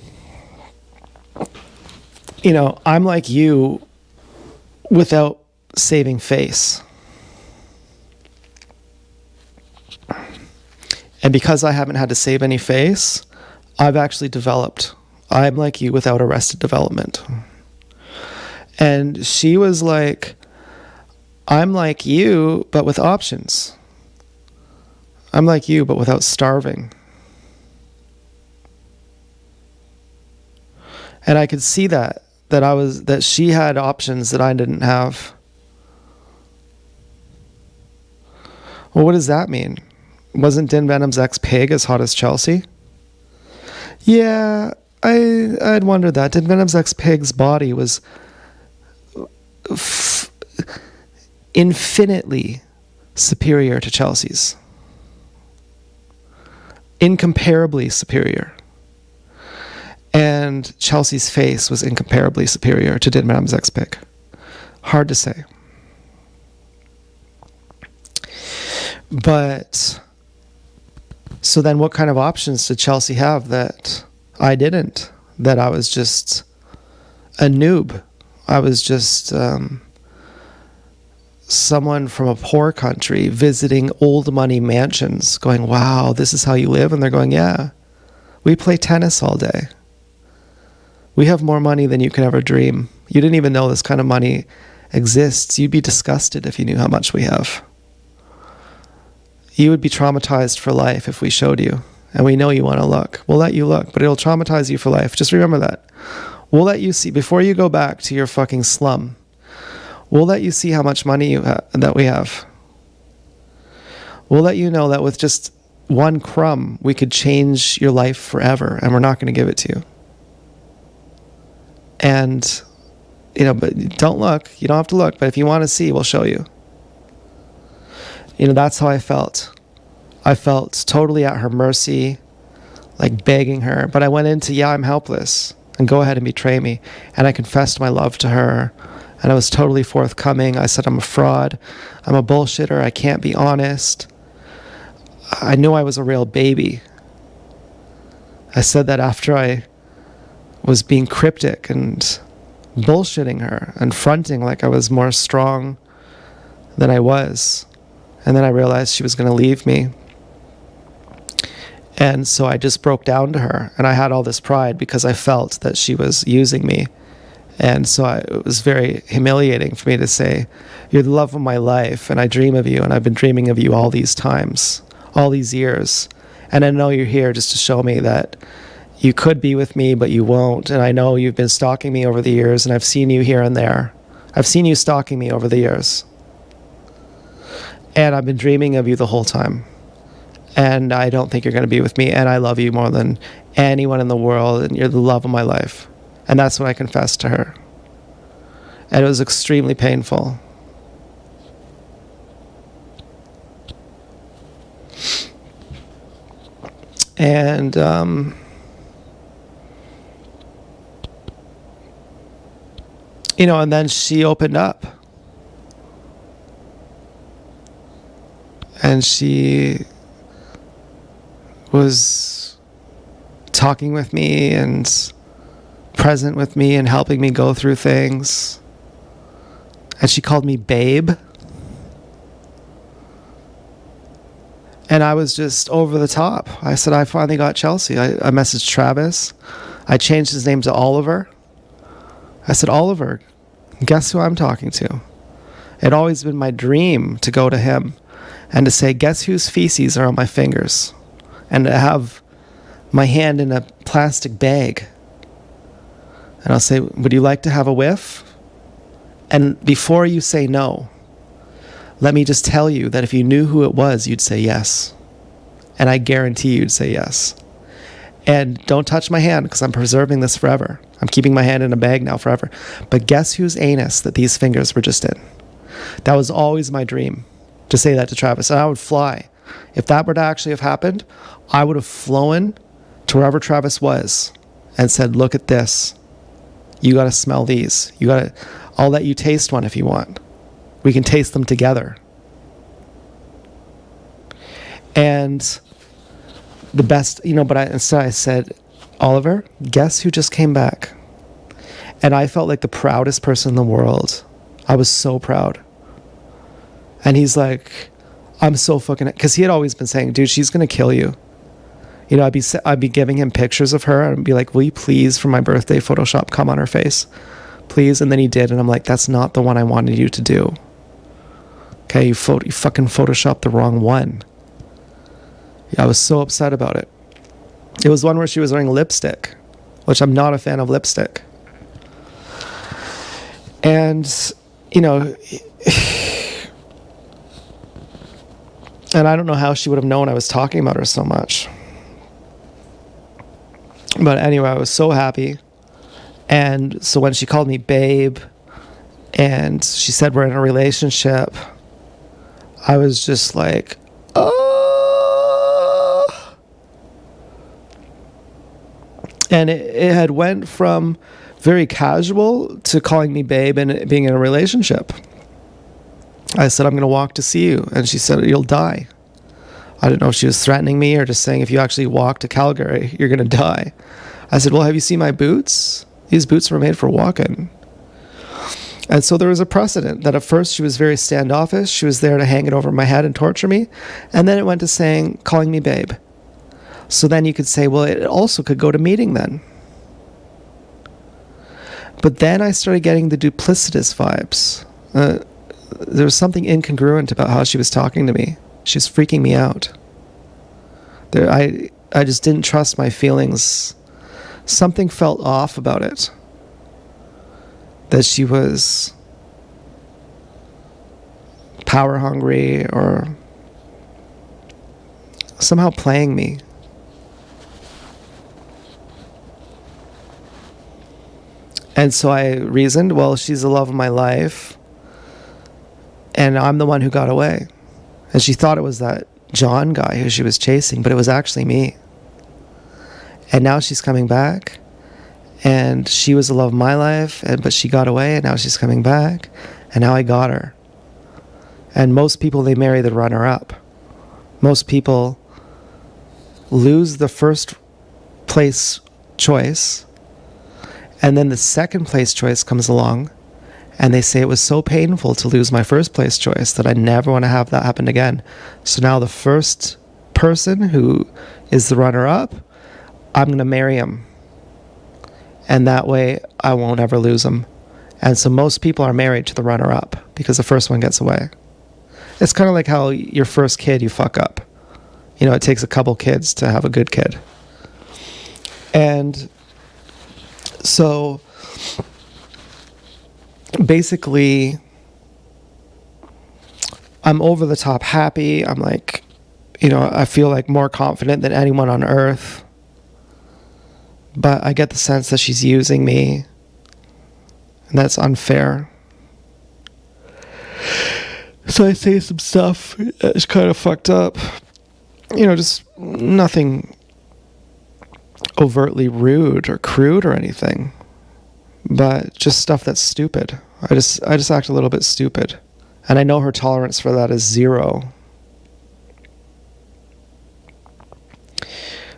I'm like you without saving face. And because I haven't had to save any face, I've actually developed. I'm like you without Arrested Development. And she was like, I'm like you, but with options. I'm like you, but without starving. And I could see that she had options that I didn't have. Well, what does that mean? Wasn't Din Venom's ex-pig as hot as Chelsea? Yeah, I'd wondered that. Din Venom's ex-pig's body was infinitely superior to Chelsea's. Incomparably superior. And Chelsea's face was incomparably superior to Did Madame Z's pic. Hard to say. But, so then what kind of options did Chelsea have that I didn't? That I was just a noob. I was just someone from a poor country visiting old money mansions going, wow, this is how you live? And they're going, yeah, we play tennis all day. We have more money than you can ever dream. You didn't even know this kind of money exists. You'd be disgusted if you knew how much we have. You would be traumatized for life if we showed you. And we know you want to look. We'll let you look, but it'll traumatize you for life. Just remember that. We'll let you see, before you go back to your fucking slum, we'll let you see how much money that we have. We'll let you know that with just one crumb, we could change your life forever, and we're not going to give it to you. And, but don't look. You don't have to look, but if you want to see, we'll show you. That's how I felt. I felt totally at her mercy, like begging her. But I went into, I'm helpless, and go ahead and betray me. And I confessed my love to her, and I was totally forthcoming. I said, I'm a fraud. I'm a bullshitter. I can't be honest. I knew I was a real baby. I said that after I was being cryptic and bullshitting her and fronting like I was more strong than I was. And then I realized she was going to leave me. And so I just broke down to her, and I had all this pride because I felt that she was using me. And so it was very humiliating for me to say, you're the love of my life, and I dream of you, and I've been dreaming of you all these times, all these years. And I know you're here just to show me that you could be with me, but you won't. And I know you've been stalking me over the years, and I've seen you here and there. I've seen you stalking me over the years. And I've been dreaming of you the whole time. And I don't think you're going to be with me. And I love you more than anyone in the world. And you're the love of my life. And that's what I confessed to her. And it was extremely painful. And, and then she opened up. And she was talking with me and present with me and helping me go through things. And she called me babe. And I was just over the top. I said, I finally got Chelsea. I messaged Travis. I changed his name to Oliver. I said, Oliver, guess who I'm talking to? It'd always been my dream to go to him and to say, guess whose feces are on my fingers? And to have my hand in a plastic bag. And I'll say, would you like to have a whiff? And before you say no, let me just tell you that if you knew who it was, you'd say yes. And I guarantee you'd say yes. And don't touch my hand because I'm preserving this forever. I'm keeping my hand in a bag now forever. But guess whose anus that these fingers were just in? That was always my dream, to say that to Travis. And I would fly. If that were to actually have happened, I would have flown to wherever Travis was and said, look at this. You got to smell these. I'll let you taste one if you want. We can taste them together. And the best, instead I said, Oliver, guess who just came back? And I felt like the proudest person in the world. I was so proud. And he's like, I'm so fucking, because he had always been saying, dude, she's going to kill you. I'd be giving him pictures of her and be like, will you please, for my birthday, Photoshop come on her face? Please. And then he did. And I'm like, that's not the one I wanted you to do. Okay, you fucking Photoshopped the wrong one. Yeah, I was so upset about it. It was one where she was wearing lipstick, which I'm not a fan of lipstick. And, and I don't know how she would have known I was talking about her so much. But anyway, I was so happy. And so when she called me babe and she said we're in a relationship, I was just like, oh. And it had went from very casual to calling me babe and being in a relationship. I said, I'm going to walk to see you. And she said, you'll die. I didn't know if she was threatening me or just saying, if you actually walk to Calgary, you're going to die. I said, well, have you seen my boots? These boots were made for walking. And so there was a precedent that at first she was very standoffish. She was there to hang it over my head and torture me. And then it went to calling me babe. So then you could say, well, it also could go to meeting then. But then I started getting the duplicitous vibes. There was something incongruent about how she was talking to me. She was freaking me out. I just didn't trust my feelings. Something felt off about it. That she was power hungry or somehow playing me. And so I reasoned, well, she's the love of my life, and I'm the one who got away. And she thought it was that John guy who she was chasing, but it was actually me. And now she's coming back, and she was the love of my life, but she got away, and now she's coming back, and now I got her. And most people, they marry the runner-up. Most people lose the first place choice, and then the second place choice comes along, and they say it was so painful to lose my first place choice that I never want to have that happen again. So now the first person who is the runner-up, I'm going to marry him. And that way I won't ever lose him. And so most people are married to the runner-up because the first one gets away. It's kind of like how your first kid you fuck up. You know, it takes a couple kids to have a good kid. And so basically I'm over the top happy. I'm like, you know, I feel like more confident than anyone on earth. But I get the sense that she's using me, and that's unfair. So I say some stuff that's kind of fucked up. You know, just nothing overtly rude or crude or anything, but just stuff that's stupid. I just act a little bit stupid, and I know her tolerance for that is 0.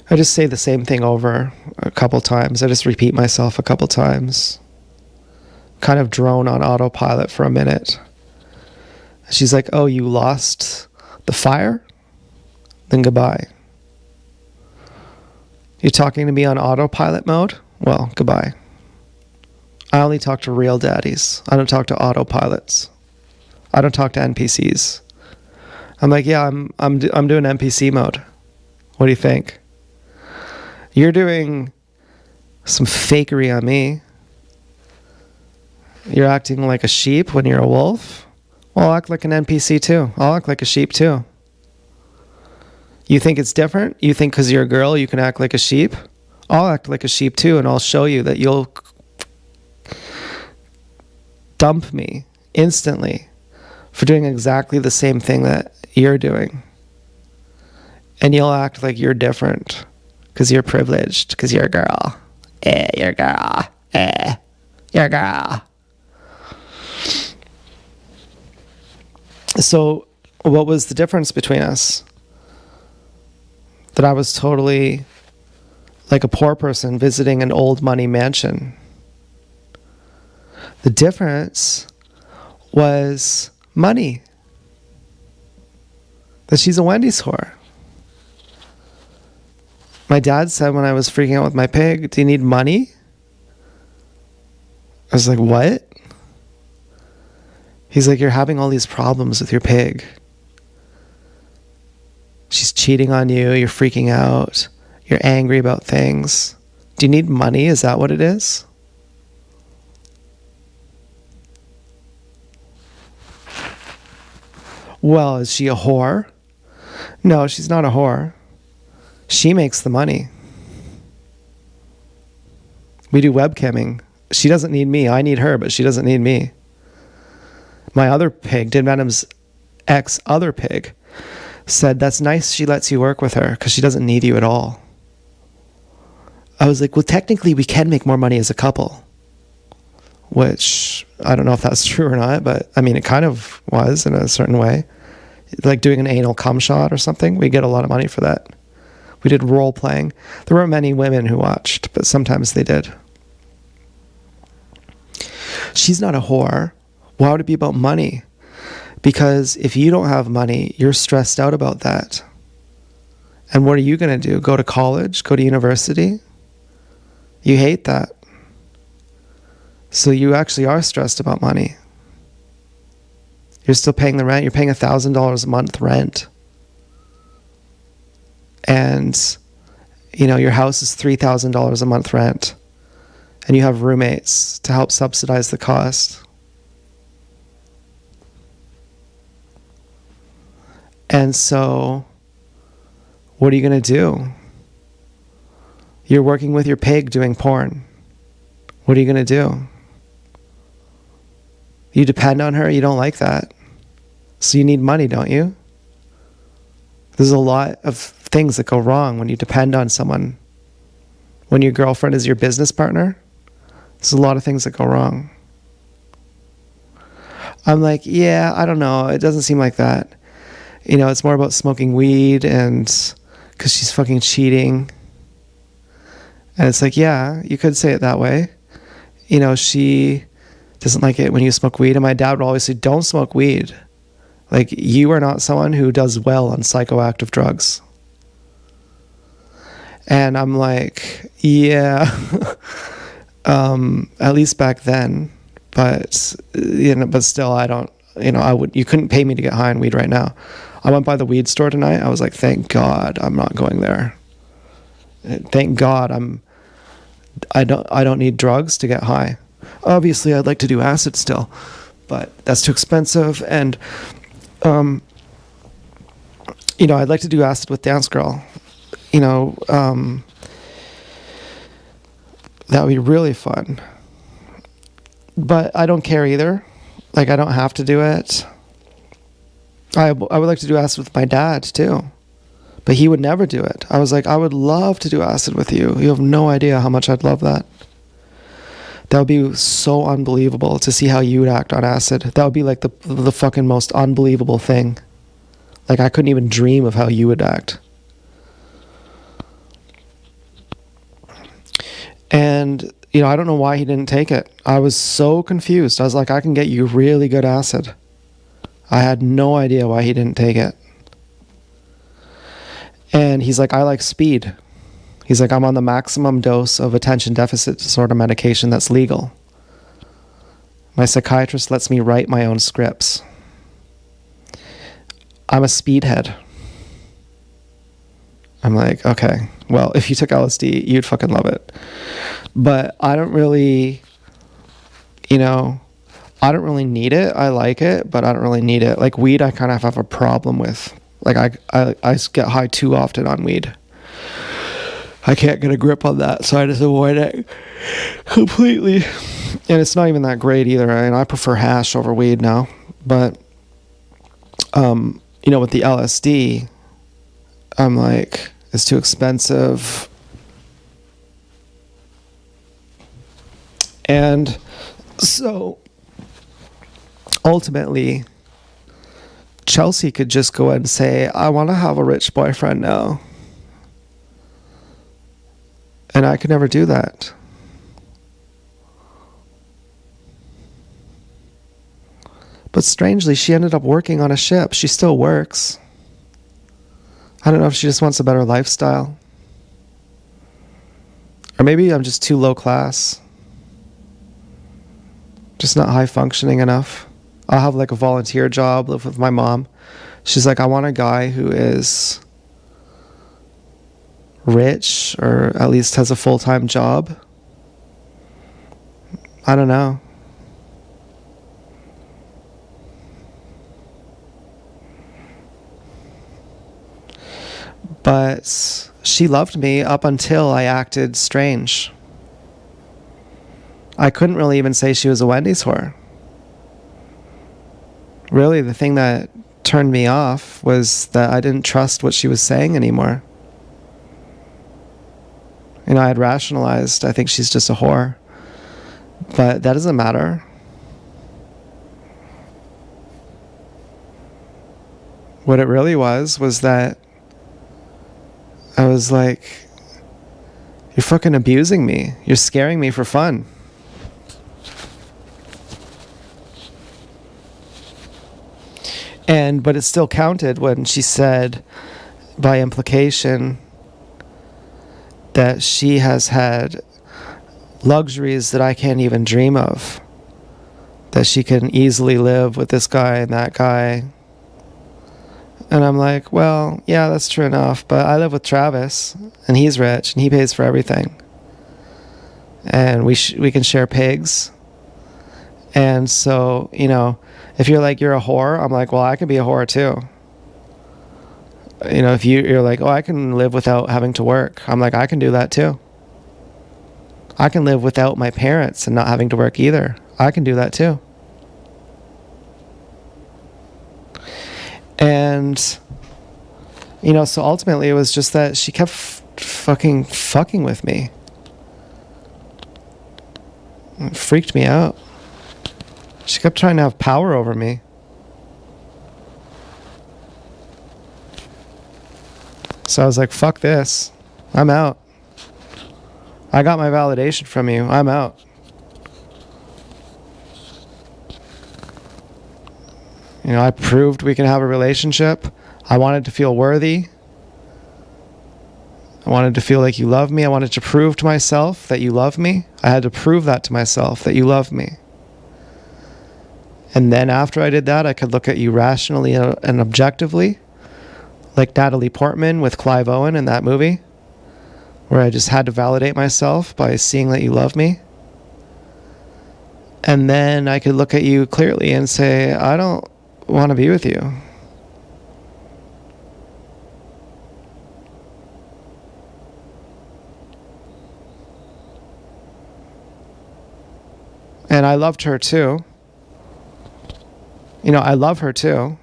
I just say the same thing over a couple times. I just repeat myself a couple times, kind of drone on autopilot for a minute. She's like, oh, you lost the fire? Then goodbye. You're talking to me on autopilot mode? Well, goodbye. I only talk to real daddies. I don't talk to autopilots. I don't talk to NPCs. I'm like, yeah, I'm doing NPC mode. What do you think? You're doing some fakery on me. You're acting like a sheep when you're a wolf. Well, I'll act like an NPC too. I'll act like a sheep too. You think it's different? You think because you're a girl you can act like a sheep? I'll act like a sheep too, and I'll show you that you'll dump me instantly for doing exactly the same thing that you're doing. And you'll act like you're different because you're privileged, because you're a girl. You're a girl. You're a girl. So what was the difference between us? That I was totally like a poor person visiting an old money mansion. The difference was money. That she's a Wendy's whore. My dad said when I was freaking out with my pig, do you need money? I was like, what? He's like, you're having all these problems with your pig. She's cheating on you, you're freaking out, you're angry about things. Do you need money? Is that what it is? Well, is she a whore? No, she's not a whore. She makes the money. We do webcamming. She doesn't need me. I need her, but she doesn't need me. my other pig, Din Venom's ex other pig, said, that's nice she lets you work with her because she doesn't need you at all. I was like, well, technically we can make more money as a couple. Which, I don't know if that's true or not, but I mean, it kind of was in a certain way. Like doing an anal cum shot or something, we get a lot of money for that. We did role playing. There weren't many women who watched, but sometimes they did. She's not a whore. Why would it be about money? Because if you don't have money, you're stressed out about that. And what are you going to do? Go to college? Go to university? You hate that. So you actually are stressed about money. You're still paying the rent. You're paying $1,000 a month rent. And, you know, your house is $3,000 a month rent. And you have roommates to help subsidize the cost. And so, what are you going to do? You're working with your pig doing porn. What are you going to do? You depend on her, you don't like that. So you need money, don't you? There's a lot of things that go wrong when you depend on someone. When your girlfriend is your business partner, there's a lot of things that go wrong. I'm like, yeah, I don't know. It doesn't seem like that. You know, it's more about smoking weed and because she's fucking cheating. And it's like, yeah, you could say it that way. You know, she doesn't like it when you smoke weed. And my dad would always say, don't smoke weed. Like, you are not someone who does well on psychoactive drugs. And I'm like, yeah, at least back then. But, you know, but still, I don't, you know, you couldn't pay me to get high on weed right now. I went by the weed store tonight. I was like, thank God I'm not going there. Thank God I don't need drugs to get high. Obviously, I'd like to do acid still, but that's too expensive. And, you know, I'd like to do acid with Dance Girl. You know, that would be really fun. But I don't care either. Like, I don't have to do it. I would like to do acid with my dad, too. But he would never do it. I was like, I would love to do acid with you. You have no idea how much I'd love that. That would be so unbelievable to see how you would act on acid. That would be like the fucking most unbelievable thing. Like, I couldn't even dream of how you would act. And, you know, I don't know why he didn't take it. I was so confused. I was like, I can get you really good acid. I had no idea why he didn't take it. And he's like, I like speed. He's like, I'm on the maximum dose of attention deficit disorder medication that's legal. My psychiatrist lets me write my own scripts. I'm a speedhead. I'm like, okay, well, if you took LSD, you'd fucking love it. But I don't really, you know, I don't really need it. I like it, but I don't really need it. Like weed, I kind of have a problem with. Like I get high too often on weed. I can't get a grip on that, so I just avoid it completely. And it's not even that great either. I mean, I prefer hash over weed now. But, you know, with the LSD, I'm like, it's too expensive. And so, ultimately, Chelsea could just go and say, I want to have a rich boyfriend now. And I could never do that. But strangely, she ended up working on a ship. She still works. I don't know if she just wants a better lifestyle. Or maybe I'm just too low class. Just not high functioning enough. I'll have like a volunteer job, live with my mom. She's like, I want a guy who is rich or at least has a full-time job. I don't know. But she loved me up until I acted strange. I couldn't really even say she was a Wendy's whore. really the thing that turned me off was that I didn't trust what she was saying anymore. You know, I had rationalized, I think she's just a whore. But that doesn't matter. What it really was that I was like, you're fucking abusing me. You're scaring me for fun. But it still counted when she said, by implication, that she has had luxuries that I can't even dream of. That she can easily live with this guy and that guy. And I'm like, well, yeah, that's true enough, but I live with Travis, and he's rich, and he pays for everything. And we can share pigs. And so, you know, if you're like, you're a whore, I'm like, well, I can be a whore too. You know, if you're like, oh, I can live without having to work, I'm like, I can do that too. I can live without my parents and not having to work either. I can do that too. And, you know, so ultimately it was just that she kept fucking with me. It freaked me out. She kept trying to have power over me. So I was like, fuck this. I'm out. I got my validation from you. I'm out. You know, I proved we can have a relationship. I wanted to feel worthy. I wanted to feel like you love me. I wanted to prove to myself that you love me. I had to prove that to myself, that you love me. And then after I did that, I could look at you rationally and objectively, like Natalie Portman with Clive Owen in that movie, where I just had to validate myself by seeing that you love me. And then I could look at you clearly and say, I don't want to be with you. And I loved her too. You know, I love her too.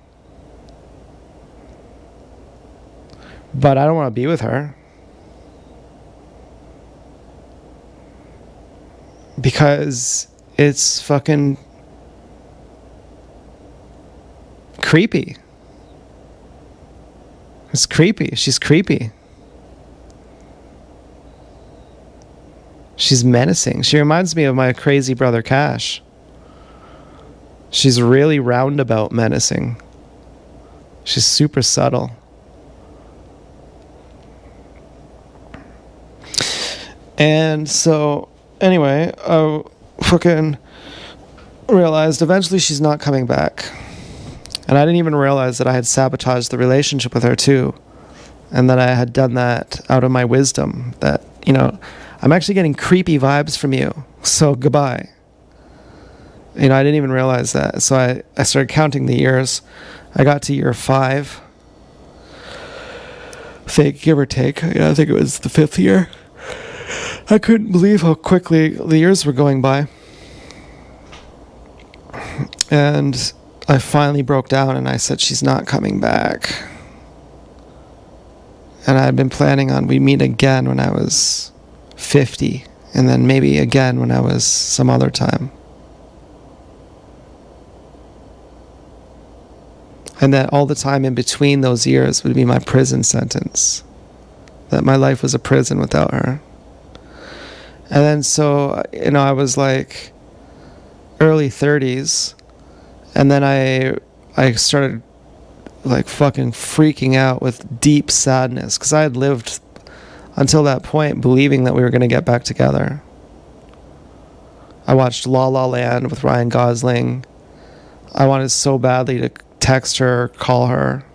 But I don't want to be with her. Because it's fucking creepy. It's creepy. She's creepy. She's menacing. She reminds me of my crazy brother Cash. She's really roundabout menacing. She's super subtle. And so, anyway, I fucking realized eventually she's not coming back. And I didn't even realize that I had sabotaged the relationship with her too. And that I had done that out of my wisdom. That, you know, I'm actually getting creepy vibes from you. So goodbye. You know, I didn't even realize that. So I started counting the years. I got to year 5. Give or take. Yeah, I think it was the 5th year. I couldn't believe how quickly the years were going by. And I finally broke down and I said, she's not coming back. And I had been planning on we meet again when I was 50. And then maybe again when I was some other time. And that all the time in between those years would be my prison sentence. That my life was a prison without her. And then so, you know, I was like early 30s. And then I started like fucking freaking out with deep sadness. Because I had lived until that point believing that we were going to get back together. I watched La La Land with Ryan Gosling. I wanted so badly to text her, call her,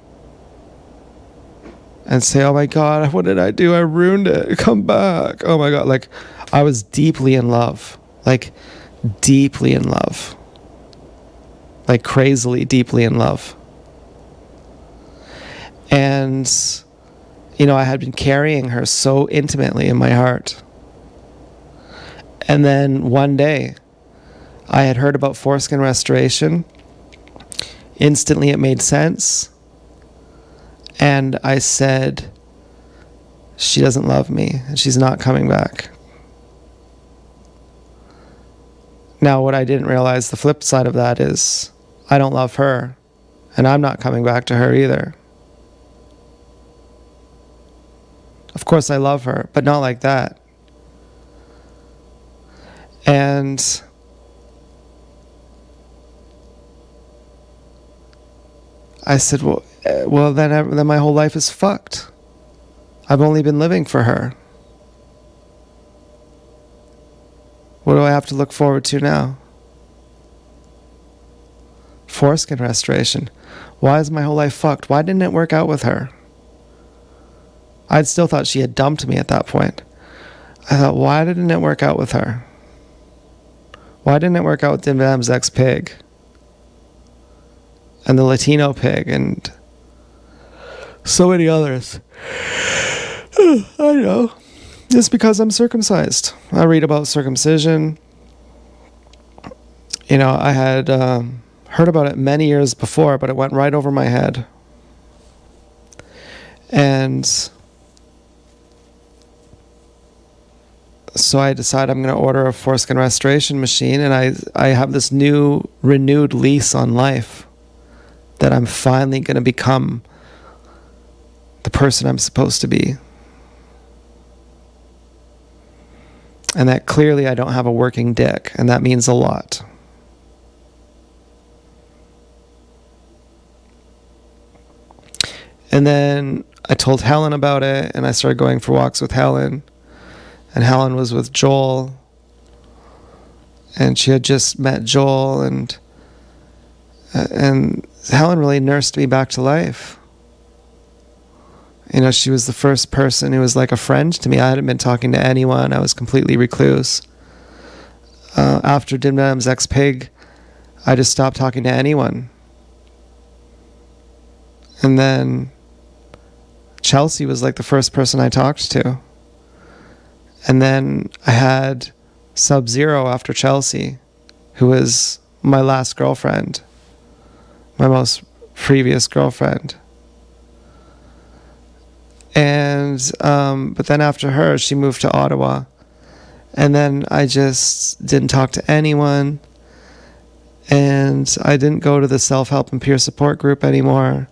and say, oh my God, what did I do? I ruined it. Come back. Oh my God. Like, I was deeply in love. Like, deeply in love. Like, crazily deeply in love. And, you know, I had been carrying her so intimately in my heart. And then one day, I had heard about foreskin restoration Instantly it made sense. And I said, she doesn't love me and she's not coming back. Now, what I didn't realize, the flip side of that is I don't love her and I'm not coming back to her either. Of course I love her, but not like that. And I said, well, then my whole life is fucked. I've only been living for her. What do I have to look forward to now? Foreskin restoration. Why is my whole life fucked? Why didn't it work out with her? I'd still thought she had dumped me at that point. I thought, why didn't it work out with her? Why didn't it work out with Dim Dam's ex-pig? And the Latino pig and so many others. I know. It's because I'm circumcised. I read about circumcision. You know, I had heard about it many years before, but it went right over my head. And so I decided I'm going to order a foreskin restoration machine, and I have this new, renewed lease on life that I'm finally going to become the person I'm supposed to be. And that clearly I don't have a working dick, and that means a lot. And then I told Helen about it, and I started going for walks with Helen. And Helen was with Joel, and she had just met Joel, and Helen really nursed me back to life. You know, she was the first person who was like a friend to me. I hadn't been talking to anyone. I was completely recluse. After Dim Dam's ex-pig, I just stopped talking to anyone. And then Chelsea was like the first person I talked to. And then I had Sub-Zero after Chelsea, who was my last girlfriend, my most previous girlfriend. And but then after her, she moved to Ottawa, and then I just didn't talk to anyone, and I didn't go to the self-help and peer support group anymore,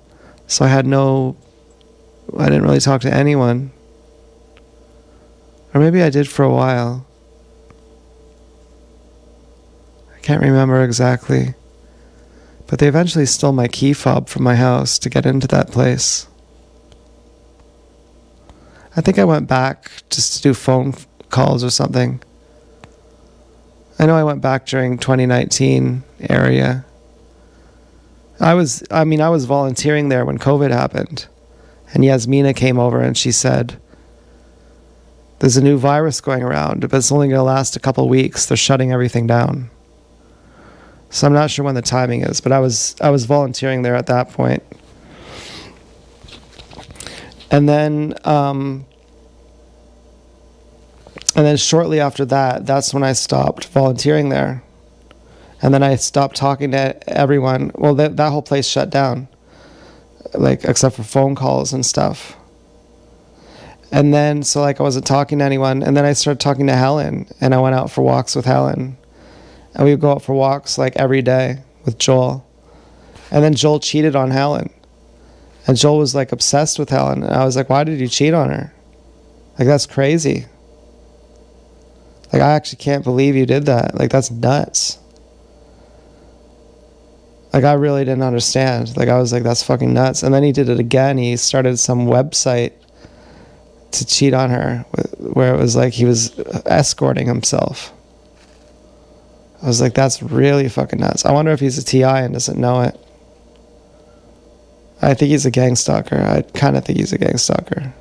so I didn't really talk to anyone. Or maybe I did for a while. I can't remember exactly. But they eventually stole my key fob from my house to get into that place. I think I went back just to do phone calls or something. I know I went back during 2019 area. I was volunteering there when COVID happened. And Yasmina came over and she said, there's a new virus going around, but it's only going to last a couple weeks. They're shutting everything down. So I'm not sure when the timing is, but I was volunteering there at that point. And then shortly after that, that's when I stopped volunteering there. And then I stopped talking to everyone. Well, that whole place shut down, like, except for phone calls and stuff. And then, so like I wasn't talking to anyone. And then I started talking to Helen, and I went out for walks with Helen. And we would go out for walks like every day with Joel. And then Joel cheated on Helen. And Joel was like obsessed with Helen. And I was like, why did you cheat on her? Like, that's crazy. Like, I actually can't believe you did that. Like, that's nuts. Like, I really didn't understand. Like, I was like, that's fucking nuts. And then he did it again. He started some website to cheat on her, where it was like he was escorting himself. I was like, that's really fucking nuts. I wonder if he's a TI and doesn't know it. I think he's a gang stalker. I kind of think he's a gang stalker.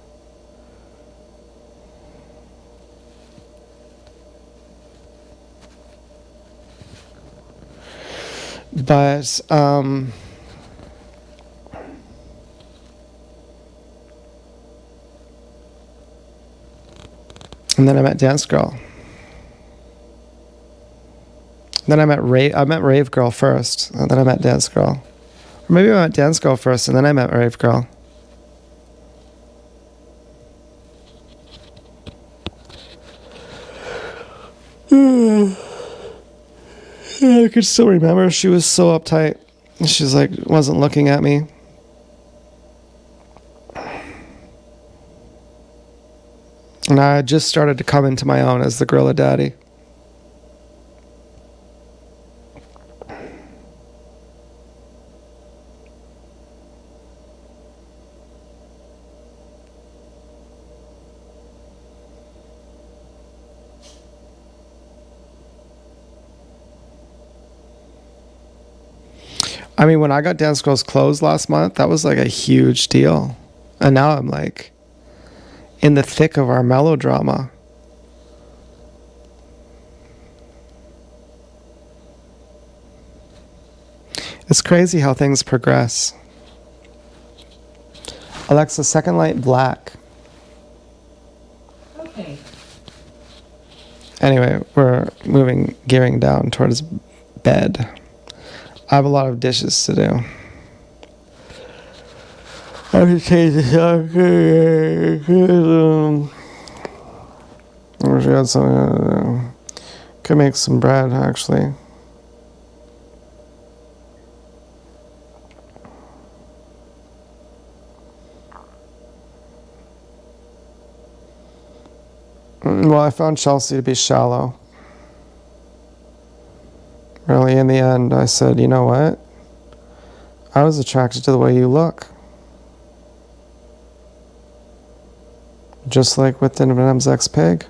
But, and then I met Dance Girl. Then I met Rave Girl first, and then I met Dance Girl. Or maybe I met dance girl first and then I met rave girl. I could still remember she was so uptight. She's like, wasn't looking at me. And I had just started to come into my own as the gorilla daddy. I mean, when I got Dance Girl's clothes last month, that was like a huge deal. And now I'm like in the thick of our melodrama. It's crazy how things progress. Alexa, second light black. Okay. Anyway, we're gearing down towards bed. I have a lot of dishes to do. I have to change the we got some. Could make some bread actually. Well, I found Chelsea to be shallow. Really, in the end, I said, you know what? I was attracted to the way you look. Just like with Dinnerman's ex-pig.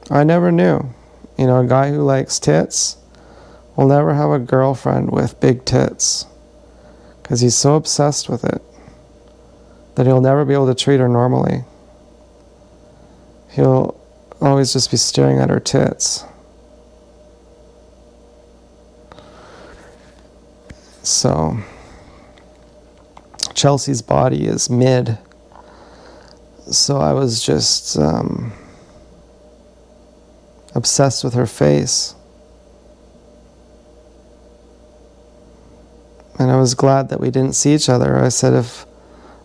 I never knew. You know, a guy who likes tits will never have a girlfriend with big tits. Because he's so obsessed with it that he'll never be able to treat her normally. He'll always just be staring at her tits. So, Chelsea's body is mid. So I was just obsessed with her face. And I was glad that we didn't see each other. I said if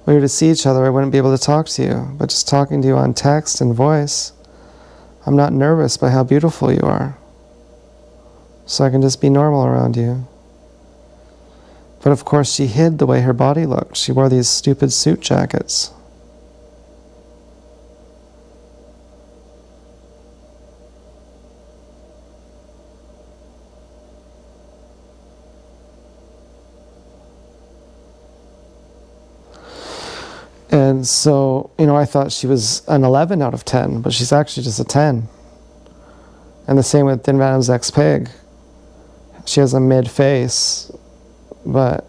we were to see each other, I wouldn't be able to talk to you. But just talking to you on text and voice, I'm not nervous by how beautiful you are. So I can just be normal around you. But of course she hid the way her body looked. She wore these stupid suit jackets. And so, you know, I thought she was an 11 out of 10, but she's actually just a 10. And the same with Din Madam's ex-pig. She has a mid face, but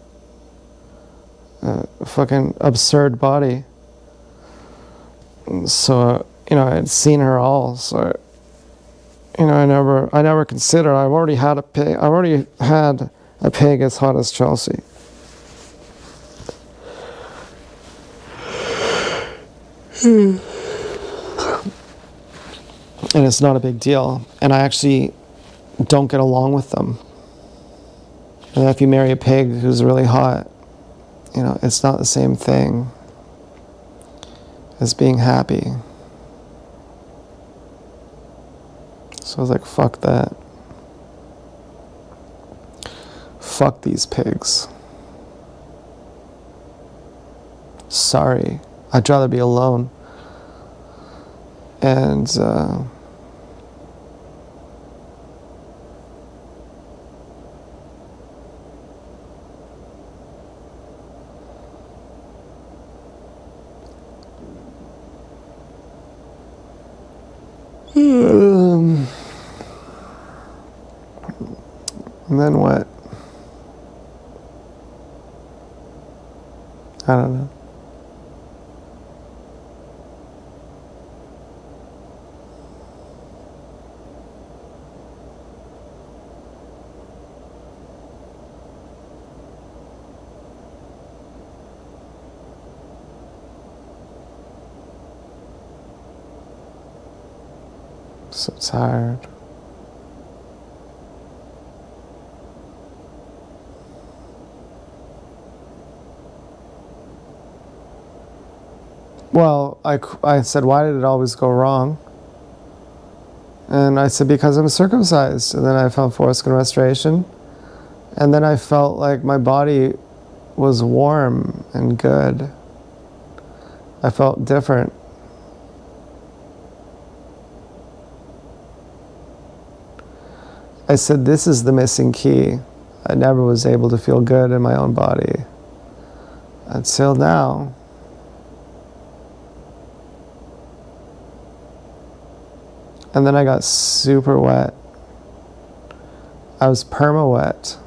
a fucking absurd body. So, you know, I'd seen her all, so, you know, I never considered, I've already had a pig as hot as Chelsea. And it's not a big deal. And I actually don't get along with them. And if you marry a pig who's really hot, you know, it's not the same thing as being happy. So I was like, fuck that. Fuck these pigs. Sorry. I'd rather be alone. And and then what? I don't know. So tired. Well, I said, why did it always go wrong? And I said, because I'm circumcised. And then I found foreskin restoration. And then I felt like my body was warm and good. I felt different. I said, this is the missing key. I never was able to feel good in my own body until now. And then I got super wet. I was perma-wet.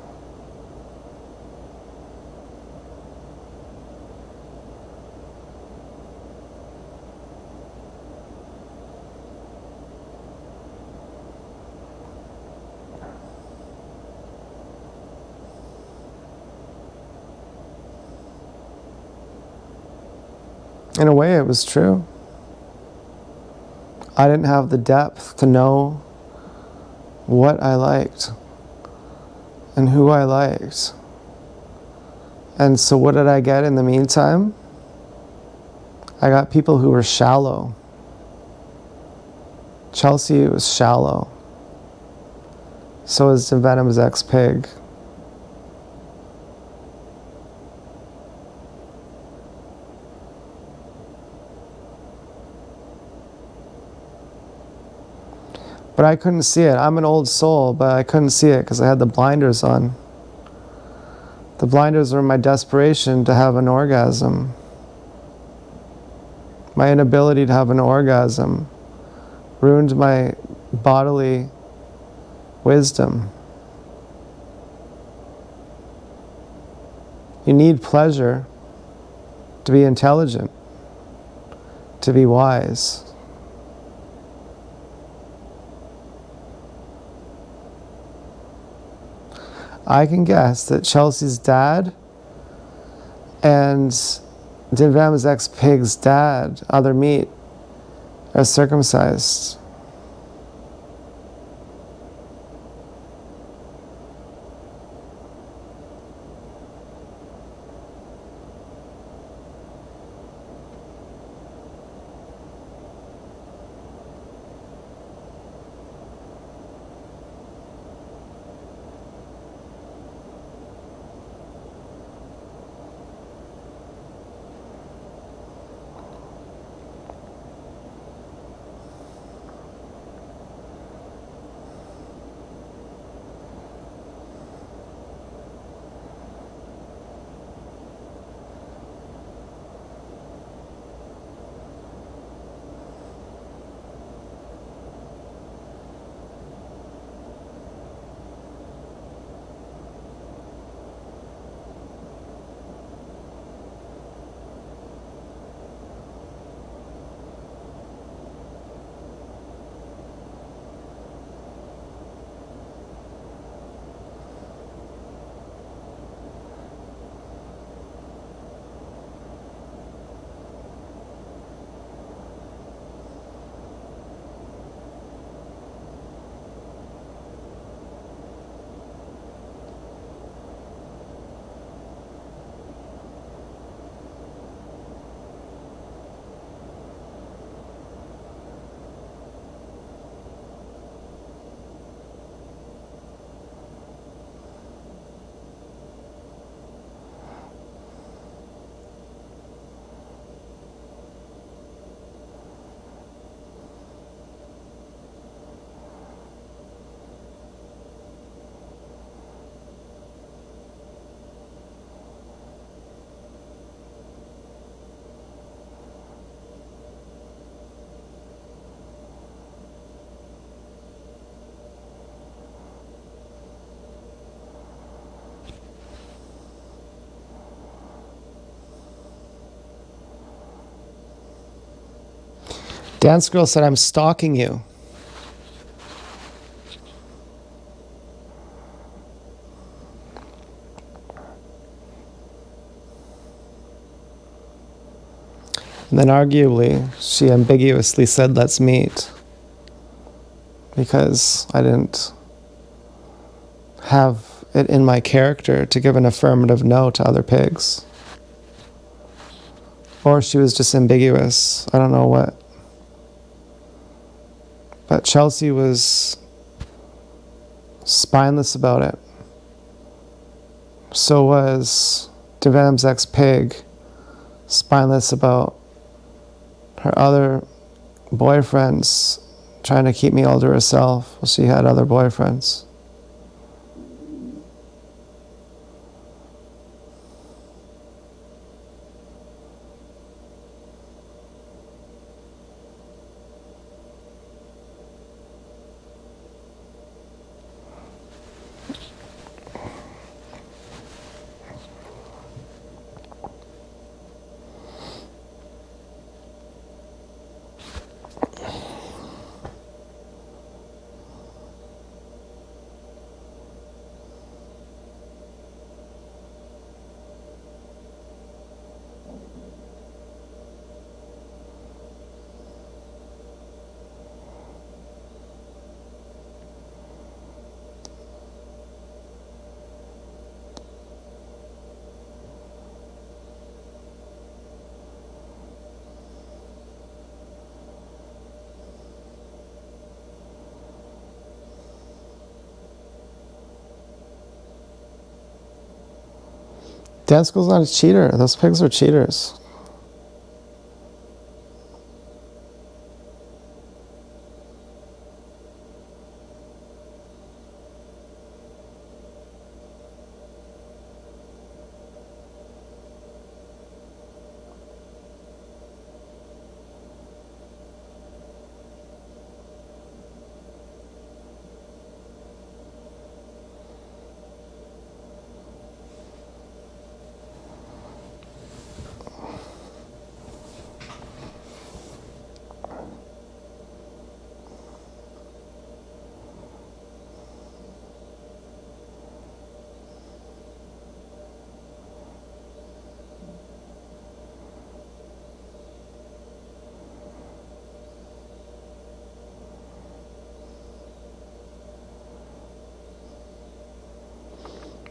In a way, it was true. I didn't have the depth to know what I liked and who I liked. And so what did I get in the meantime? I got people who were shallow. Chelsea was shallow. So is Venom's ex-pig. But I couldn't see it. I'm an old soul, but I couldn't see it because I had the blinders on. The blinders were my desperation to have an orgasm. My inability to have an orgasm ruined my bodily wisdom. You need pleasure to be intelligent, to be wise. I can guess that Chelsea's dad and Dinvam's ex-pig's dad, other meat, are circumcised. Dance Girl said, I'm stalking you. And then arguably, she ambiguously said, let's meet. because I didn't have it in my character to give an affirmative no to other pigs. Or she was just ambiguous. I don't know what. But Chelsea was spineless about it. So was Devanam's ex-pig spineless about her other boyfriends trying to keep me all to herself while she had other boyfriends. Dance School's not a cheater. Those pigs are cheaters.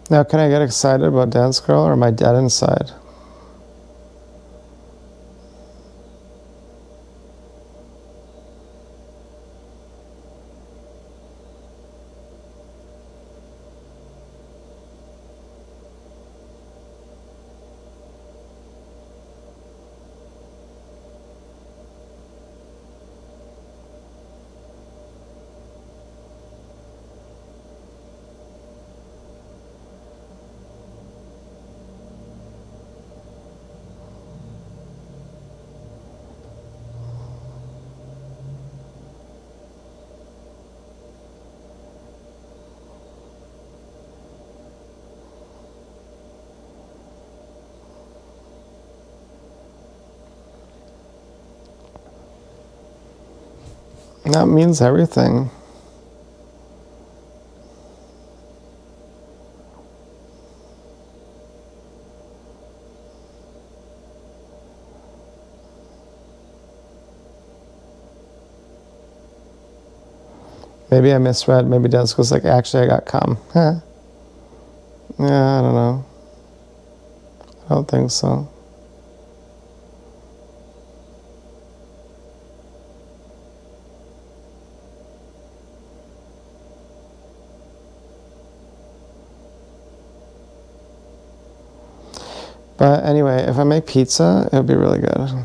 Now, can I get excited about Dance Girl, or am I dead inside? That means everything. Maybe I misread. Maybe Dance goes like, actually, I got cum. Huh. Yeah, I don't know. I don't think so. But anyway, if I make pizza, it would be really good.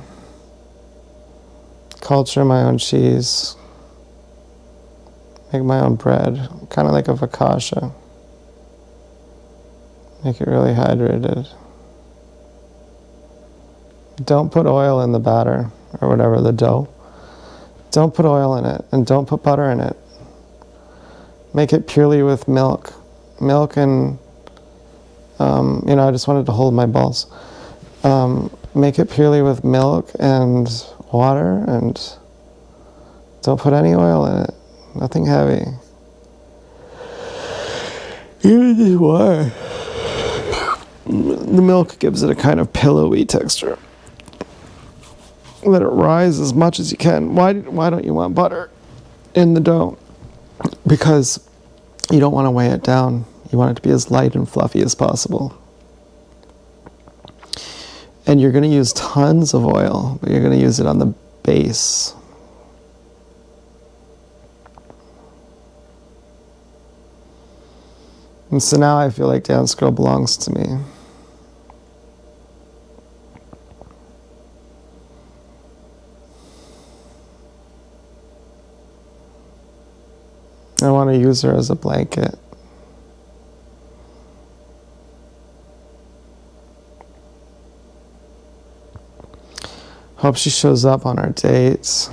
Culture my own cheese. Make my own bread. Kind of like a focaccia. Make it really hydrated. Don't put oil in the batter, or whatever, the dough. Don't put oil in it, and don't put butter in it. Make it purely with milk. Milk and I just wanted to hold my balls. Make it purely with milk and water, and don't put any oil in it. Nothing heavy. Even just water. The milk gives it a kind of pillowy texture. Let it rise as much as you can. Why don't you want butter in the dough? because you don't want to weigh it down. You want it to be as light and fluffy as possible. And you're going to use tons of oil, but you're going to use it on the base. And so now I feel like Dance Girl belongs to me. I want to use her as a blanket. Hope she shows up on our dates.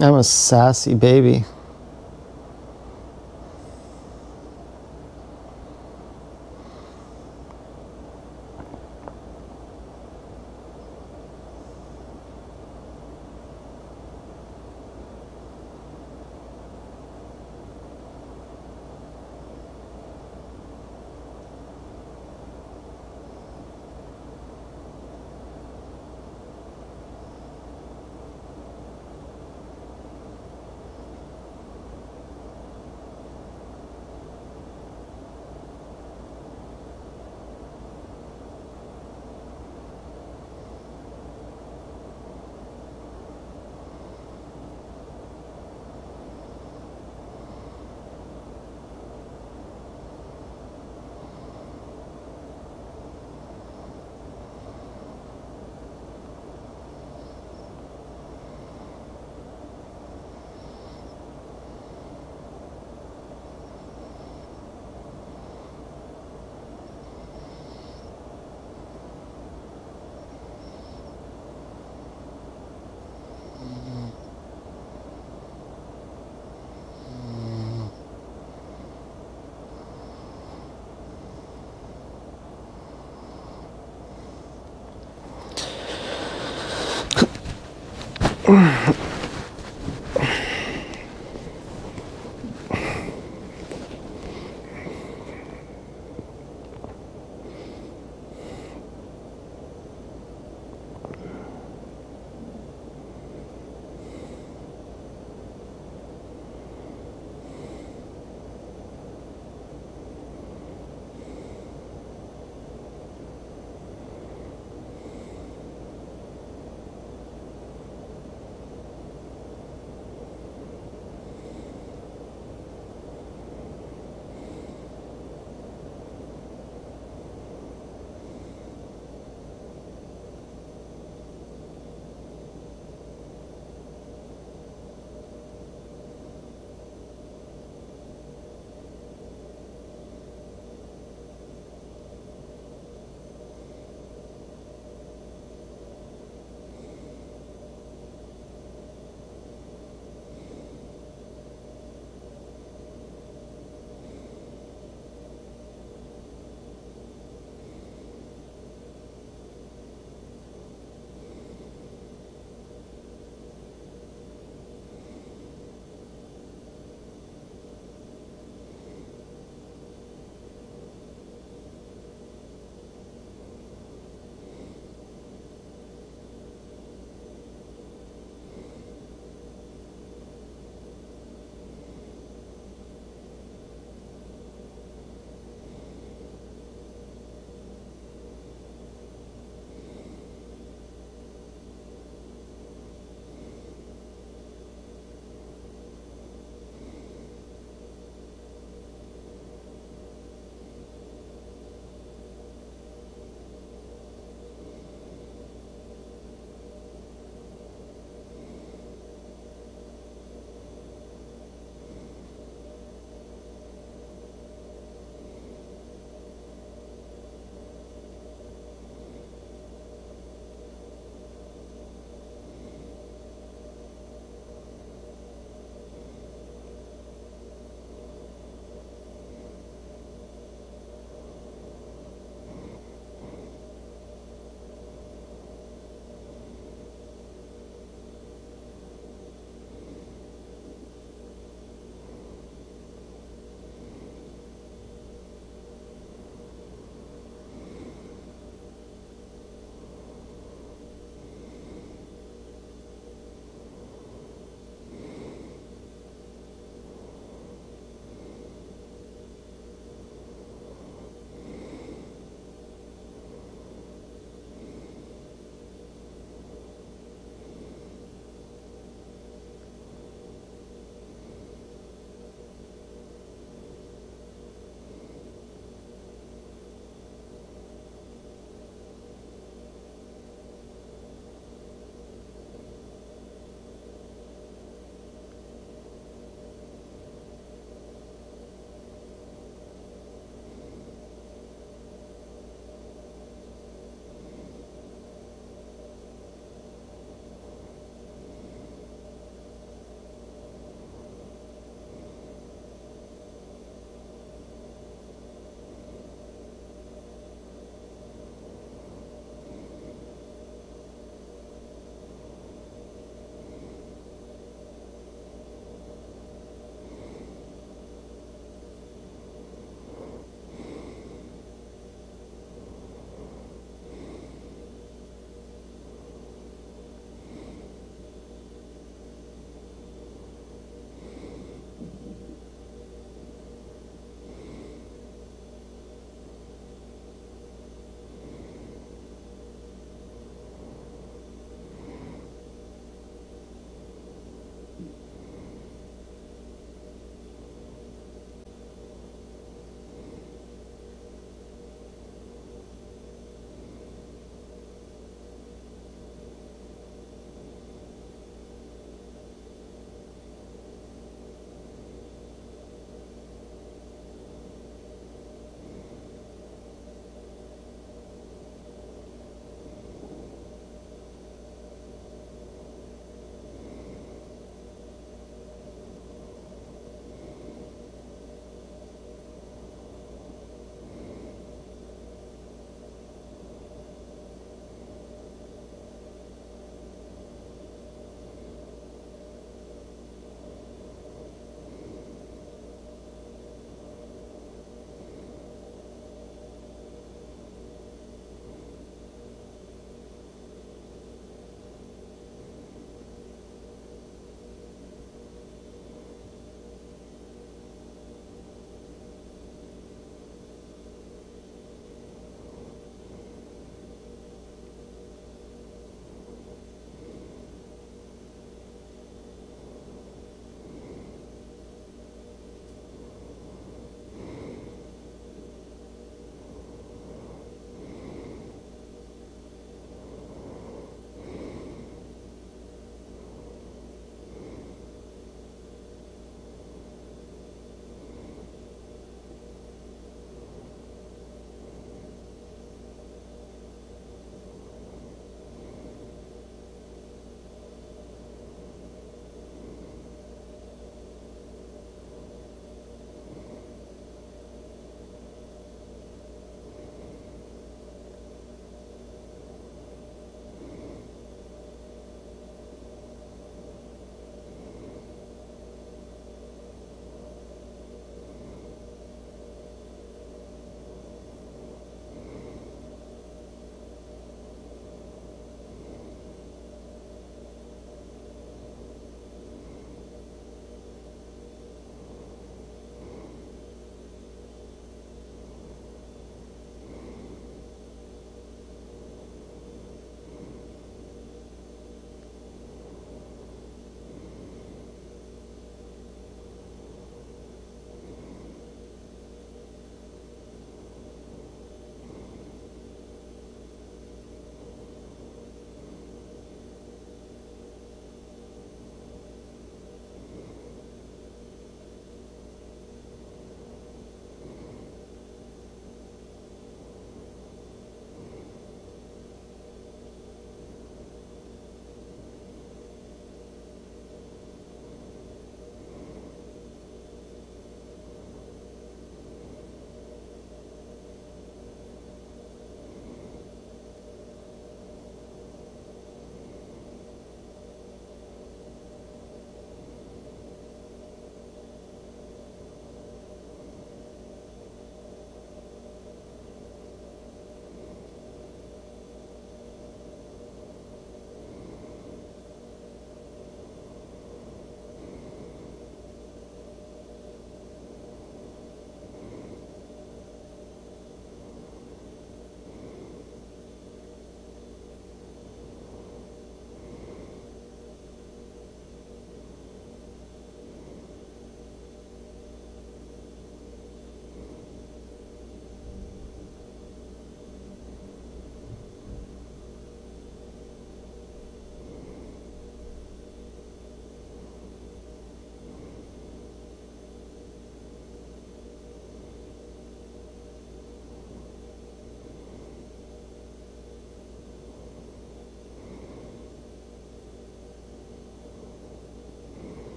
I'm a sassy baby.